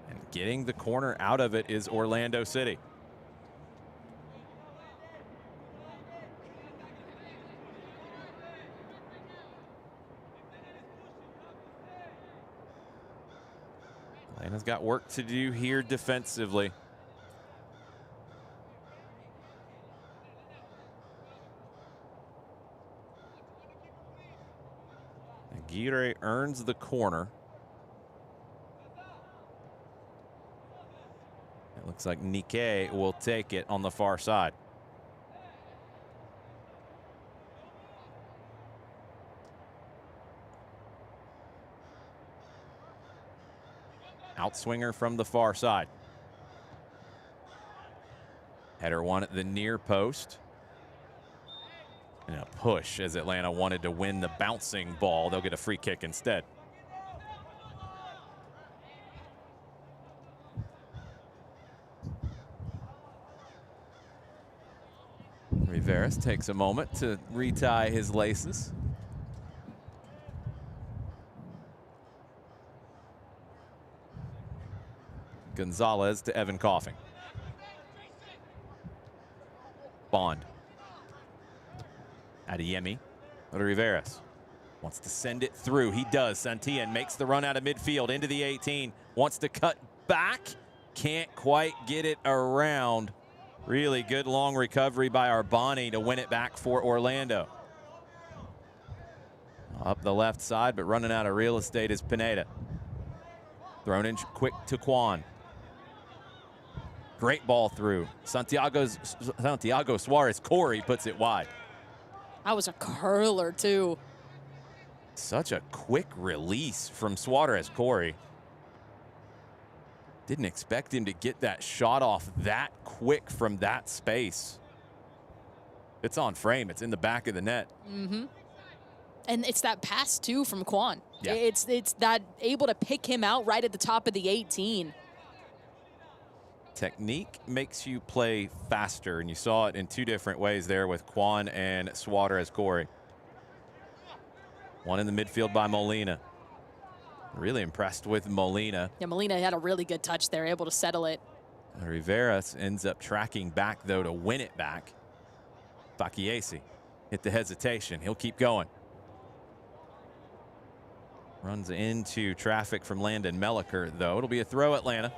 And getting the corner out of it is Orlando City. Atlanta's got work to do here defensively. Aguirre earns the corner. Looks like Nikkei will take it on the far side. Outswinger from the far side. Header one at the near post. And a push as Atlanta wanted to win the bouncing ball. They'll get a free kick instead. Rivera takes a moment to retie his laces. Gonzalez to Evan Coughing. Bond. Adeyemi. Riveras wants to send it through. He does. Santillan makes the run out of midfield into the 18. Wants to cut back. Can't quite get it around. Really good long recovery by Arbani to win it back for Orlando. Up the left side, but running out of real estate is Pineda. Thrown in quick to Quan. Great ball through. Santiago Suarez Corey puts it wide. That was a curler, too. Such a quick release from Suarez Corey. Didn't expect him to get that shot off that quick from that space. It's on frame. It's in the back of the net. Mm-hmm. And it's that pass, too, from Quan. Yeah. It's that able to pick him out right at the top of the 18. Technique makes you play faster, and you saw it in two different ways there with Quan and Suarez Corey. One in the midfield by Molina. Really impressed with Molina. Yeah, Molina had a really good touch there, able to settle it. Rivera ends up tracking back, though, to win it back. Fakiesi hit the hesitation. He'll keep going. Runs into traffic from Landon Melliker, though. It'll be a throw, Atlanta.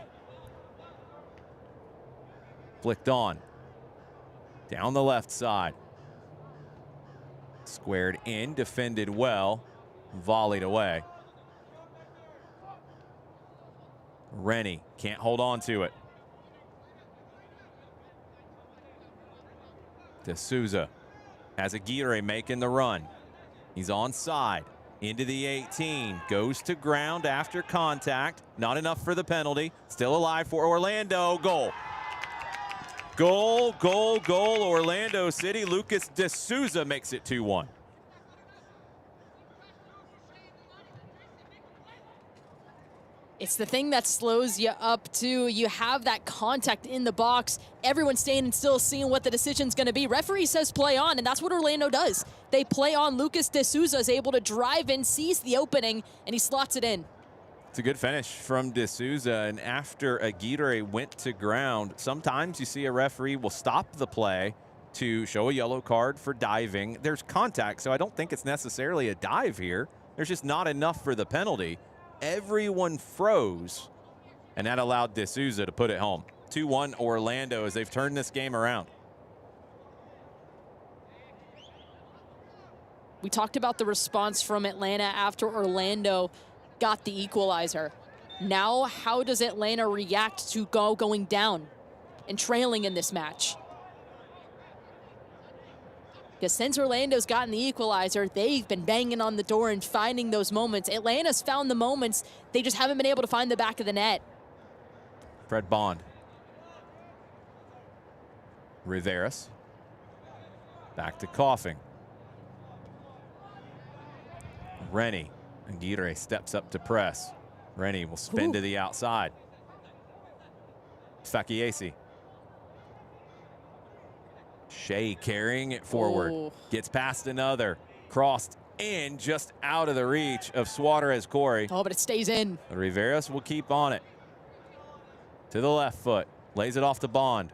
Flicked on. Down the left side. Squared in, defended well, volleyed away. Rennie can't hold on to it. D'Souza has Aguirre making the run. He's onside. Into the 18. Goes to ground after contact. Not enough for the penalty. Still alive for Orlando. Goal. Goal, goal, goal. Orlando City. Lucas D'Souza makes it 2-1. It's the thing that slows you up, too. You have that contact in the box. Everyone's staying and still seeing what the decision's going to be. Referee says play on, and that's what Orlando does. They play on. Lucas D'Souza is able to drive in, sees the opening, and he slots it in. It's a good finish from D'Souza, and after Aguirre went to ground, sometimes you see a referee will stop the play to show a yellow card for diving. There's contact, so I don't think it's necessarily a dive here. There's just not enough for the penalty. Everyone froze, and that allowed D'Souza to put it home. 2-1 Orlando as they've turned this game around. We talked about the response from Atlanta after Orlando got the equalizer. Now, how does Atlanta react to going down and trailing in this match? Because since Orlando's gotten the equalizer, they've been banging on the door and finding those moments. Atlanta's found the moments. They just haven't been able to find the back of the net. Fred Bond. Riveras. Back to Coughing. Rennie. Aguirre steps up to press. Rennie will spin to the outside. Fakiesi. Shea carrying it forward. Ooh. Gets past another. Crossed in, just out of the reach of Suarez Corey. Oh, but it stays in. Riveras will keep on it. To the left foot. Lays it off to Bond.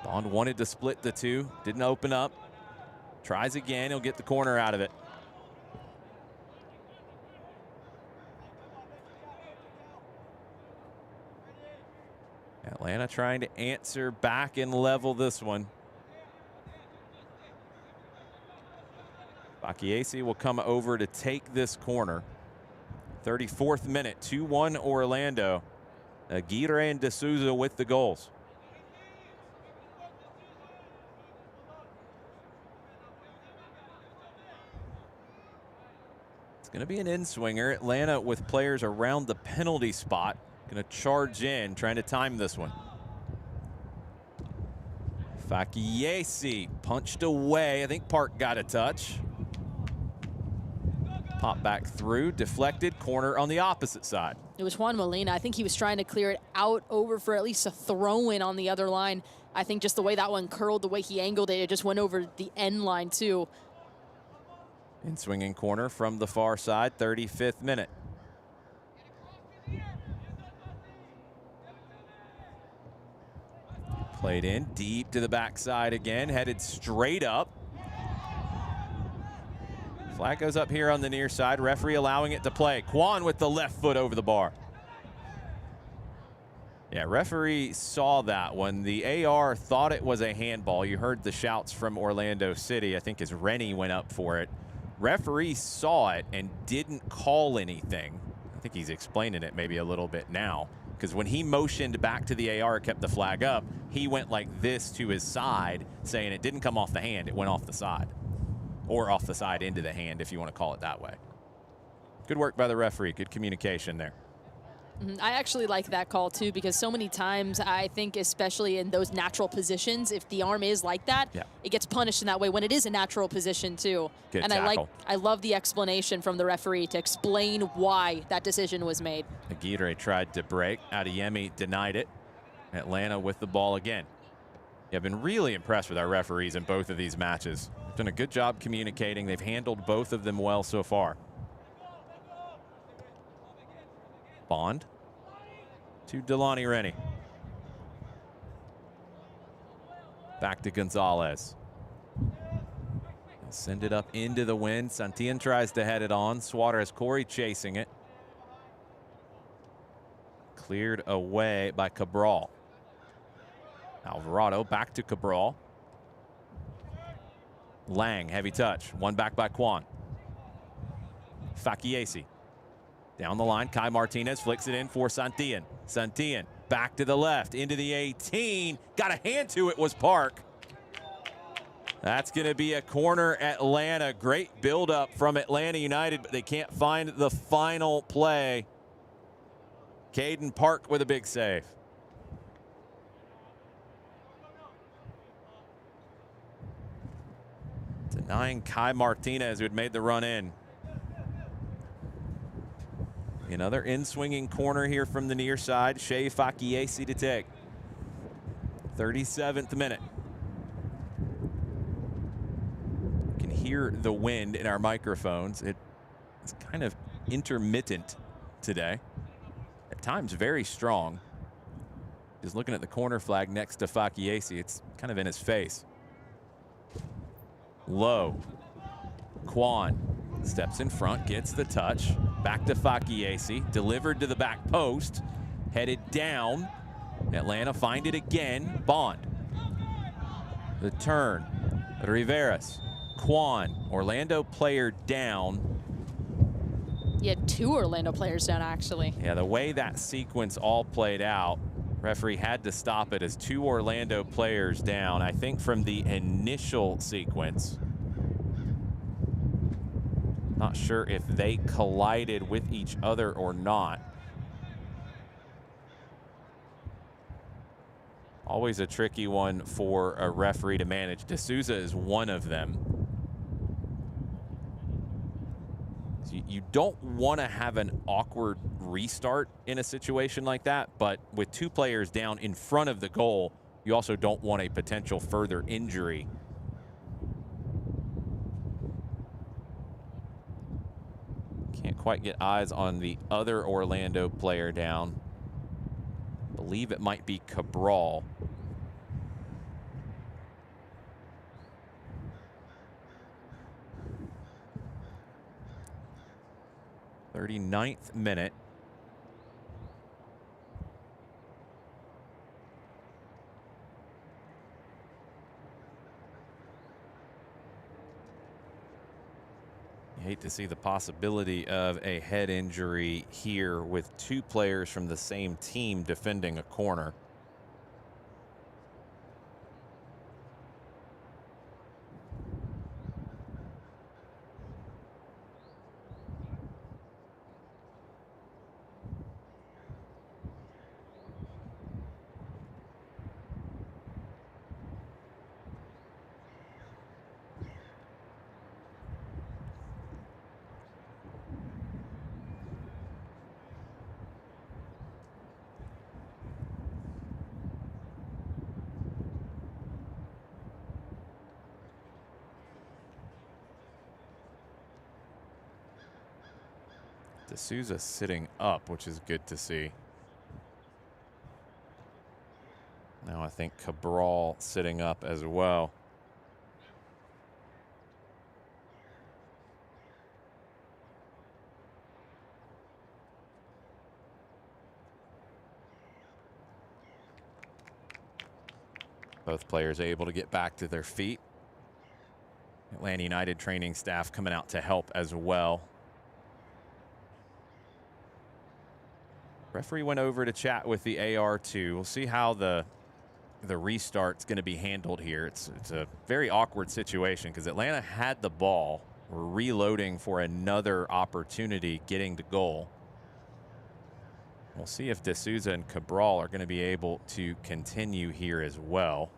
Bond wanted to split the two. Didn't open up. Tries again. He'll get the corner out of it. Atlanta trying to answer back and level this one. Fakiesi will come over to take this corner. 34th minute, 2-1 Orlando. Aguirre and D'Souza with the goals. It's going to be an in-swinger. Atlanta with players around the penalty spot. Going to charge in, trying to time this one. Fakiesi punched away. I think Park got a touch. Pop back through, deflected, corner on the opposite side. It was Juan Molina. I think he was trying to clear it out over for at least a throw-in on the other line. I think just the way that one curled, the way he angled it, it just went over the end line too. In swinging corner from the far side, 35th minute. Played in deep to the backside again, headed straight up. Flag goes up here on the near side. Referee allowing it to play. Kwan with the left foot over the bar. Yeah, referee saw that one. The AR thought it was a handball. You heard the shouts from Orlando City, I think, as Rennie went up for it. Referee saw it and didn't call anything. I think he's explaining it maybe a little bit now, because when he motioned back to the AR, kept the flag up, he went like this to his side, saying it didn't come off the hand, it went off the side. Or off the side into the hand, if you want to call it that way. Good work by the referee. Good communication there. I actually like that call too, because so many times I think, especially in those natural positions, if the arm is like that, it gets punished in that way when it is a natural position too. Good and tackle. I love the explanation from the referee to explain why that decision was made. Aguirre tried to break. Adeyemi denied it. Atlanta with the ball again. Yeah, I've been really impressed with our referees in both of these matches. Done a good job communicating. They've handled both of them well so far. Bond to Delani Rennie. Back to Gonzalez. Send it up into the wind. Santillan tries to head it on. Suarez Corey chasing it. Cleared away by Cabral. Alvarado back to Cabral. Lang, heavy touch. One back by Kwan. Fakiesi. Down the line, Kai Martinez flicks it in for Santillan. Santillan back to the left, into the 18. Got a hand to it, was Park. That's going to be a corner, Atlanta. Great buildup from Atlanta United, but they can't find the final play. Caden Park with a big save. Denying Kai Martinez, who had made the run in. Another in-swinging corner here from the near side. Shea Fakiesi to take. 37th minute. You can hear the wind in our microphones. It's kind of intermittent today. At times very strong. Just looking at the corner flag next to Fakiesi, it's kind of in his face. Low. Kwan steps in front, gets the touch. Back to Fakiesi, delivered to the back post, headed down. Atlanta find it again. Bond. The turn. Riveras. Kwan. Orlando player down. You had two Orlando players down, actually. Yeah, the way that sequence all played out, referee had to stop it as two Orlando players down. I think from the initial sequence. Not sure if they collided with each other or not. Always a tricky one for a referee to manage. D'Souza is one of them. You don't want to have an awkward restart in a situation like that, but with two players down in front of the goal, you also don't want a potential further injury. Can't quite get eyes on the other Orlando player down. Believe it might be Cabral. "39th minute. You hate to see the possibility of a head injury here with two players from the same team defending a corner. D'Souza sitting up, which is good to see. Now I think Cabral sitting up as well. Both players able to get back to their feet. Atlanta United training staff coming out to help as well. Referee went over to chat with the AR2. We'll see how the restart's going to be handled here. It's a very awkward situation because Atlanta had the ball. We're reloading for another opportunity getting to goal. We'll see if D'Souza and Cabral are going to be able to continue here as well.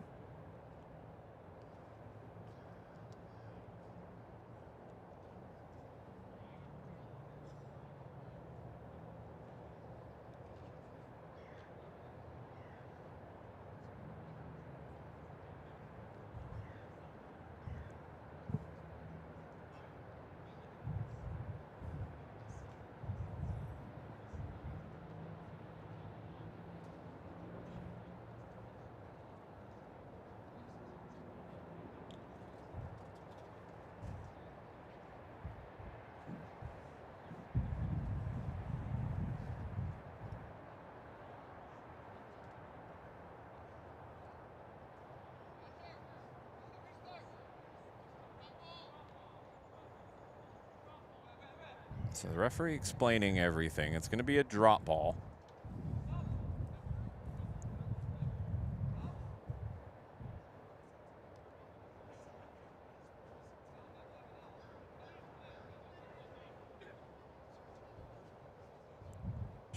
So the referee explaining everything. It's going to be a drop ball.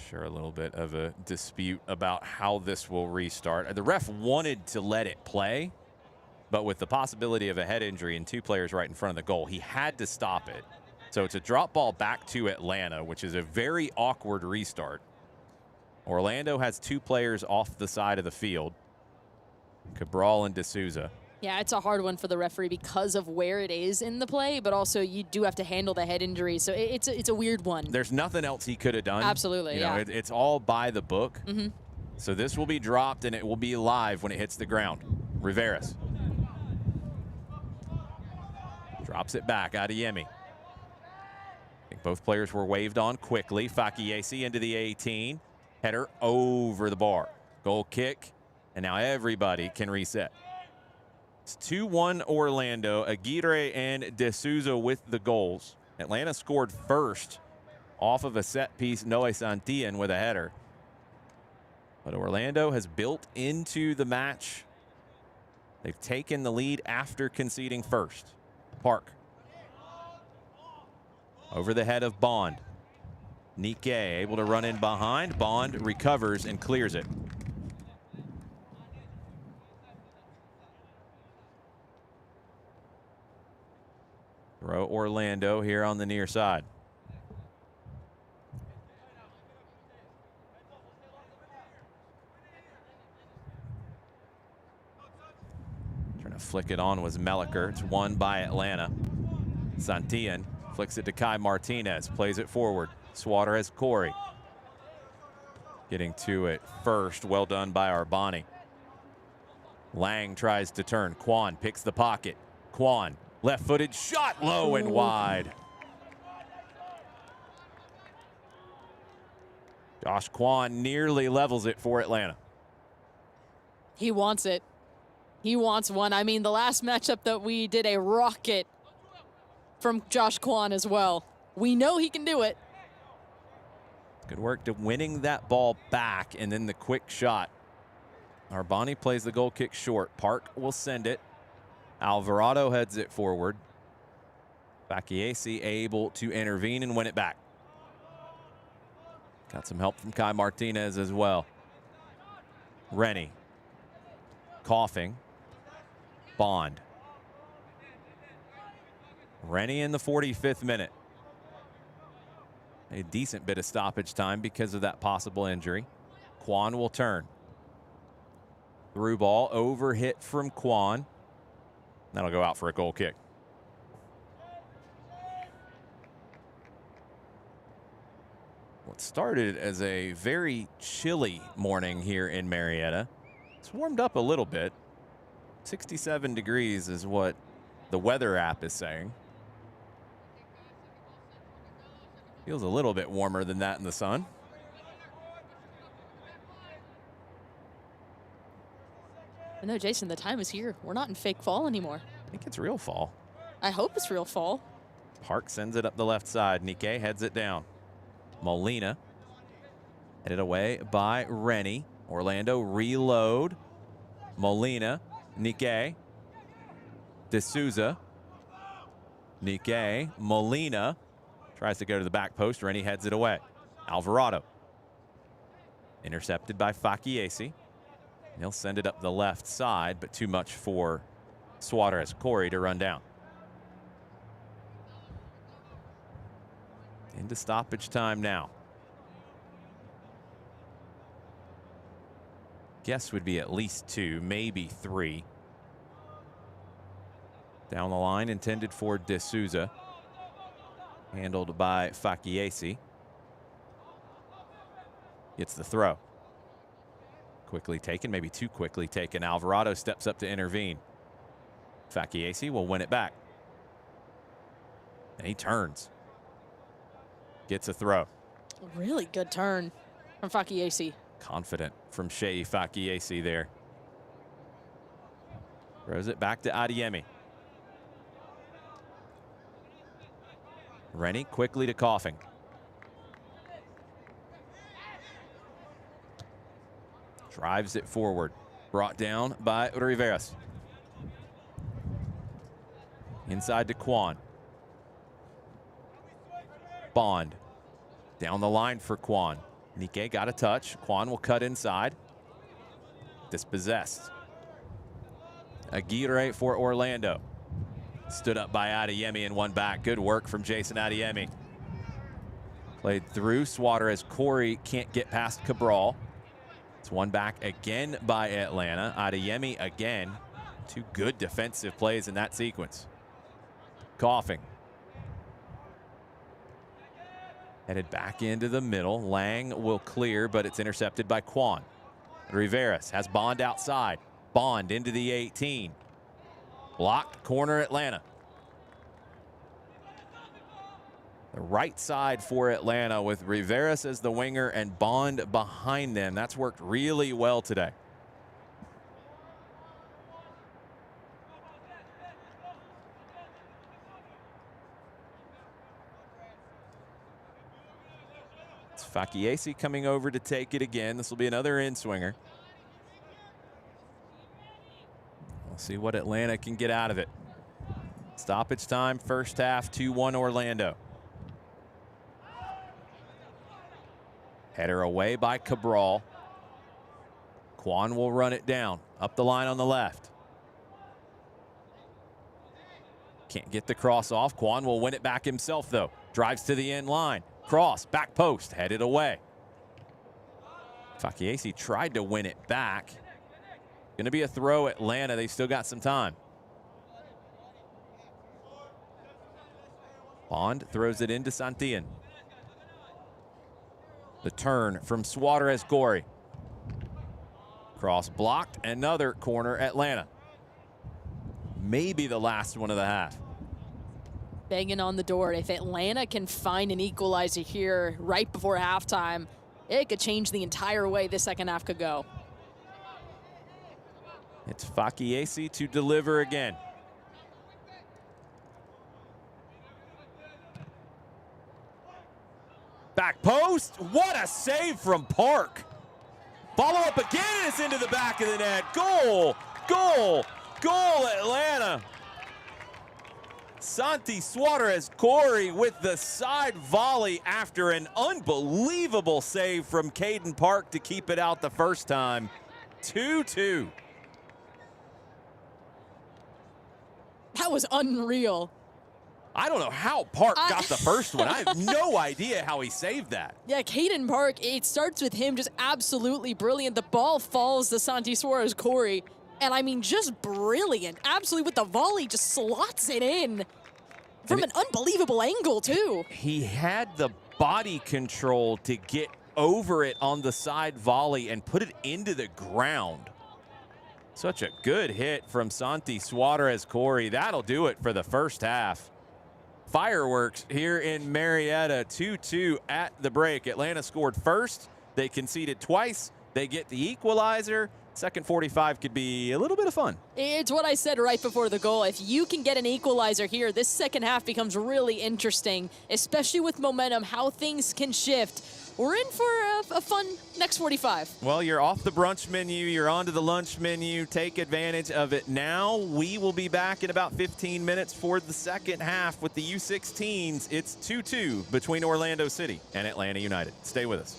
Sure, a little bit of a dispute about how this will restart. The ref wanted to let it play, but with the possibility of a head injury and two players right in front of the goal, he had to stop it. So it's a drop ball back to Atlanta, which is a very awkward restart. Orlando has two players off the side of the field, Cabral and D'Souza. Yeah, it's a hard one for the referee because of where it is in the play, but also you do have to handle the head injury, so it's a weird one. There's nothing else he could have done. Absolutely, you know, yeah. It's all by the book. Mm-hmm. So this will be dropped, and it will be live when it hits the ground. Rivera's drops it back. Adeyemi. I think both players were waved on quickly. Fakiesi into the 18. Header over the bar. Goal kick, and now everybody can reset. It's 2-1 Orlando. Aguirre and D'Souza with the goals. Atlanta scored first off of a set piece. Noe Santillan with a header. But Orlando has built into the match. They've taken the lead after conceding first. Park. Over the head of Bond. Nike able to run in behind. Bond recovers and clears it. Throw Orlando here on the near side. Trying to flick it on was Melliker. It's won by Atlanta. Santillan flicks it to Kai Martinez. Plays it forward. Swatter has Corey. Getting to it first. Well done by Arbani. Lang tries to turn. Kwan picks the pocket. Kwan, left-footed shot, low and wide. Josh Kwan nearly levels it for Atlanta. He wants it. He wants one. I mean, the last matchup that we did a rocket from Josh Kwan as well. We know he can do it. Good work to winning that ball back, and then the quick shot. Arbani plays the goal kick short. Park will send it. Alvarado heads it forward. Fakiesi able to intervene and win it back. Got some help from Kai Martinez as well. Rennie. Coughing. Bond. Rennie in the 45th minute. A decent bit of stoppage time because of that possible injury. Kwan will turn. Through ball, over hit from Kwan. That'll go out for a goal kick. What started as a very chilly morning here in Marietta. It's warmed up a little bit. 67 degrees is what the weather app is saying. Feels a little bit warmer than that in the sun. No, Jason, the time is here. We're not in fake fall anymore. I think it's real fall. I hope it's real fall. Park sends it up the left side. Nikkei heads it down. Molina headed away by Rennie. Orlando reload. Molina. Nikkei. D'Souza. Nikkei. Molina. Tries to go to the back post. Rennie heads it away. Alvarado. Intercepted by Fakiesi. He'll send it up the left side, but too much for Suarez Corey to run down. Into stoppage time now. Guess would be at least 2, maybe 3. Down the line, intended for D'Souza. Handled by Fakiesi. Gets the throw. Quickly taken, maybe too quickly taken. Alvarado steps up to intervene. Fakiesi will win it back. And he turns. Gets a throw. Really good turn from Fakiesi. Confident from Shea Fakiesi there. Throws it back to Adeyemi. Rennie quickly to Coughing. Drives it forward. Brought down by Riveras. Inside to Kwan. Bond. Down the line for Kwan. Nikkei got a touch. Kwan will cut inside. Dispossessed. Aguirre for Orlando. Stood up by Adeyemi and one back. Good work from Jason Adeyemi. Played through. Suarez Corey can't get past Cabral. It's one back again by Atlanta. Adeyemi again. 2 good defensive plays in that sequence. Coughing. Headed back into the middle. Lang will clear, but it's intercepted by Kwan. Riveras has Bond outside. Bond into the 18. Blocked corner Atlanta. The right side for Atlanta with Riveras as the winger and Bond behind them. That's worked really well today. It's Fakiesi coming over to take it again. This will be another in-swinger. We'll see what Atlanta can get out of it. Stoppage time, first half, 2-1 Orlando. Header away by Cabral. Kwan will run it down. Up the line on the left. Can't get the cross off. Kwan will win it back himself, though. Drives to the end line. Cross, back post, headed away. Fakiesi tried to win it back. Going to be a throw, Atlanta. They still got some time. Bond throws it into Santillan. The turn from Suarez Corey. Cross blocked. Another corner, Atlanta. Maybe the last one of the half. Banging on the door. If Atlanta can find an equalizer here right before halftime, it could change the entire way this second half could go. It's Fakiesi to deliver again. Back post. What a save from Park. Follow up again, and it's into the back of the net. Goal, goal, goal, Atlanta. Santi Suarez-Corey with the side volley after an unbelievable save from Caden Park to keep it out the first time. 2-2. That was unreal. I don't know how Park got the first one. I have no idea how he saved that. Yeah, Caden Park, it starts with him just absolutely brilliant. The ball falls to Santi Suarez-Corey, and I mean, just brilliant. Absolutely, with the volley, just slots it in from an unbelievable angle, too. He had the body control to get over it on the side volley and put it into the ground. Such a good hit from Santi Suarez-Corey. That'll do it for the first half. Fireworks here in Marietta, 2-2 at the break. Atlanta scored first. They conceded twice. They get the equalizer. Second 45 could be a little bit of fun. It's what I said right before the goal. If you can get an equalizer here, this second half becomes really interesting, especially with momentum, how things can shift. We're in for a fun next 45. Well, you're off the brunch menu. You're onto the lunch menu. Take advantage of it now. We will be back in about 15 minutes for the second half with the U16s. It's 2-2 between Orlando City and Atlanta United. Stay with us.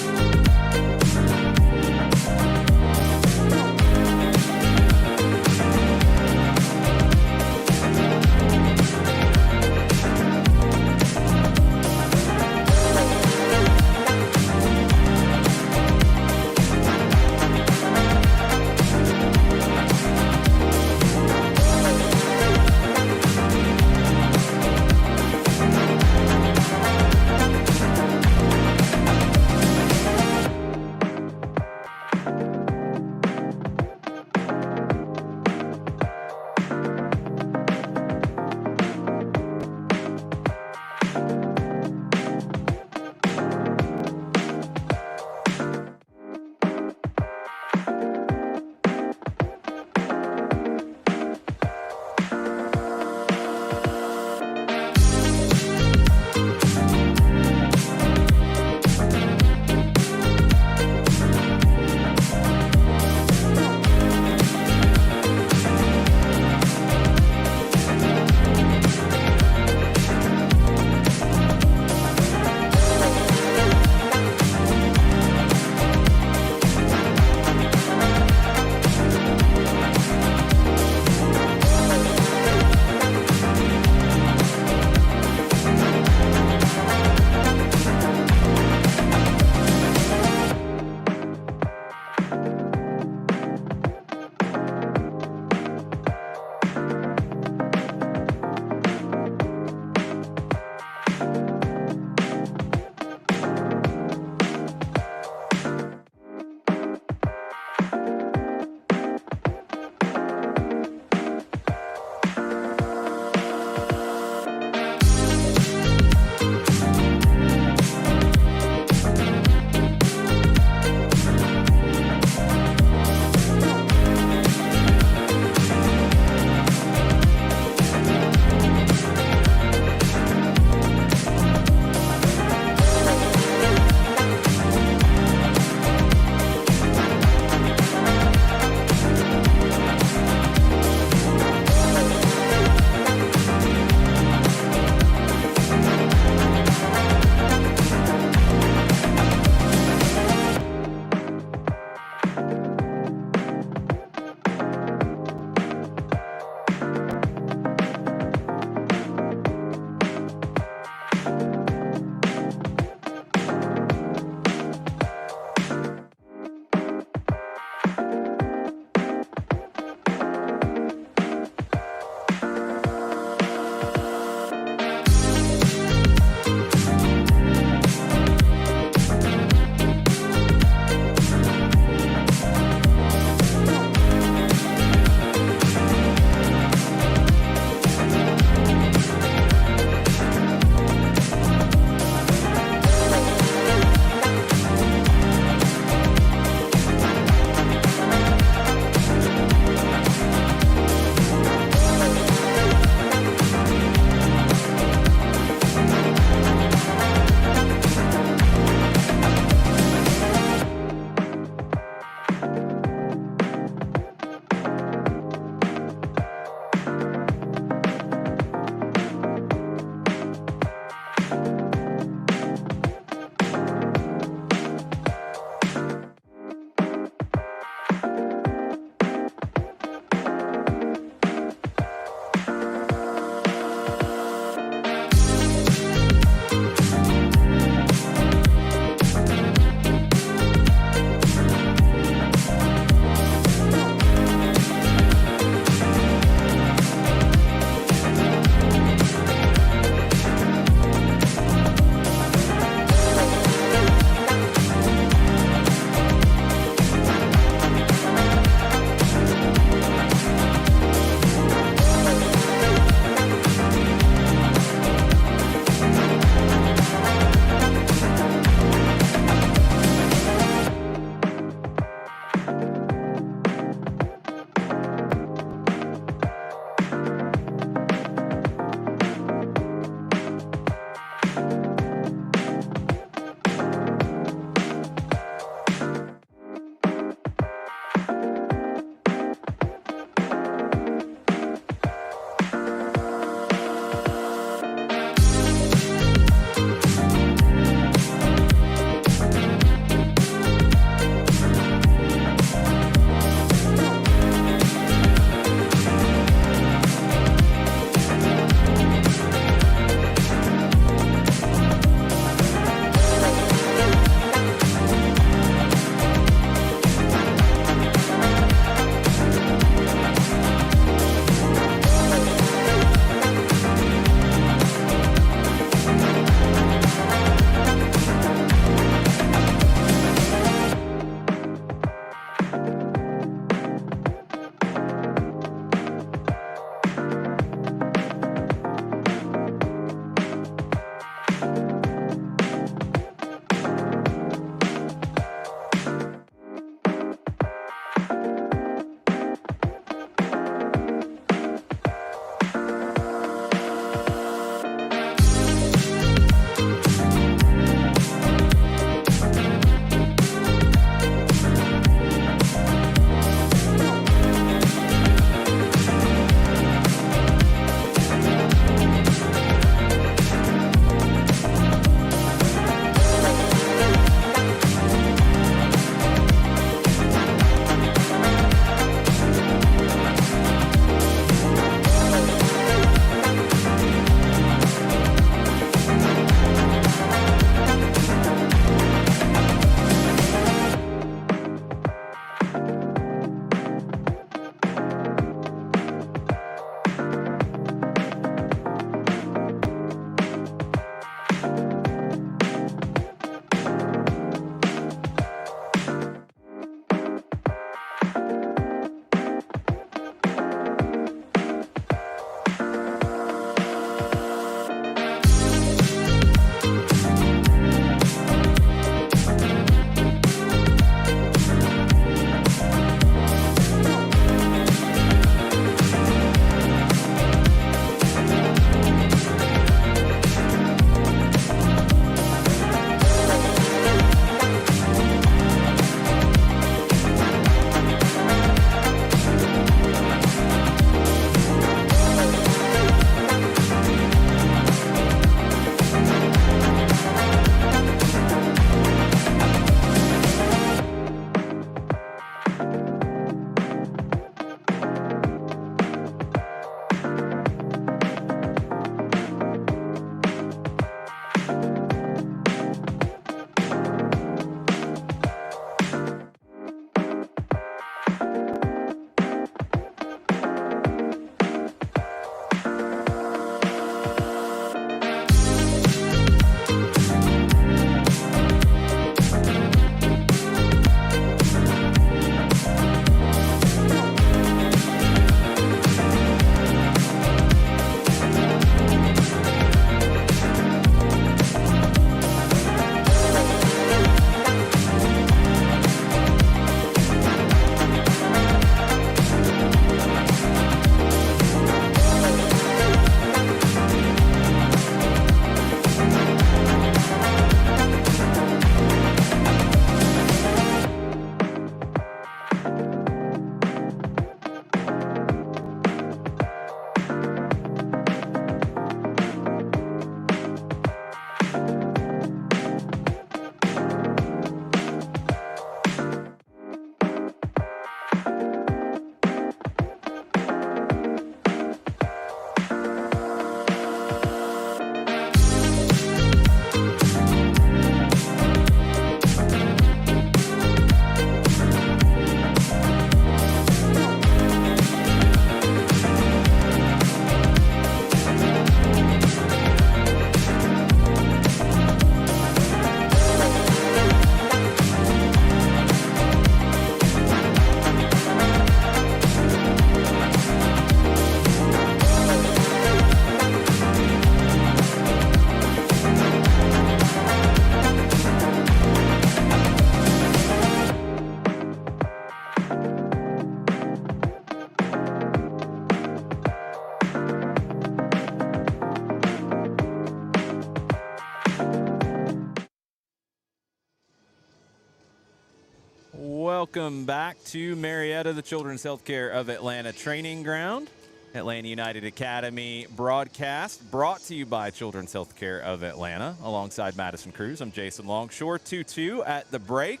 Welcome back to Marietta, the Children's Healthcare of Atlanta training ground. Atlanta United Academy broadcast brought to you by Children's Healthcare of Atlanta alongside Madison Cruz. I'm Jason Longshore. 2-2 at the break.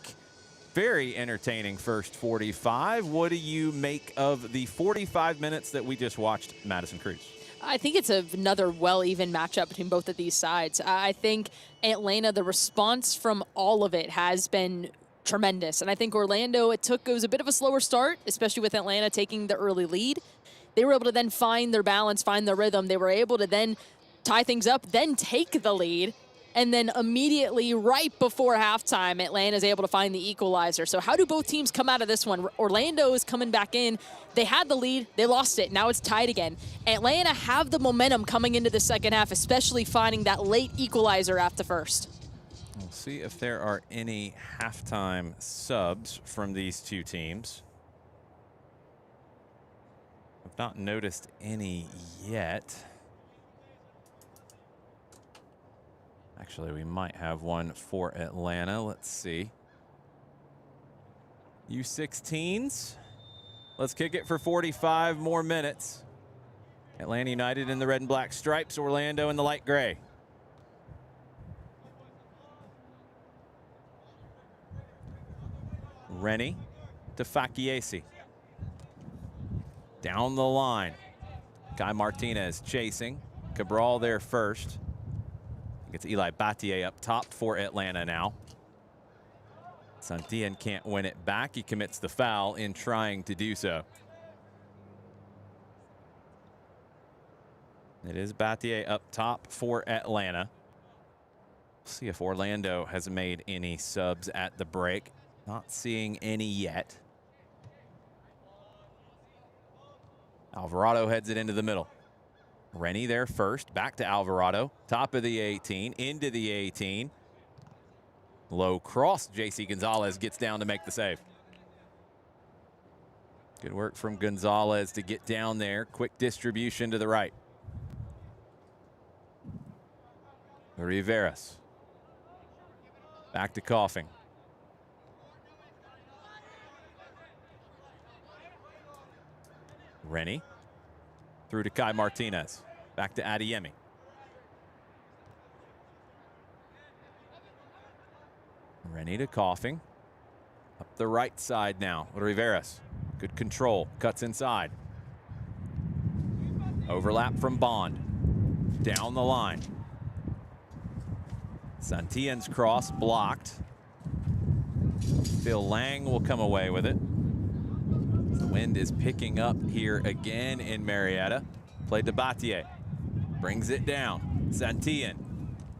Very entertaining first 45. What do you make of the 45 minutes that we just watched, Madison Cruz? I think it's another well-even matchup between both of these sides. I think Atlanta, the response from all of it has been tremendous. And I think Orlando, it was a bit of a slower start, especially with Atlanta taking the early lead. They were able to then find their balance, find their rhythm. They were able to then tie things up, then take the lead. And then immediately, right before halftime, Atlanta is able to find the equalizer. So how do both teams come out of this one? Orlando is coming back in. They had the lead. They lost it. Now it's tied again. Atlanta have the momentum coming into the second half, especially finding that late equalizer after first. We'll see if there are any halftime subs from these two teams. I've not noticed any yet. Actually, we might have one for Atlanta. Let's see. U16s. Let's kick it for 45 more minutes. Atlanta United in the red and black stripes, Orlando in the light gray. Rennie to Fakiesi. Down the line. Guy Martinez chasing. Cabral there first. It's Eli Battier up top for Atlanta now. Santillan can't win it back. He commits the foul in trying to do so. It is Battier up top for Atlanta. See if Orlando has made any subs at the break. Not seeing any yet. Alvarado heads it into the middle. Rennie there first, back to Alvarado, top of the 18, into the 18. Low cross, JC Gonzalez gets down to make the save. Good work from Gonzalez to get down there. Quick distribution to the right. Riveras. Back to Coughing. Rennie. Through to Kai Martinez. Back to Adeyemi. Rennie to Coughing. Up the right side now. Riveras. Good control. Cuts inside. Overlap from Bond. Down the line. Santillan's cross blocked. Phil Lang will come away with it. The wind is picking up here again in Marietta. Played to Battier. Brings it down. Santillan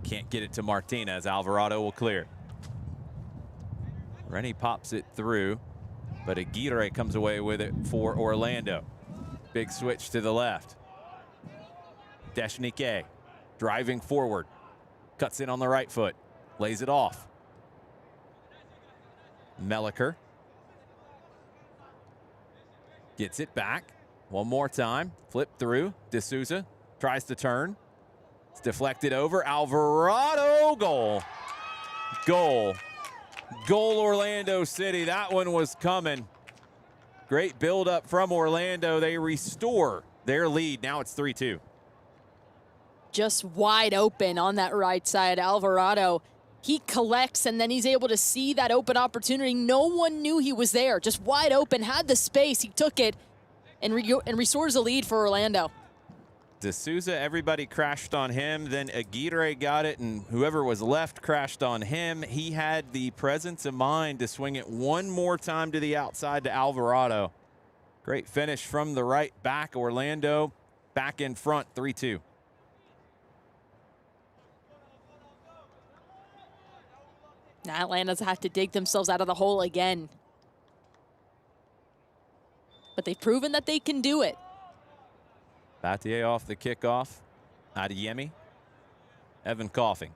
can't get it to Martinez. Alvarado will clear. Rennie pops it through, but Aguirre comes away with it for Orlando. Big switch to the left. Deshnike driving forward. Cuts in on the right foot. Lays it off. Melliker. Gets it back. One more time. Flip through. D'Souza tries to turn. It's deflected over. Alvarado. Goal. Goal. Goal, Orlando City. That one was coming. Great buildup from Orlando. They restore their lead. Now it's 3-2. Just wide open on that right side. Alvarado, he collects and then he's able to see that open opportunity. No one knew he was there. Just wide open, had the space. He took it and restores the lead for Orlando. D'Souza, everybody crashed on him. Then Aguirre got it, and whoever was left crashed on him. He had the presence of mind to swing it one more time to the outside to Alvarado. Great finish from the right back. Orlando back in front, 3-2. Now Atlanta's have to dig themselves out of the hole again. But they've proven that they can do it. Battier off the kickoff. Adeyemi. Evan Coughing.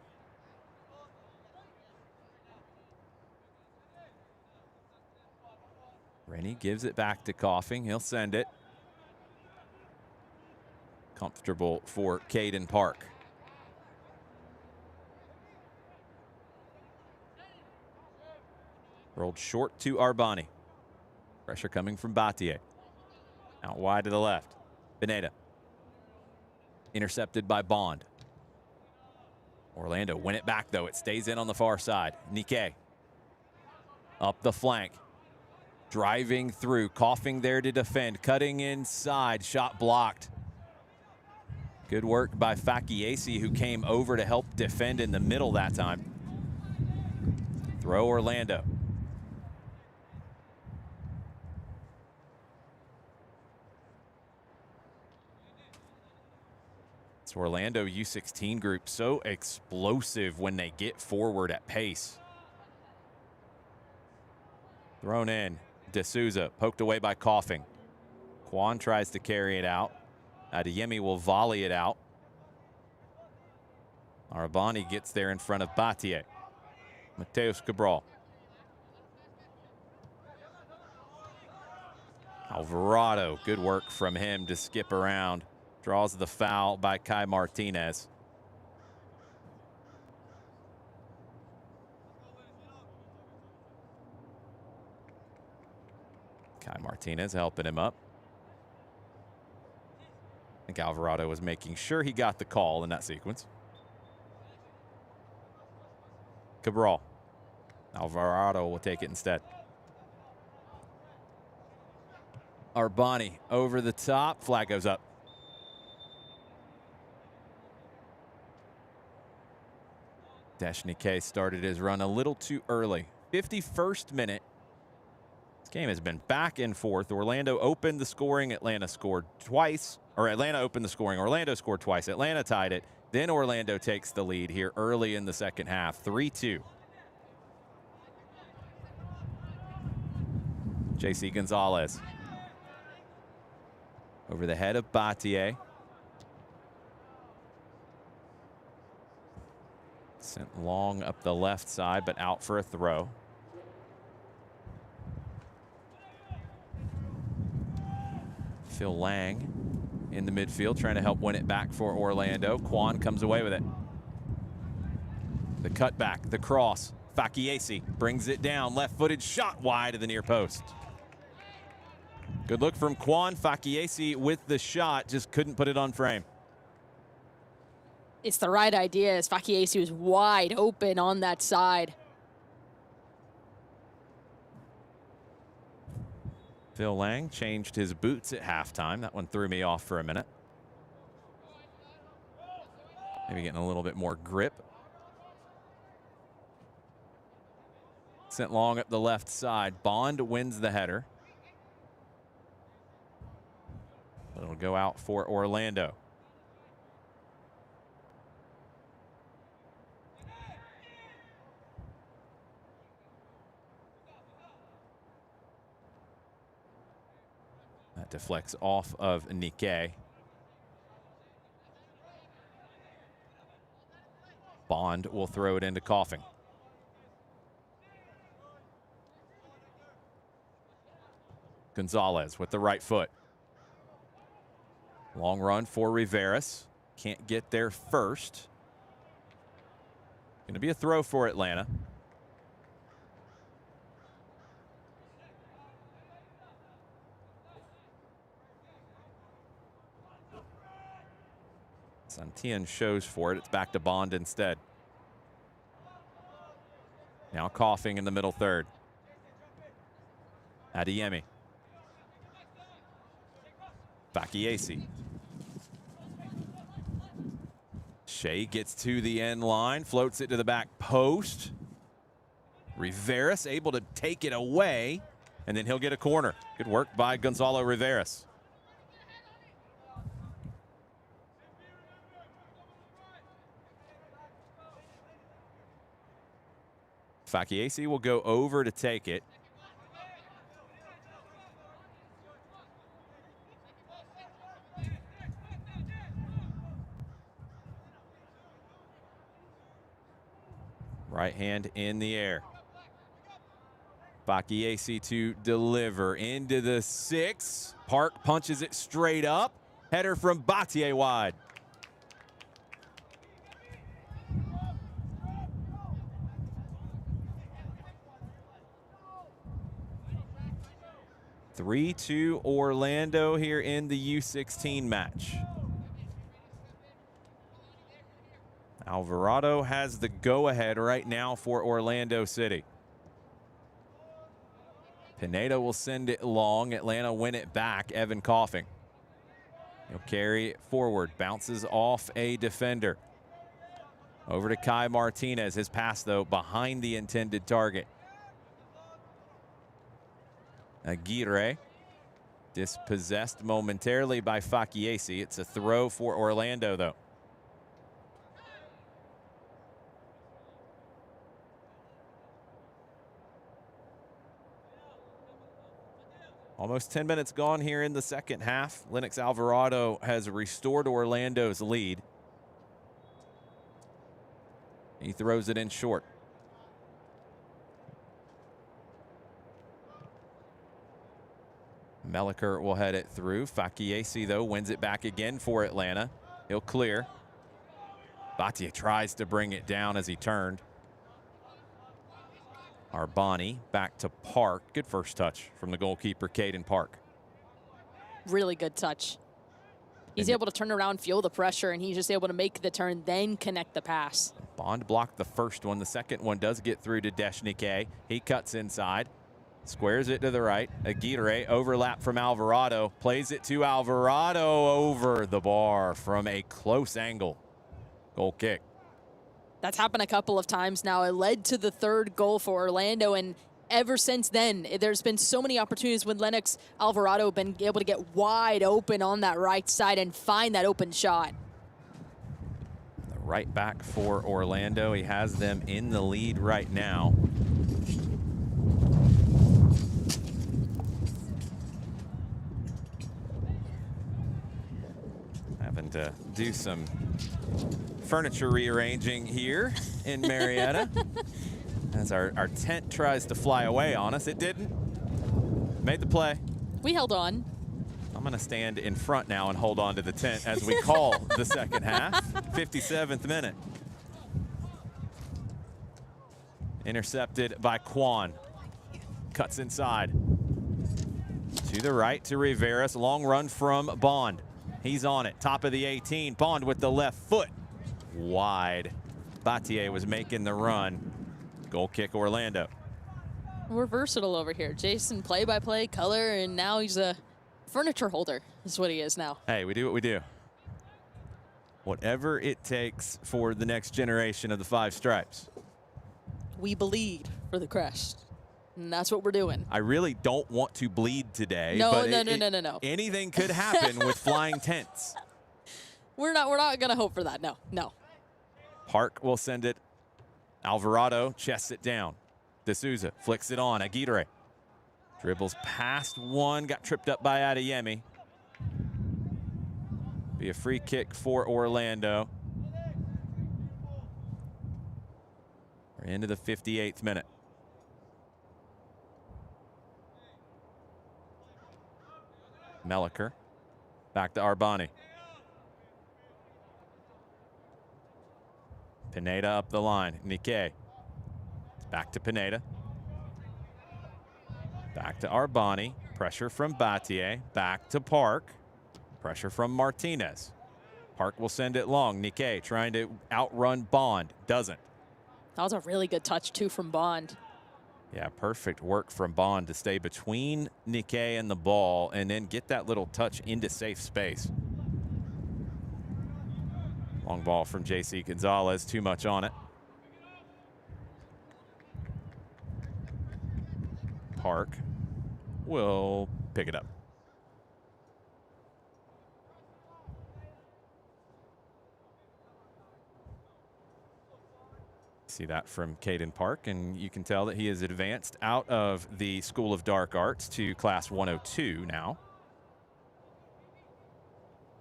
Rennie gives it back to Coughing. He'll send it. Comfortable for Caden Park. Rolled short to Arbani. Pressure coming from Battier. Out wide to the left. Pineda. Intercepted by Bond. Orlando win it back, though. It stays in on the far side. Nikkei. Up the flank. Driving through. Coughing there to defend. Cutting inside. Shot blocked. Good work by Fakiasi, who came over to help defend in the middle that time. Throw Orlando. It's Orlando U16 group, so explosive when they get forward at pace. Thrown in. D'Souza poked away by Coughing. Kwon tries to carry it out. Adeyemi will volley it out. Arabani gets there in front of Battier. Mateus Cabral. Alvarado, good work from him to skip around. Draws the foul by Kai Martinez. Kai Martinez helping him up. I think Alvarado was making sure he got the call in that sequence. Cabral. Alvarado will take it instead. Arbani over the top. Flag goes up. Nikkei started his run a little too early. 51st minute. This game has been back and forth. Orlando opened the scoring. Atlanta scored twice. Or Atlanta opened the scoring. Orlando scored twice. Atlanta tied it. Then Orlando takes the lead here early in the second half. 3-2. JC Gonzalez. Over the head of Battier. Sent long up the left side, but out for a throw. Phil Lang in the midfield trying to help win it back for Orlando. Kwon comes away with it. The cutback, the cross. Fakiasi brings it down. Left-footed shot wide of the near post. Good look from Kwon. Fakiasi with the shot, just couldn't put it on frame. It's the right idea as Fakiasi was wide open on that side. Phil Lang changed his boots at halftime. That one threw me off for a minute. Maybe getting a little bit more grip. Sent long up the left side. Bond wins the header. But it'll go out for Orlando. That deflects off of Nikkei. Bond will throw it into Coughing. Gonzalez with the right foot. Long run for Rivera. Can't get there first. Going to be a throw for Atlanta. Santillan shows for it. It's back to Bond instead. Now Coughing in the middle third. Adeyemi. Fakiasi. Shea gets to the end line, floats it to the back post. Rivera able to take it away, and then he'll get a corner. Good work by Gonzalo Rivera. Fakiasi will go over to take it. Right hand in the air. Fakiasi to deliver into the 6. Park punches it straight up. Header from Battier wide. 3-2 Orlando here in the U16 match. Alvarado has the go-ahead right now for Orlando City. Pineda will send it long. Atlanta win it back. Evan Coughing. He'll carry it forward. Bounces off a defender. Over to Kai Martinez. His pass, though, behind the intended target. Aguirre dispossessed momentarily by Fakiesi. It's a throw for Orlando, though. Almost 10 minutes gone here in the second half. Lennox Alvarado has restored Orlando's lead. He throws it in short. Melliker will head it through. Fakiesi, though, wins it back again for Atlanta. He'll clear. Batier tries to bring it down as he turned. Arbani back to Park. Good first touch from the goalkeeper, Caden Park. Really good touch. He's able to turn around, feel the pressure, and he's just able to make the turn, then connect the pass. Bond blocked the first one. The second one does get through to Deshnike. He cuts inside, squares it to the right. Aguirre, overlap from Alvarado, plays it to Alvarado over the bar from a close angle. Goal kick. That's happened a couple of times now. It led to the third goal for Orlando, and ever since then, there's been so many opportunities when Lennox Alvarado been able to get wide open on that right side and find that open shot. The right back for Orlando. He has them in the lead right now. Having to do some furniture rearranging here in Marietta. As our tent tries to fly away on us. It didn't. Made the play. We held on. I'm going to stand in front now and hold on to the tent as we call the second half. 57th minute. Intercepted by Quan. Cuts inside. To the right to Rivera's. Long run from Bond. He's on it. Top of the 18. Bond with the left foot. Wide. Batier was making the run. Goal kick Orlando. We're versatile over here. Jason, play-by-play, color, and now he's a furniture holder is what he is now. Hey, we do what we do. Whatever it takes for the next generation of the Five Stripes. We bleed for the crest, and that's what we're doing. I really don't want to bleed today. No, but no. Anything could happen with flying tents. We're not going to hope for that. No. Park will send it. Alvarado chests it down. D'Souza flicks it on. Aguirre dribbles past one. Got tripped up by Adeyemi. Be a free kick for Orlando. We're into the 58th minute. Melliker back to Arbani. Pineda up the line. Nikkei. Back to Pineda. Back to Arbani. Pressure from Batier. Back to Park. Pressure from Martinez. Park will send it long. Nikkei trying to outrun Bond. Doesn't. That was a really good touch, too, from Bond. Yeah, perfect work from Bond to stay between Nikkei and the ball and then get that little touch into safe space. Long ball from J.C. Gonzalez, too much on it. Park will pick it up. See that from Caden Park, and you can tell that he has advanced out of the School of Dark Arts to Class 102 now.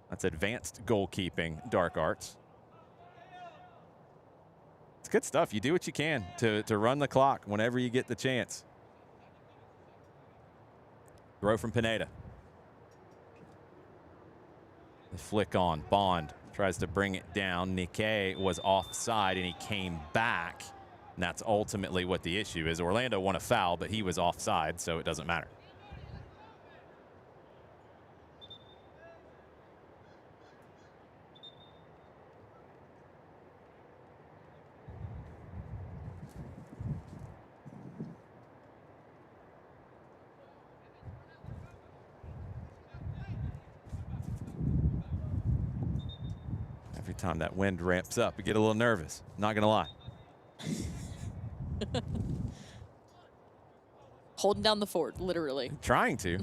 That's advanced goalkeeping, Dark Arts. It's good stuff. You do what you can to run the clock whenever you get the chance. Throw from Pineda. The flick on. Bond tries to bring it down. Nikkei was offside, and he came back. And that's ultimately what the issue is. Orlando won a foul, but he was offside, so it doesn't matter. time that wind ramps up, you get a little nervous. Not going to lie. Holding down the fort, literally. Trying to.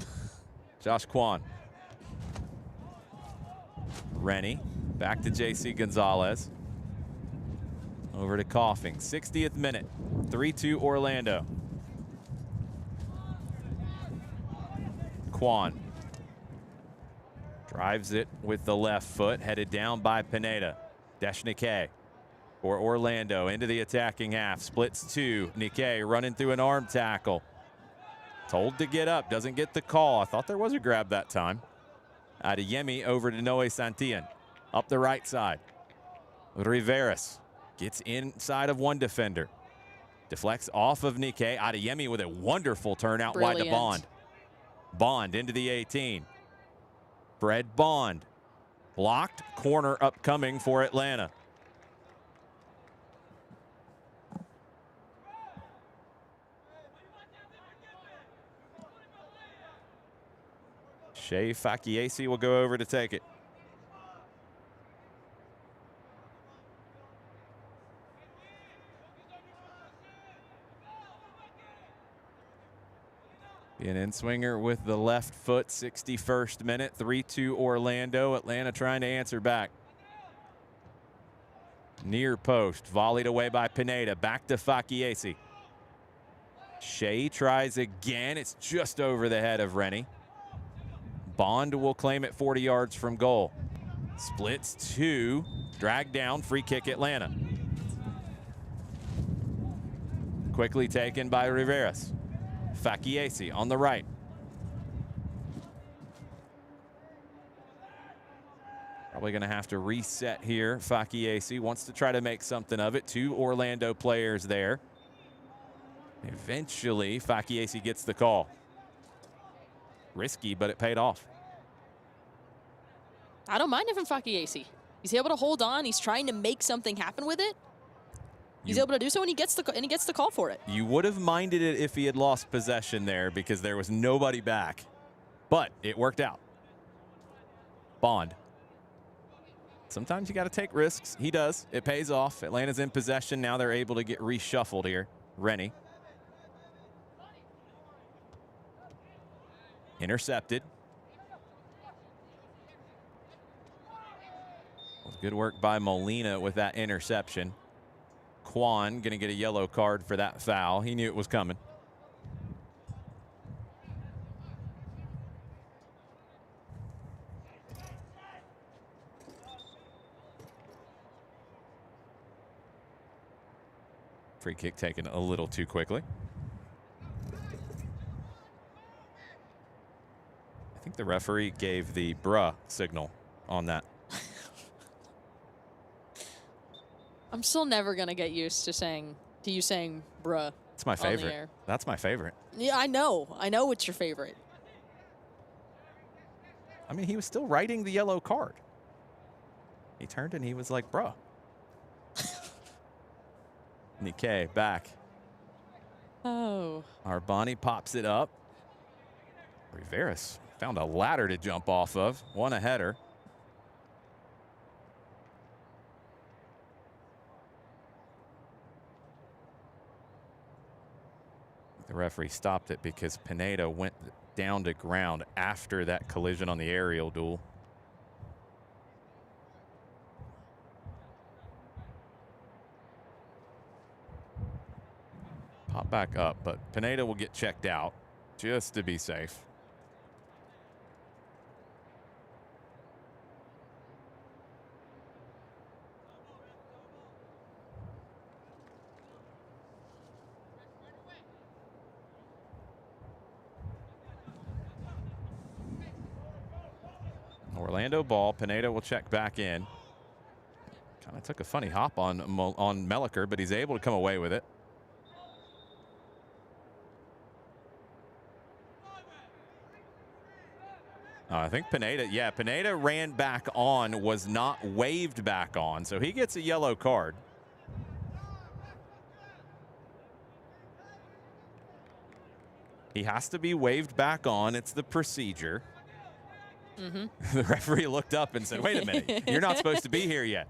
Josh Quan. Rennie. Back to J.C. Gonzalez. Over to Coughing. 60th minute. 3-2 Orlando. Quan. Drives it with the left foot. Headed down by Pineda. Deshnike for Orlando into the attacking half. Splits two. Nikkei running through an arm tackle. Told to get up. Doesn't get the call. I thought there was a grab that time. Adeyemi over to Noe Santillan. Up the right side. Riveras gets inside of one defender. Deflects off of Nikkei. Adeyemi with a wonderful turn out wide to Bond. Bond into the 18. Fred Bond. Blocked. Corner upcoming for Atlanta. Shea Fakiesi will go over to take it. Be an in-swinger with the left foot, 61st minute, 3-2 Orlando. Atlanta trying to answer back. Near post, volleyed away by Pineda. Back to Fakiesi. Shea tries again. It's just over the head of Rennie. Bond will claim it 40 yards from goal. Splits two, drag down, free kick Atlanta. Quickly taken by Riveras. Fakiesi on the right. Probably going to have to reset here. Fakiesi wants to try to make something of it. Two Orlando players there. Eventually, Fakiesi gets the call. Risky, but it paid off. I don't mind it from Fakiesi. He's able to hold on. He's trying to make something happen with it. He's able to do so, and he gets the call for it. You would have minded it if he had lost possession there because there was nobody back, but it worked out. Bond. Sometimes you got to take risks. He does. It pays off. Atlanta's in possession. Now they're able to get reshuffled here. Rennie. Intercepted. Good work by Molina with that interception. Quan going to get a yellow card for that foul. He knew it was coming. Free kick taken a little too quickly. I think the referee gave the bruh signal on that. I'm still never going to get used to you saying bruh. It's my favorite. That's my favorite. Yeah, I know. I know it's your favorite. I mean, he was still writing the yellow card. He turned and he was like, bruh. Nikkei back. Oh. Arbani pops it up. Riveras found a ladder to jump off of. Won a header. The referee stopped it because Pineda went down to ground after that collision on the aerial duel. Pop back up, but Pineda will get checked out just to be safe. Orlando ball. Pineda will check back in. Kind of took a funny hop on Melliker, but he's able to come away with it. I think Pineda ran back on, was not waved back on, so he gets a yellow card. He has to be waved back on. It's the procedure. Mm-hmm. The referee looked up and said, wait a minute, you're not supposed to be here yet.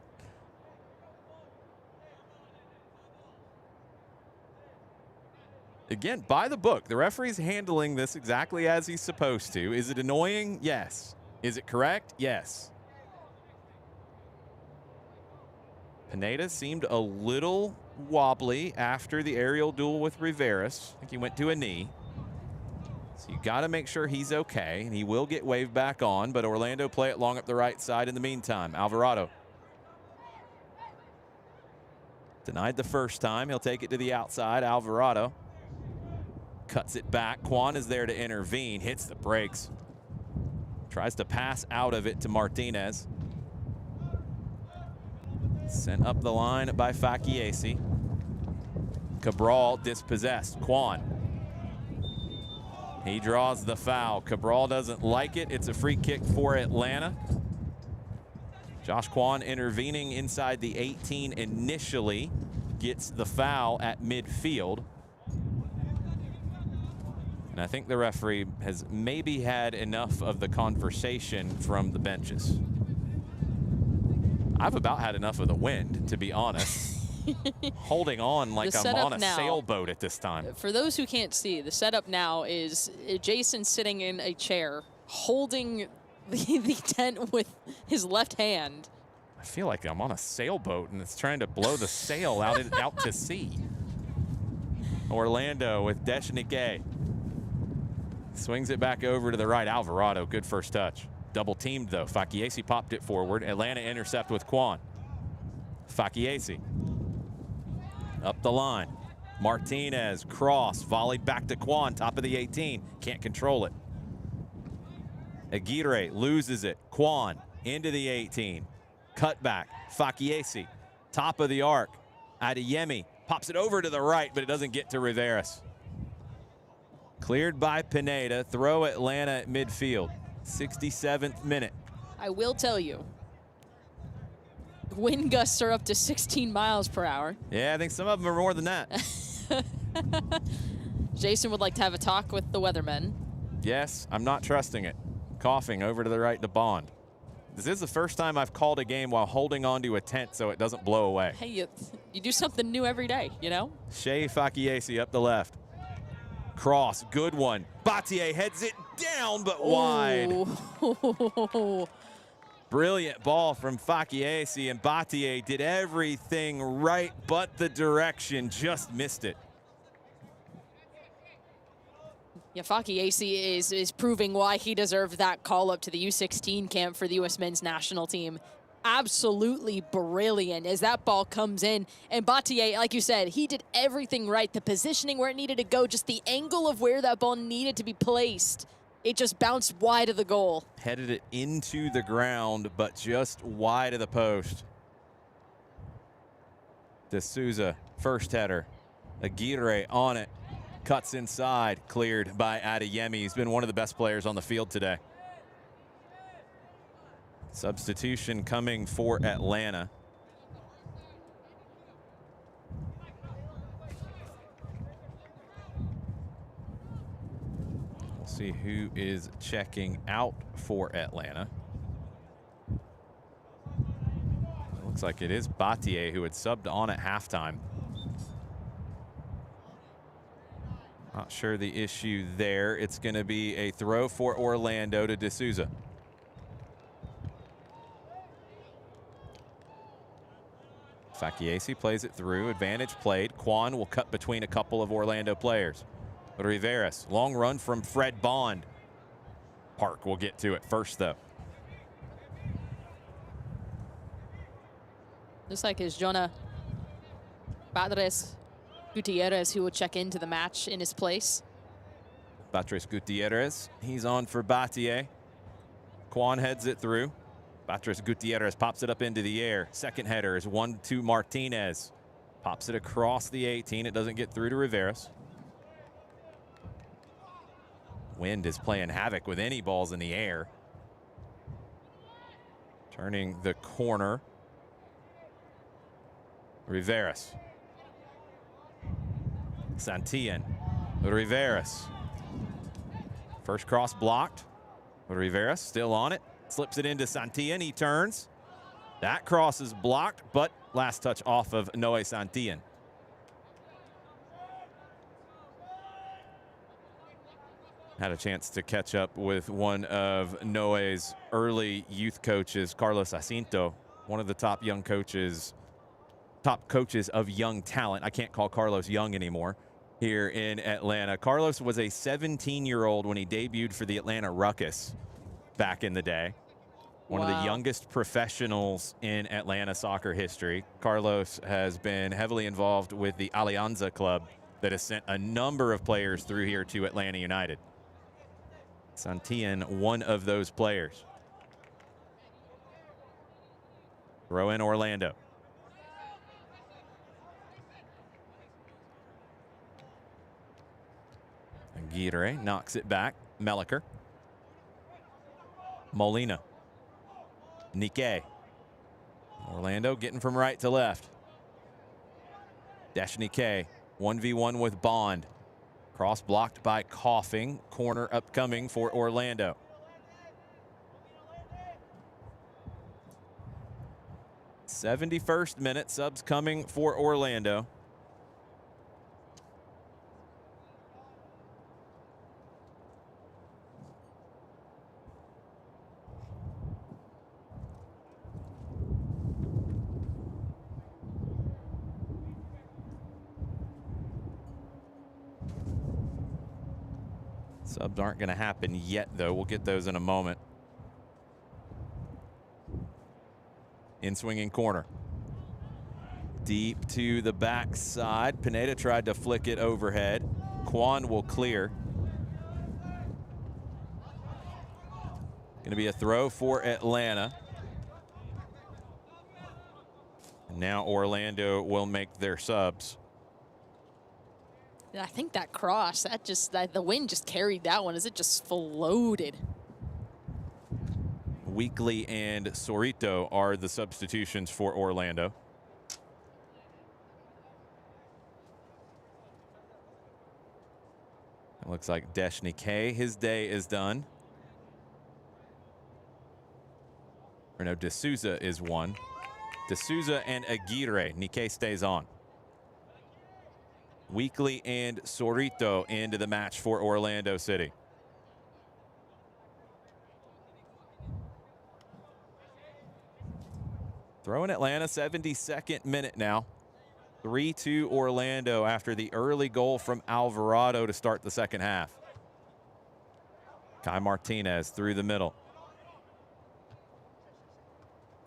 Again, by the book. The referee's handling this exactly as he's supposed to. Is it annoying? Yes. Is it correct? Yes. Pineda seemed a little wobbly after the aerial duel with Riveras. I think he went to a knee. So you got to make sure he's okay, and he will get waved back on, but Orlando play it long up the right side in the meantime. Alvarado. Denied the first time. He'll take it to the outside. Alvarado cuts it back. Kwon is there to intervene. Hits the brakes. Tries to pass out of it to Martinez. Sent up the line by Fakiesi. Cabral dispossessed. Kwon. He draws the foul. Cabral doesn't like it. It's a free kick for Atlanta. Josh Kwon intervening inside the 18 initially. Gets the foul at midfield. And I think the referee has maybe had enough of the conversation from the benches. I've about had enough of the wind, to be honest. Holding on like I'm on a sailboat at this time. For those who can't see, the setup now is Jason sitting in a chair, holding the tent with his left hand. I feel like I'm on a sailboat and it's trying to blow the sail out to sea. Orlando with Deschenike. Swings it back over to the right. Alvarado, good first touch. Double teamed though. Fakiesi popped it forward. Atlanta intercept with Kwon. Fakiesi. Up the line. Martinez, cross, volleyed back to Kwon, top of the 18. Can't control it. Aguirre loses it. Kwon into the 18. Cut back. Fakiesi, top of the arc. Adeyemi pops it over to the right, but it doesn't get to Riveras. Cleared by Pineda. Throw Atlanta at midfield. 67th minute. I will tell you, wind gusts are up to 16 miles per hour. Yeah, I think some of them are more than that. Jason would like to have a talk with the weathermen. Yes, I'm not trusting it. Coughing over to the right to Bond. This is the first time I've called a game while holding onto a tent so it doesn't blow away. Hey, you do something new every day, you know? Shea Fakiesi up the left. Cross, good one. Batier heads it down, but wide. Brilliant ball from Fakiesi, and Batier did everything right but the direction, just missed it. Yeah, Fakiesi is proving why he deserved that call up to the U16 camp for the U.S. men's national team. Absolutely brilliant as that ball comes in. And Batier, like you said, he did everything right. The positioning where it needed to go, just the angle of where that ball needed to be placed. It just bounced wide of the goal. Headed it into the ground, but just wide of the post. De Souza, first header. Aguirre on it. Cuts inside, cleared by Adeyemi. He's been one of the best players on the field today. Substitution coming for Atlanta. We'll see who is checking out for Atlanta. Looks like it is Batier who had subbed on at halftime. Not sure the issue there. It's going to be a throw for Orlando to De Souza. Fakiesi plays it through. Advantage played. Kwon will cut between a couple of Orlando players. Riveras, long run from Fred Bond. Park will get to it first, though. Looks like it's Jonah Padres Gutierrez who will check into the match in his place. Patrice Gutierrez, he's on for Batier. Kwon heads it through. Patrice Gutierrez pops it up into the air. Second header is one to Martinez. Pops it across the 18. It doesn't get through to Riveras. Wind is playing havoc with any balls in the air. Turning the corner. Riveras. Santillan. Riveras. First cross blocked. Riveras still on it. Slips it into Santillan. He turns. That cross is blocked, but last touch off of Noé Santillan. Had a chance to catch up with one of Noe's early youth coaches, Carlos Jacinto, one of the top coaches of young talent. I can't call Carlos young anymore here in Atlanta. Carlos was a 17-year-old when he debuted for the Atlanta Ruckus back in the day. One of the youngest professionals in Atlanta soccer history. Carlos has been heavily involved with the Alianza Club that has sent a number of players through here to Atlanta United. Santillan, one of those players. Throw in Orlando. Aguirre knocks it back. Melliker. Molina. Nikkei. Orlando getting from right to left. Dash Nikkei. 1v1 with Bond. Cross blocked by Coughing. Corner upcoming for Orlando. '71st minute. Subs coming for Orlando. Subs aren't going to happen yet, though. We'll get those in a moment. In swinging corner. Deep to the backside. Pineda tried to flick it overhead. Kwan will clear. Going to be a throw for Atlanta. And now Orlando will make their subs. I think that cross, the wind just carried that one as it just floated. Weekly and Sorito are the substitutions for Orlando. It looks like Dash Nikkei, his day is done. Or no, D'Souza is one. D'Souza and Aguirre. Nikkei stays on. Weekly and Sorito into the match for Orlando City. Throw in Atlanta, 72nd minute now. 3-2 Orlando after the early goal from Alvarado to start the second half. Kai Martinez through the middle.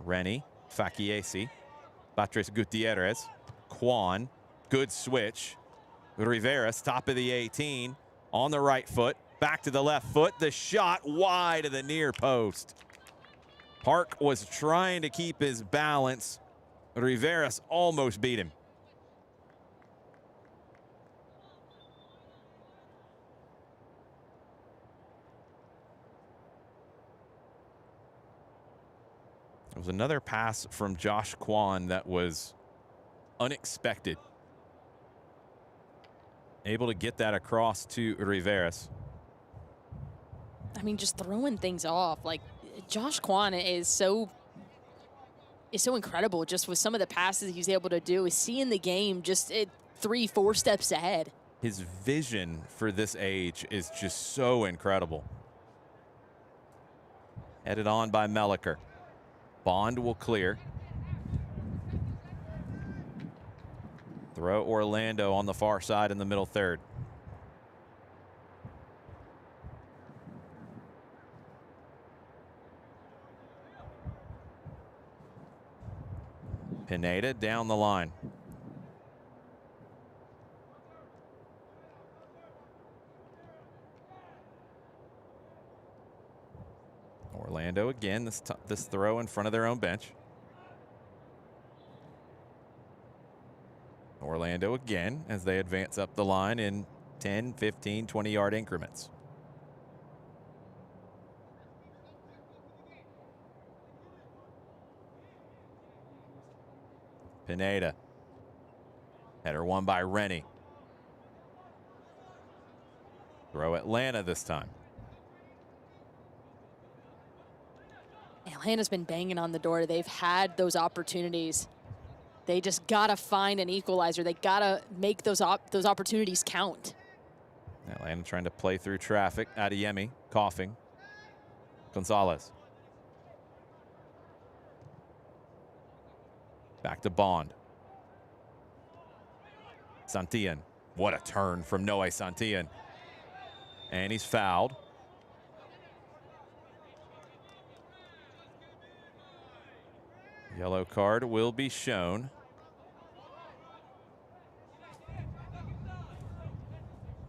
Rennie, Fakiesi, Patrice Gutierrez, Kwan, good switch. Rivera's top of the 18, on the right foot, back to the left foot. The shot wide of the near post. Park was trying to keep his balance. Rivera's almost beat him. There was another pass from Josh Kwan that was unexpected. Able to get that across to Rivera's. I mean, just throwing things off. Like, Josh Kwan is so incredible just with some of the passes he's able to do. Is seeing the game just 3-4 steps ahead. His vision for this age is just so incredible. Headed on by Melliker. Bond will clear. Throw Orlando on the far side in the middle third. Pineda down the line. Orlando again, this throw in front of their own bench. Orlando again as they advance up the line in 10, 15, 20-yard increments. Pineda. Header won by Rennie. Throw Atlanta this time. Atlanta's been banging on the door. They've had those opportunities. They just gotta find an equalizer. They gotta make those opportunities count. Atlanta trying to play through traffic. Adeyemi coughing. Gonzalez. Back to Bond. Santillan. What a turn from Noe Santillan. And he's fouled. Yellow card will be shown.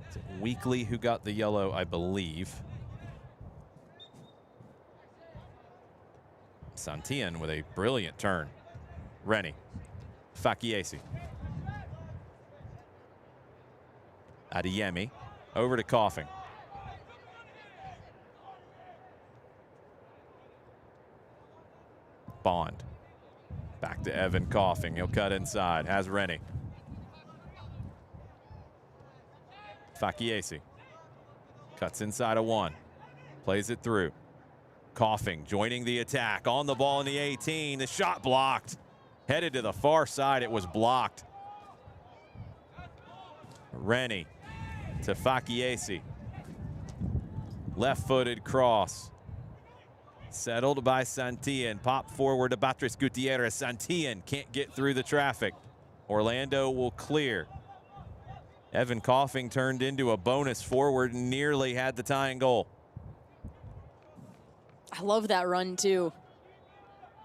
It's Weekly who got the yellow, I believe. Santillan with a brilliant turn. Rennie. Fakiesi. Adeyemi. Over to Coughing. Bond. Back to Evan Coughing. He'll cut inside. Has Rennie. Fakiesi. Cuts inside of one. Plays it through. Coughing joining the attack. On the ball in the 18. The shot blocked. Headed to the far side. It was blocked. Rennie to Fakiesi. Left-footed cross. Settled by Santillan. Pop forward to Batres Gutierrez. Santillan can't get through the traffic. Orlando will clear. Evan Coughing turned into a bonus forward and nearly had the tying goal. I love that run, too.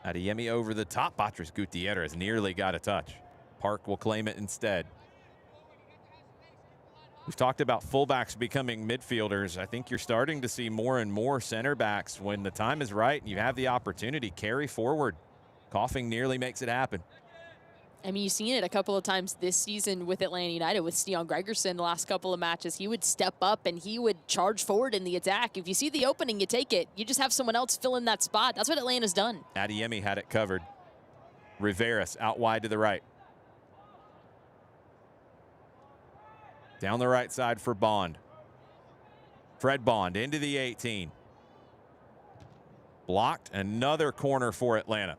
Adeyemi over the top. Batres Gutierrez nearly got a touch. Park will claim it instead. We've talked about fullbacks becoming midfielders. I think you're starting to see more and more center backs, when the time is right and you have the opportunity, carry forward. Coughing nearly makes it happen. I mean, you've seen it a couple of times this season with Atlanta United, with Stian Gregerson the last couple of matches. He would step up and he would charge forward in the attack. If you see the opening, you take it. You just have someone else fill in that spot. That's what Atlanta's done. Adeyemi had it covered. Riveras out wide to the right. Down the right side for Bond. Fred Bond into the 18. Blocked. Another corner for Atlanta.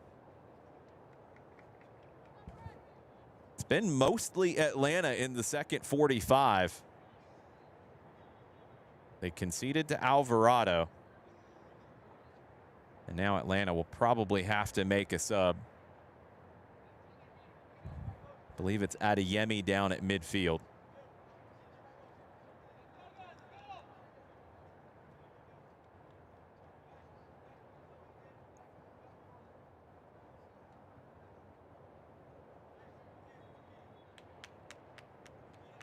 It's been mostly Atlanta in the second 45. They conceded to Alvarado. And now Atlanta will probably have to make a sub. I believe it's Adeyemi down at midfield.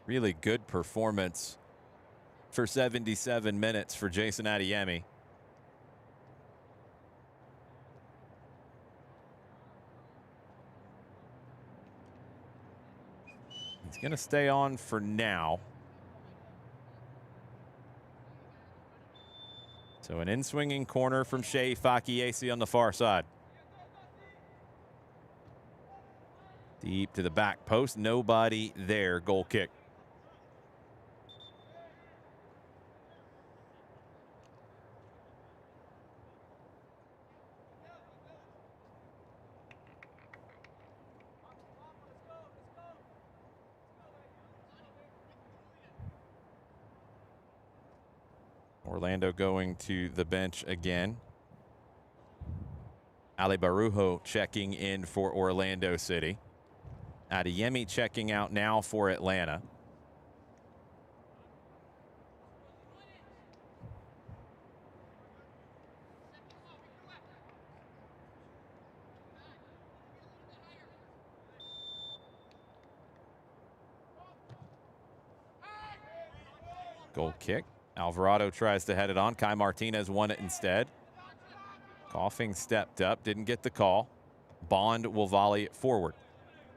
Really good performance for 77 minutes for Jason Adeyemi. He's going to stay on for now. So an in-swinging corner from Shea Fakiesi on the far side. Deep to the back post. Nobody there. Goal kick. Orlando going to the bench again. Ali Barujo checking in for Orlando City. Adeyemi checking out now for Atlanta. Goal kick. Alvarado tries to head it on. Kai Martinez won it instead. Coughing stepped up, didn't get the call. Bond will volley it forward.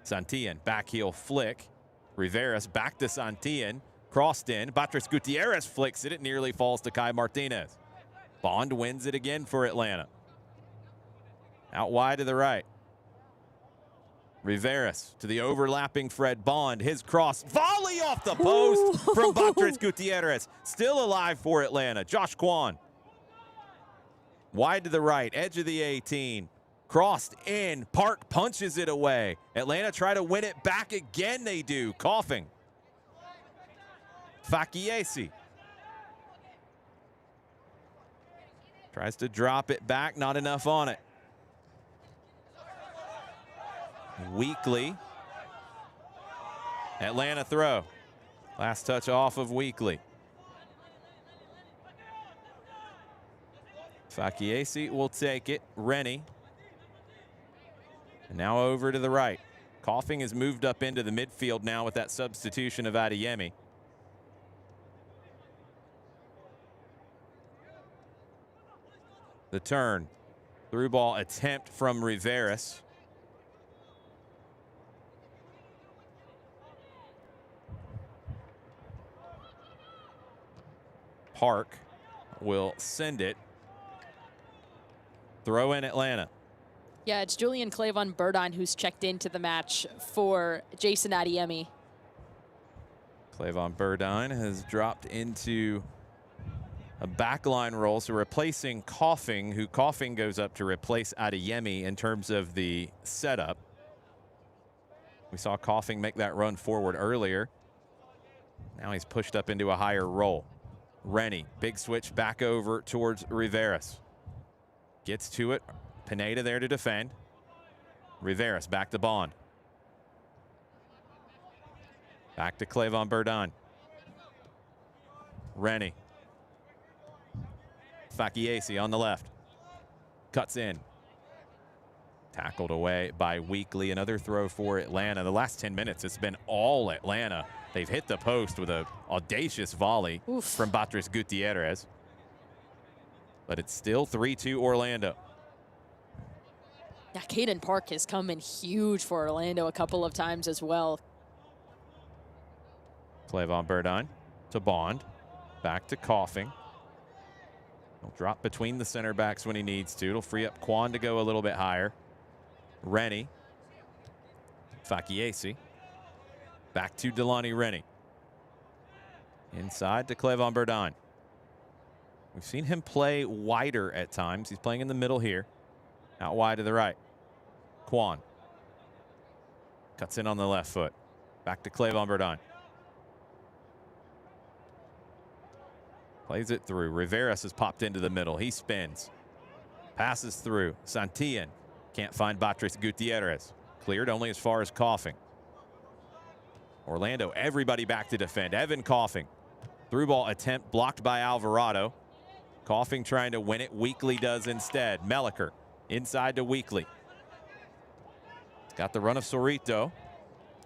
Santillan, back heel flick. Riveras back to Santillan. Crossed in. Batres Gutierrez flicks it. It nearly falls to Kai Martinez. Bond wins it again for Atlanta. Out wide to the right. Riveras to the overlapping Fred Bond. His cross. Volley off the post from Batres Gutierrez. Still alive for Atlanta. Josh Kwan. Wide to the right. Edge of the 18. Crossed in. Park punches it away. Atlanta try to win it back again. They do. Coughing. Fakiesi Tries to drop it back, not enough on it. Weekly. Atlanta throw. Last touch off of Weekly. Fakiesi will take it. Rennie. And now over to the right. Coughing has moved up into the midfield now with that substitution of Adeyemi. The turn. Through ball attempt from Riveras. Park will send it. Throw in Atlanta. Yeah, it's Julian Clavon Burdine who's checked into the match for Jason Adeyemi. Clavon Burdine has dropped into a backline role, so replacing Coughing, who Coughing goes up to replace Adeyemi in terms of the setup. We saw Coughing make that run forward earlier. Now he's pushed up into a higher role. Rennie, big switch back over towards Riveras. Gets to it. Pineda there to defend. Riveras back to Bond. Back to Clavon Burdine. Rennie. Fakiesi on the left. Cuts in. Tackled away by Weekly. Another throw for Atlanta. The last 10 minutes, it's been all Atlanta. They've hit the post with an audacious volley from Batres Gutierrez. But it's still 3-2 Orlando. Yeah, Caden Park has come in huge for Orlando a couple of times as well. Clavon Burdine to Bond. Back to Coughing. He'll drop between the center backs when he needs to. It'll free up Quan to go a little bit higher. Rennie. Fakiesi. Back to Delani Rennie. Inside to Clavon Burdine. We've seen him play wider at times. He's playing in the middle here. Out wide to the right. Quan. Cuts in on the left foot. Back to Clavon Burdine. Plays it through. Riveras has popped into the middle. He spins. Passes through. Santillan. Can't find Batres Gutierrez. Cleared only as far as Coughing. Orlando, everybody back to defend. Evan Coughing. Through ball attempt blocked by Alvarado. Coughing trying to win it. Weekly does instead. Melliker inside to Weekly. He's got the run of Sorrito.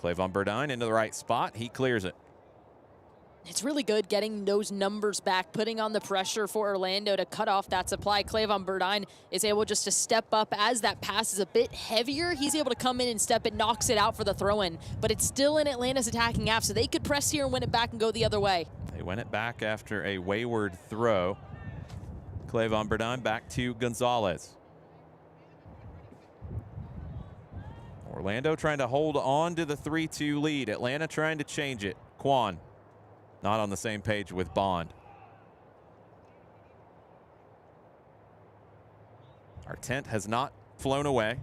Clavon Burdine into the right spot. He clears it. It's really good getting those numbers back, putting on the pressure for Orlando to cut off that supply. Clavon Burdine is able just to step up as that pass is a bit heavier. He's able to come in and step it, knocks it out for the throw-in. But it's still in Atlanta's attacking half, so they could press here and win it back and go the other way. They win it back after a wayward throw. Clavon Burdine back to Gonzalez. Orlando trying to hold on to the 3-2 lead. Atlanta trying to change it. Quan not on the same page with Bond. Our tent has not flown away.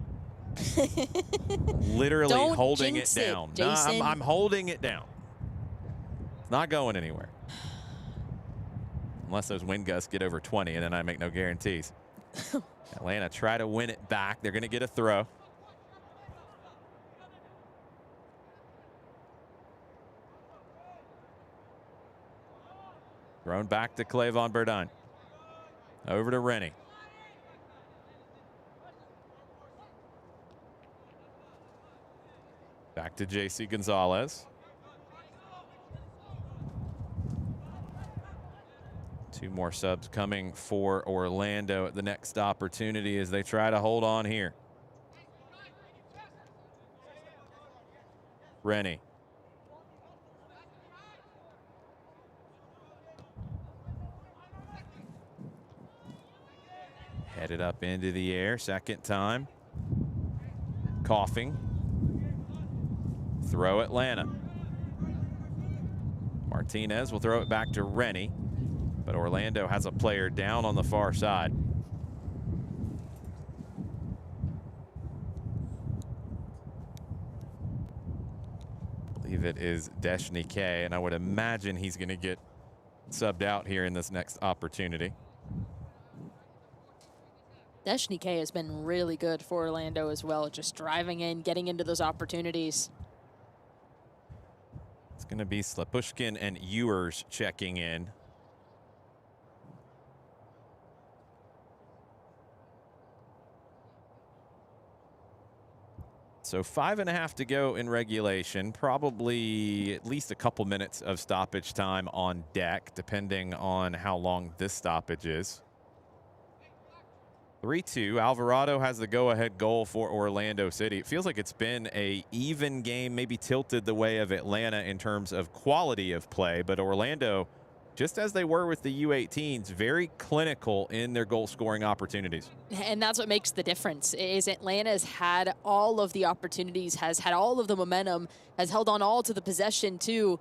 Literally Don't holding jinx it down. it, Jason. No, I'm holding it down. It's not going anywhere. Unless those wind gusts get over 20, and then I make no guarantees. Atlanta try to win it back. They're going to get a throw. Thrown back to Clavon Burdine. Over to Rennie. Back to J.C. Gonzalez. Two more subs coming for Orlando at the next opportunity as they try to hold on here. Rennie. Headed up into the air, second time. Coughing. Throw Atlanta. Martinez will throw it back to Rennie, but Orlando has a player down on the far side. I believe it is Deshni K, and I would imagine he's going to get subbed out here in this next opportunity. Deshnike has been really good for Orlando as well, just driving in, getting into those opportunities. It's going to be Slepushkin and Ewers checking in. So 5.5 to go in regulation. Probably at least a couple minutes of stoppage time on deck, depending on how long this stoppage is. 3-2. Alvarado has the go-ahead goal for Orlando City. It feels like it's been a even game, maybe tilted the way of Atlanta in terms of quality of play, but Orlando, just as they were with the U18s, very clinical in their goal-scoring opportunities. And that's what makes the difference, is Atlanta's had all of the opportunities, has had all of the momentum, has held on all to the possession too.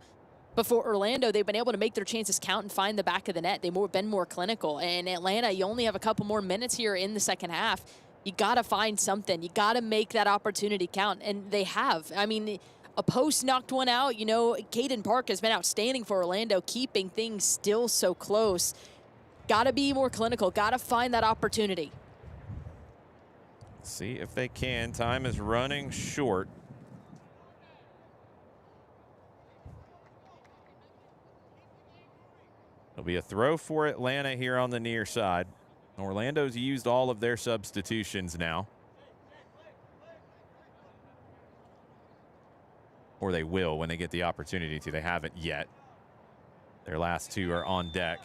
But for Orlando, they've been able to make their chances count and find the back of the net. They've been more clinical. And Atlanta, you only have a couple more minutes here in the second half. You got to find something. You got to make that opportunity count. And they have. I mean, a post knocked one out. You know, Caden Park has been outstanding for Orlando, keeping things still so close. Got to be more clinical. Got to find that opportunity. See if they can. Time is running short. It'll be a throw for Atlanta here on the near side. Orlando's used all of their substitutions now. Or they will when they get the opportunity to. They haven't yet. Their last two are on deck.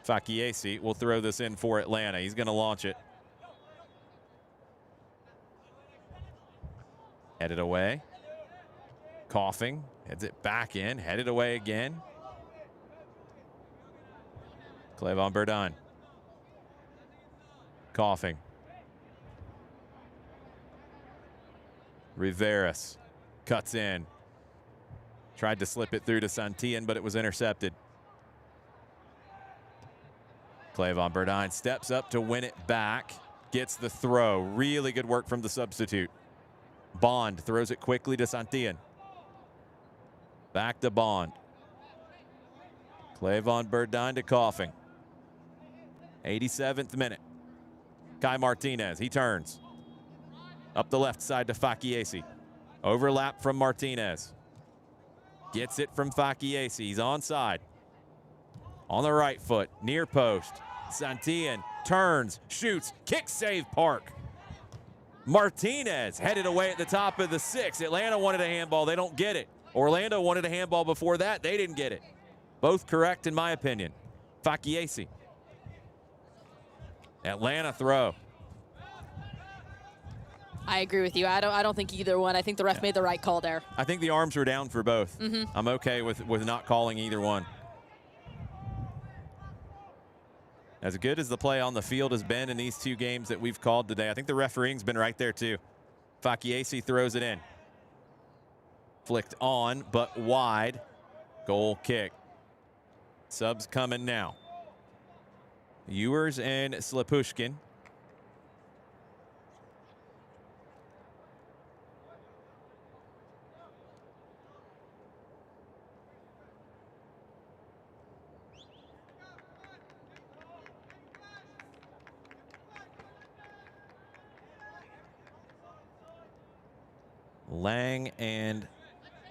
Fakiesi will throw this in for Atlanta. He's going to launch it. Headed away. Coughing. Heads it back in. Headed away again. Clevon Burdine. Coughing. Riveras cuts in. Tried to slip it through to Santillan, but it was intercepted. Clevon Burdine steps up to win it back. Gets the throw. Really good work from the substitute. Bond throws it quickly to Santillan. Back to Bond. Clevon Burdine to Coughing. 87th minute. Kai Martinez, he turns. Up the left side to Fakiesi. Overlap from Martinez. Gets it from Fakiesi. He's onside. On the right foot, near post. Santillan turns, shoots, kick save Park. Martinez headed away at the top of the 6. Atlanta wanted a handball. They don't get it. Orlando wanted a handball before that. They didn't get it. Both correct in my opinion. Fakiesi. Atlanta throw. I agree with you. I don't think either one. I think the ref made the right call there. I think the arms were down for both. I'm okay with not calling either one. As good as the play on the field has been in these two games that we've called today, I think the refereeing's been right there too. Fakiesi throws it in. Flicked on, but wide. Goal kick. Subs coming now. Ewers and Slepushkin. Lang and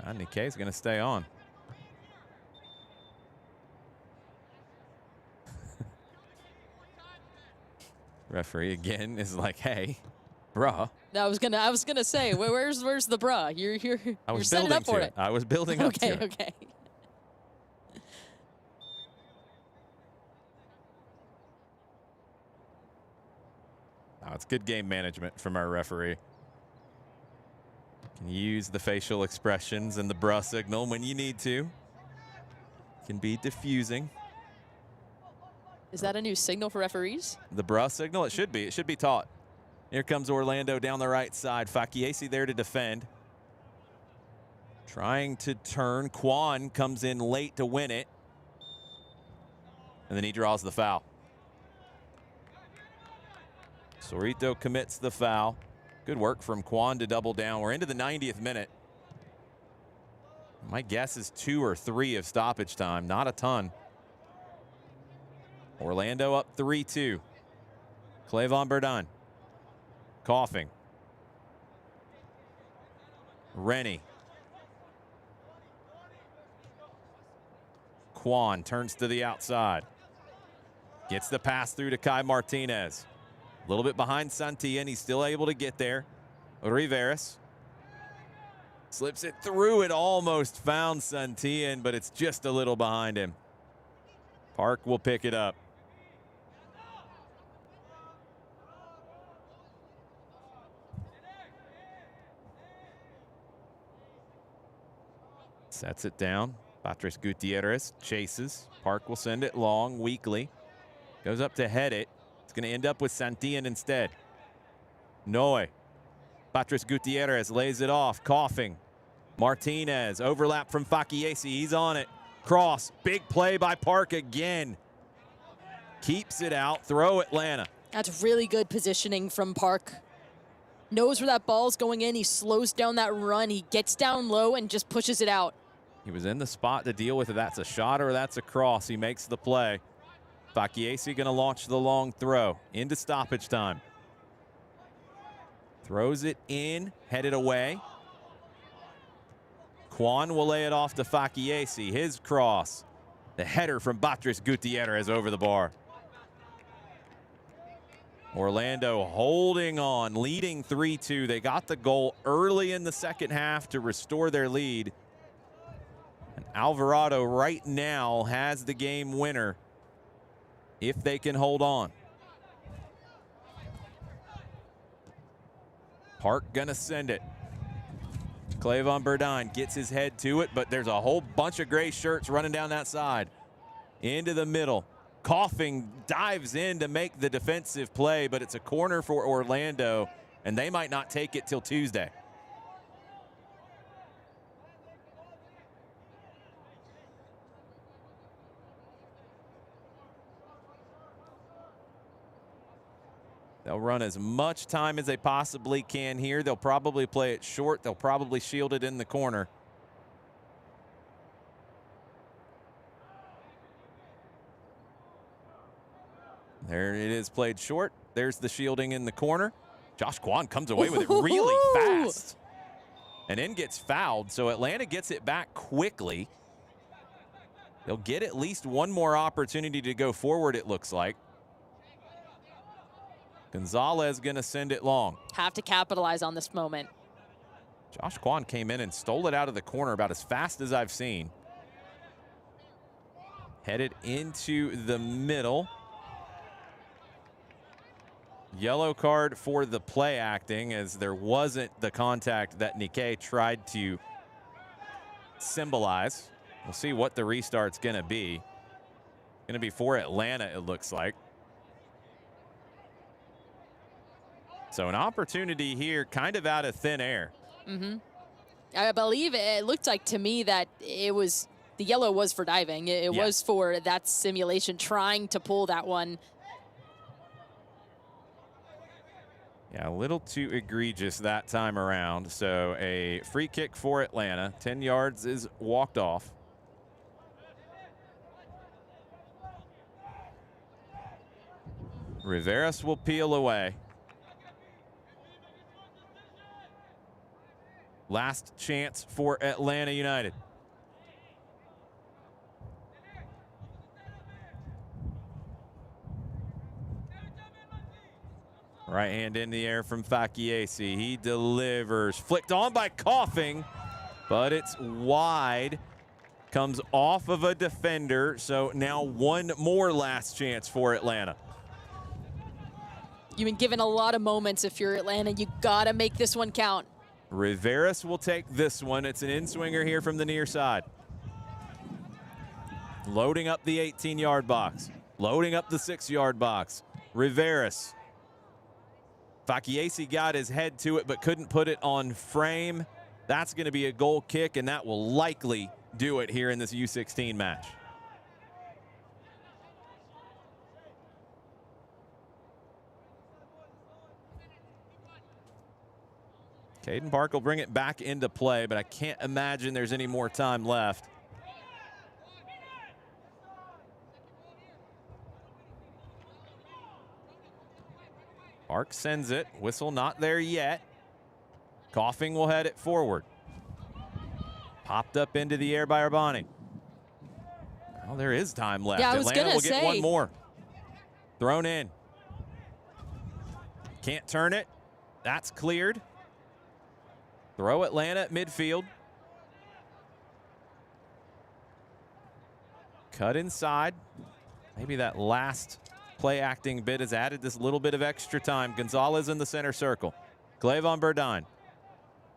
Nikkei is going to stay on. Referee again is like, "Hey, bruh." I was gonna say, where's the bruh? You're setting up for it. I was building up to it. Okay. Oh, it's good game management from our referee. Can use the facial expressions and the bruh signal when you need to. Can be diffusing. Is that a new signal for referees? The bruh signal? It should be. It should be taught. Here comes Orlando down the right side. Fakiesi there to defend. Trying to turn. Quan comes in late to win it. And then he draws the foul. Sorito commits the foul. Good work from Quan to double down. We're into the 90th minute. My guess is 2 or 3 of stoppage time. Not a ton. Orlando up 3-2. Clavon Burdine. Coughing. Rennie. Quan turns to the outside. Gets the pass through to Kai Martinez. A little bit behind Santillan. He's still able to get there. Riveras. Slips it through. It almost found Santillan, but it's just a little behind him. Park will pick it up. Sets it down. Patrice Gutierrez chases. Park will send it long, weakly. Goes up to head it. It's going to end up with Santillan instead. Noe. Patrice Gutierrez lays it off, coughing. Martinez, overlap from Fakiesi. He's on it. Cross, big play by Park again. Keeps it out, throw Atlanta. That's really good positioning from Park. Knows where that ball's going in. He slows down that run. He gets down low and just pushes it out. He was in the spot to deal with it. That's a shot or that's a cross. He makes the play. Fakiesi going to launch the long throw into stoppage time. Throws it in, headed away. Quan will lay it off to Fakiesi. His cross. The header from Patrice Gutierrez over the bar. Orlando holding on, leading 3-2. They got the goal early in the second half to restore their lead. And Alvarado right now has the game winner if they can hold on. Park gonna send it. Clavon Burdine gets his head to it, but there's a whole bunch of gray shirts running down that side. Into the middle. Coughing dives in to make the defensive play, but it's a corner for Orlando, and they might not take it till Tuesday. They'll run as much time as they possibly can here. They'll probably play it short. They'll probably shield it in the corner. There it is, played short. There's the shielding in the corner. Josh Quan comes away with it really fast and then gets fouled. So Atlanta gets it back quickly. They'll get at least one more opportunity to go forward, it looks like. Gonzalez going to send it long. Have to capitalize on this moment. Josh Quan came in and stole it out of the corner about as fast as I've seen. Headed into the middle. Yellow card for the play acting, as there wasn't the contact that Nikkei tried to symbolize. We'll see what the restart's going to be. Going to be for Atlanta, it looks like. So an opportunity here kind of out of thin air. Mm-hmm. I believe it looked like to me that it was, the yellow was for diving. It was for that simulation, trying to pull that one. Yeah, a little too egregious that time around. So a free kick for Atlanta. 10 yards is walked off. Riveras will peel away. Last chance for Atlanta United. Right hand in the air from Fakiesi. He delivers. Flicked on by Coughing, but it's wide. Comes off of a defender, so now one more last chance for Atlanta. You've been given a lot of moments if you're Atlanta. You gotta make this one count. Riveras will take this one. It's an in-swinger here from the near side. Loading up the 18-yard box. Loading up the 6-yard box. Riveras. Fakiesi got his head to it but couldn't put it on frame. That's going to be a goal kick, and that will likely do it here in this U16 match. Caden Park will bring it back into play, but I can't imagine there's any more time left. Park sends it. Whistle not there yet. Coughing will head it forward. Popped up into the air by Arbani. Well, there is time left. Yeah, I was Atlanta will gonna get say. one more. Thrown in. Can't turn it. That's cleared. Throw Atlanta at midfield. Cut inside. Maybe that last play acting bit has added this little bit of extra time. Gonzalez in the center circle. Clavon Burdine.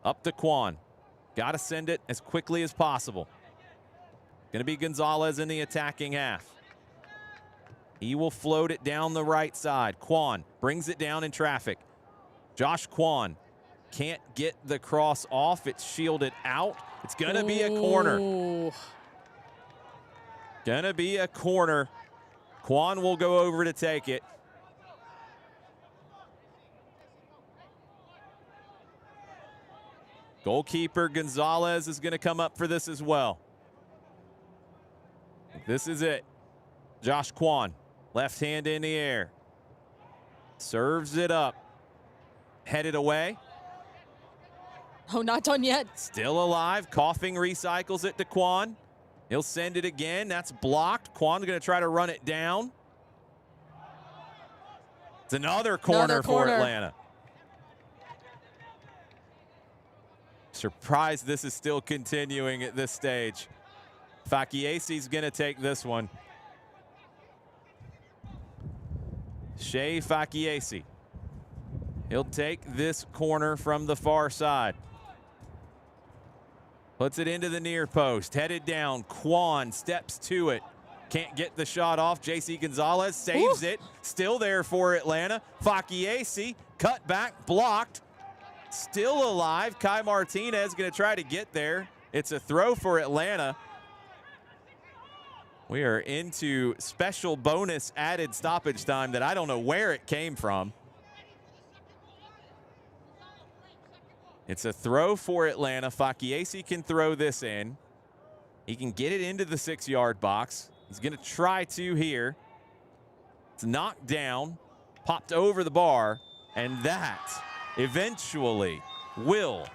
Up to Quan. Got to send it as quickly as possible. Going to be Gonzalez in the attacking half. He will float it down the right side. Quan brings it down in traffic. Josh Quan can't get the cross off. It's shielded out. It's going to be a corner. Going to be a corner. Quan will go over to take it. Goalkeeper Gonzalez is going to come up for this as well. This is it. Josh Quan, left hand in the air. Serves it up. Headed away. Oh, not done yet. Still alive. Coughing recycles it to Quan. He'll send it again. That's blocked. Quan's going to try to run it down. It's another corner for Atlanta. Surprised this is still continuing at this stage. Fakiasi's going to take this one. Shea Fakiasi. He'll take this corner from the far side. Puts it into the near post. Headed down. Quan steps to it. Can't get the shot off. J.C. Gonzalez saves it. Still there for Atlanta. Fakiasi cut back, blocked. Still alive. Kai Martinez going to try to get there. It's a throw for Atlanta. We are into special bonus added stoppage time that I don't know where it came from. It's a throw for Atlanta. Fakiasi can throw this in. He can get it into the 6-yard box. He's going to try to here. It's knocked down, popped over the bar, and that eventually will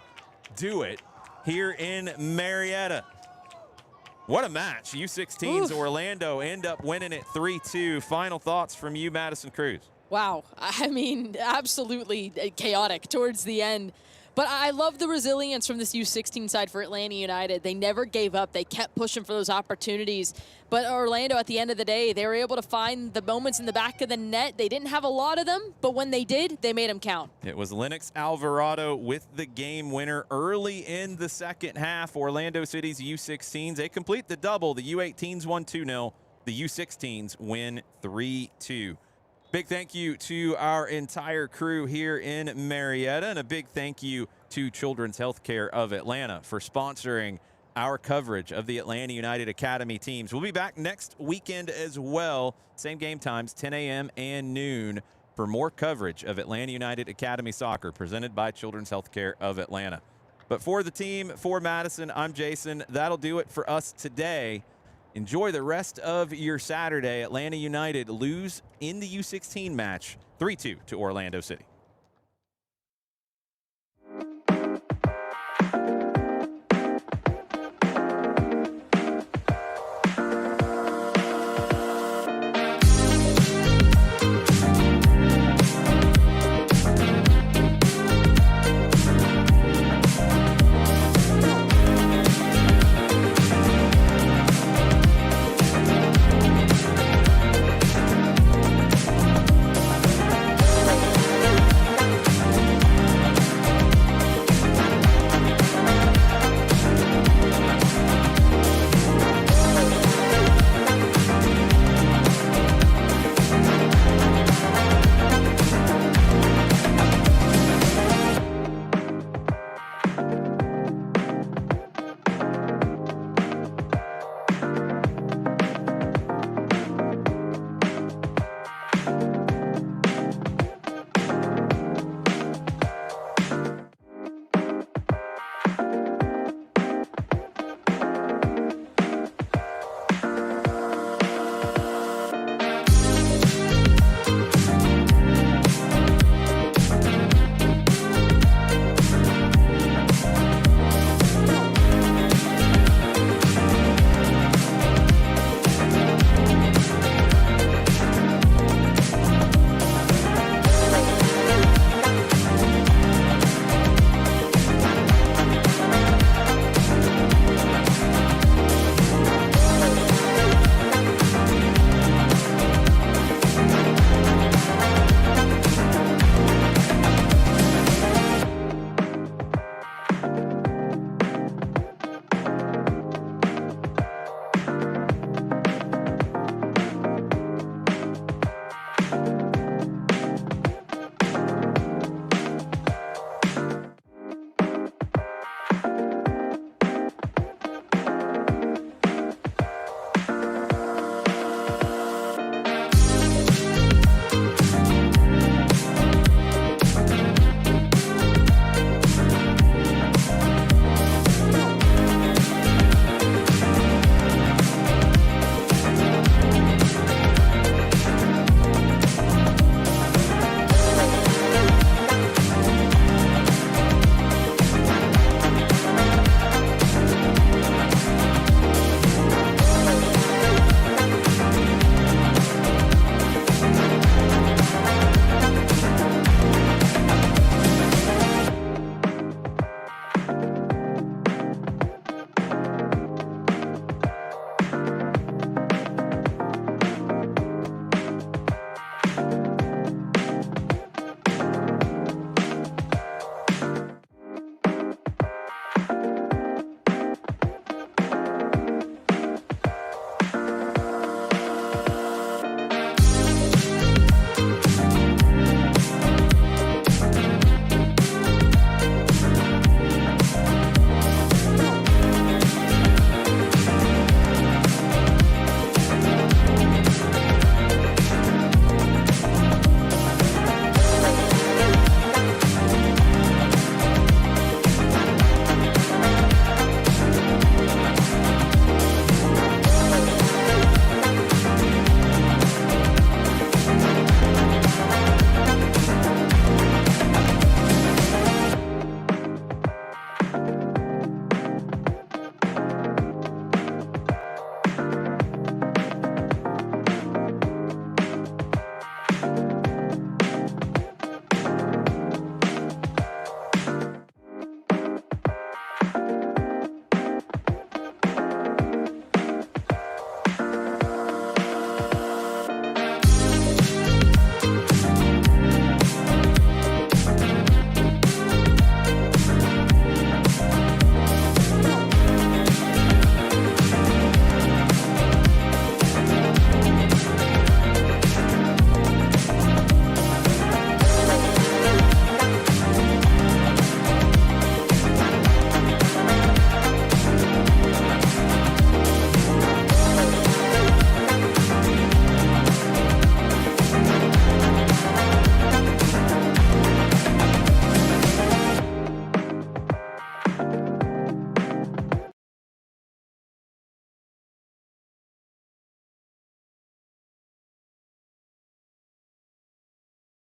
do it here in Marietta. What a match. U16's Orlando end up winning it 3-2. Final thoughts from you, Madison Cruz. Wow. I mean, absolutely chaotic towards the end. But I love the resilience from this U16 side for Atlanta United. They never gave up. They kept pushing for those opportunities. But Orlando, at the end of the day, they were able to find the moments in the back of the net. They didn't have a lot of them, but when they did, they made them count. It was Lennox Alvarado with the game winner early in the second half. Orlando City's U16s, they complete the double. The U18s won 2-0. The U16s win 3-2. Big thank you to our entire crew here in Marietta, and a big thank you to Children's Healthcare of Atlanta for sponsoring our coverage of the Atlanta United Academy teams. We'll be back next weekend as well. Same game times, 10 a.m. and noon, for more coverage of Atlanta United Academy soccer presented by Children's Healthcare of Atlanta. But for the team, for Madison, I'm Jason. That'll do it for us today. Enjoy the rest of your Saturday. Atlanta United lose in the U16 match 3-2 to Orlando City.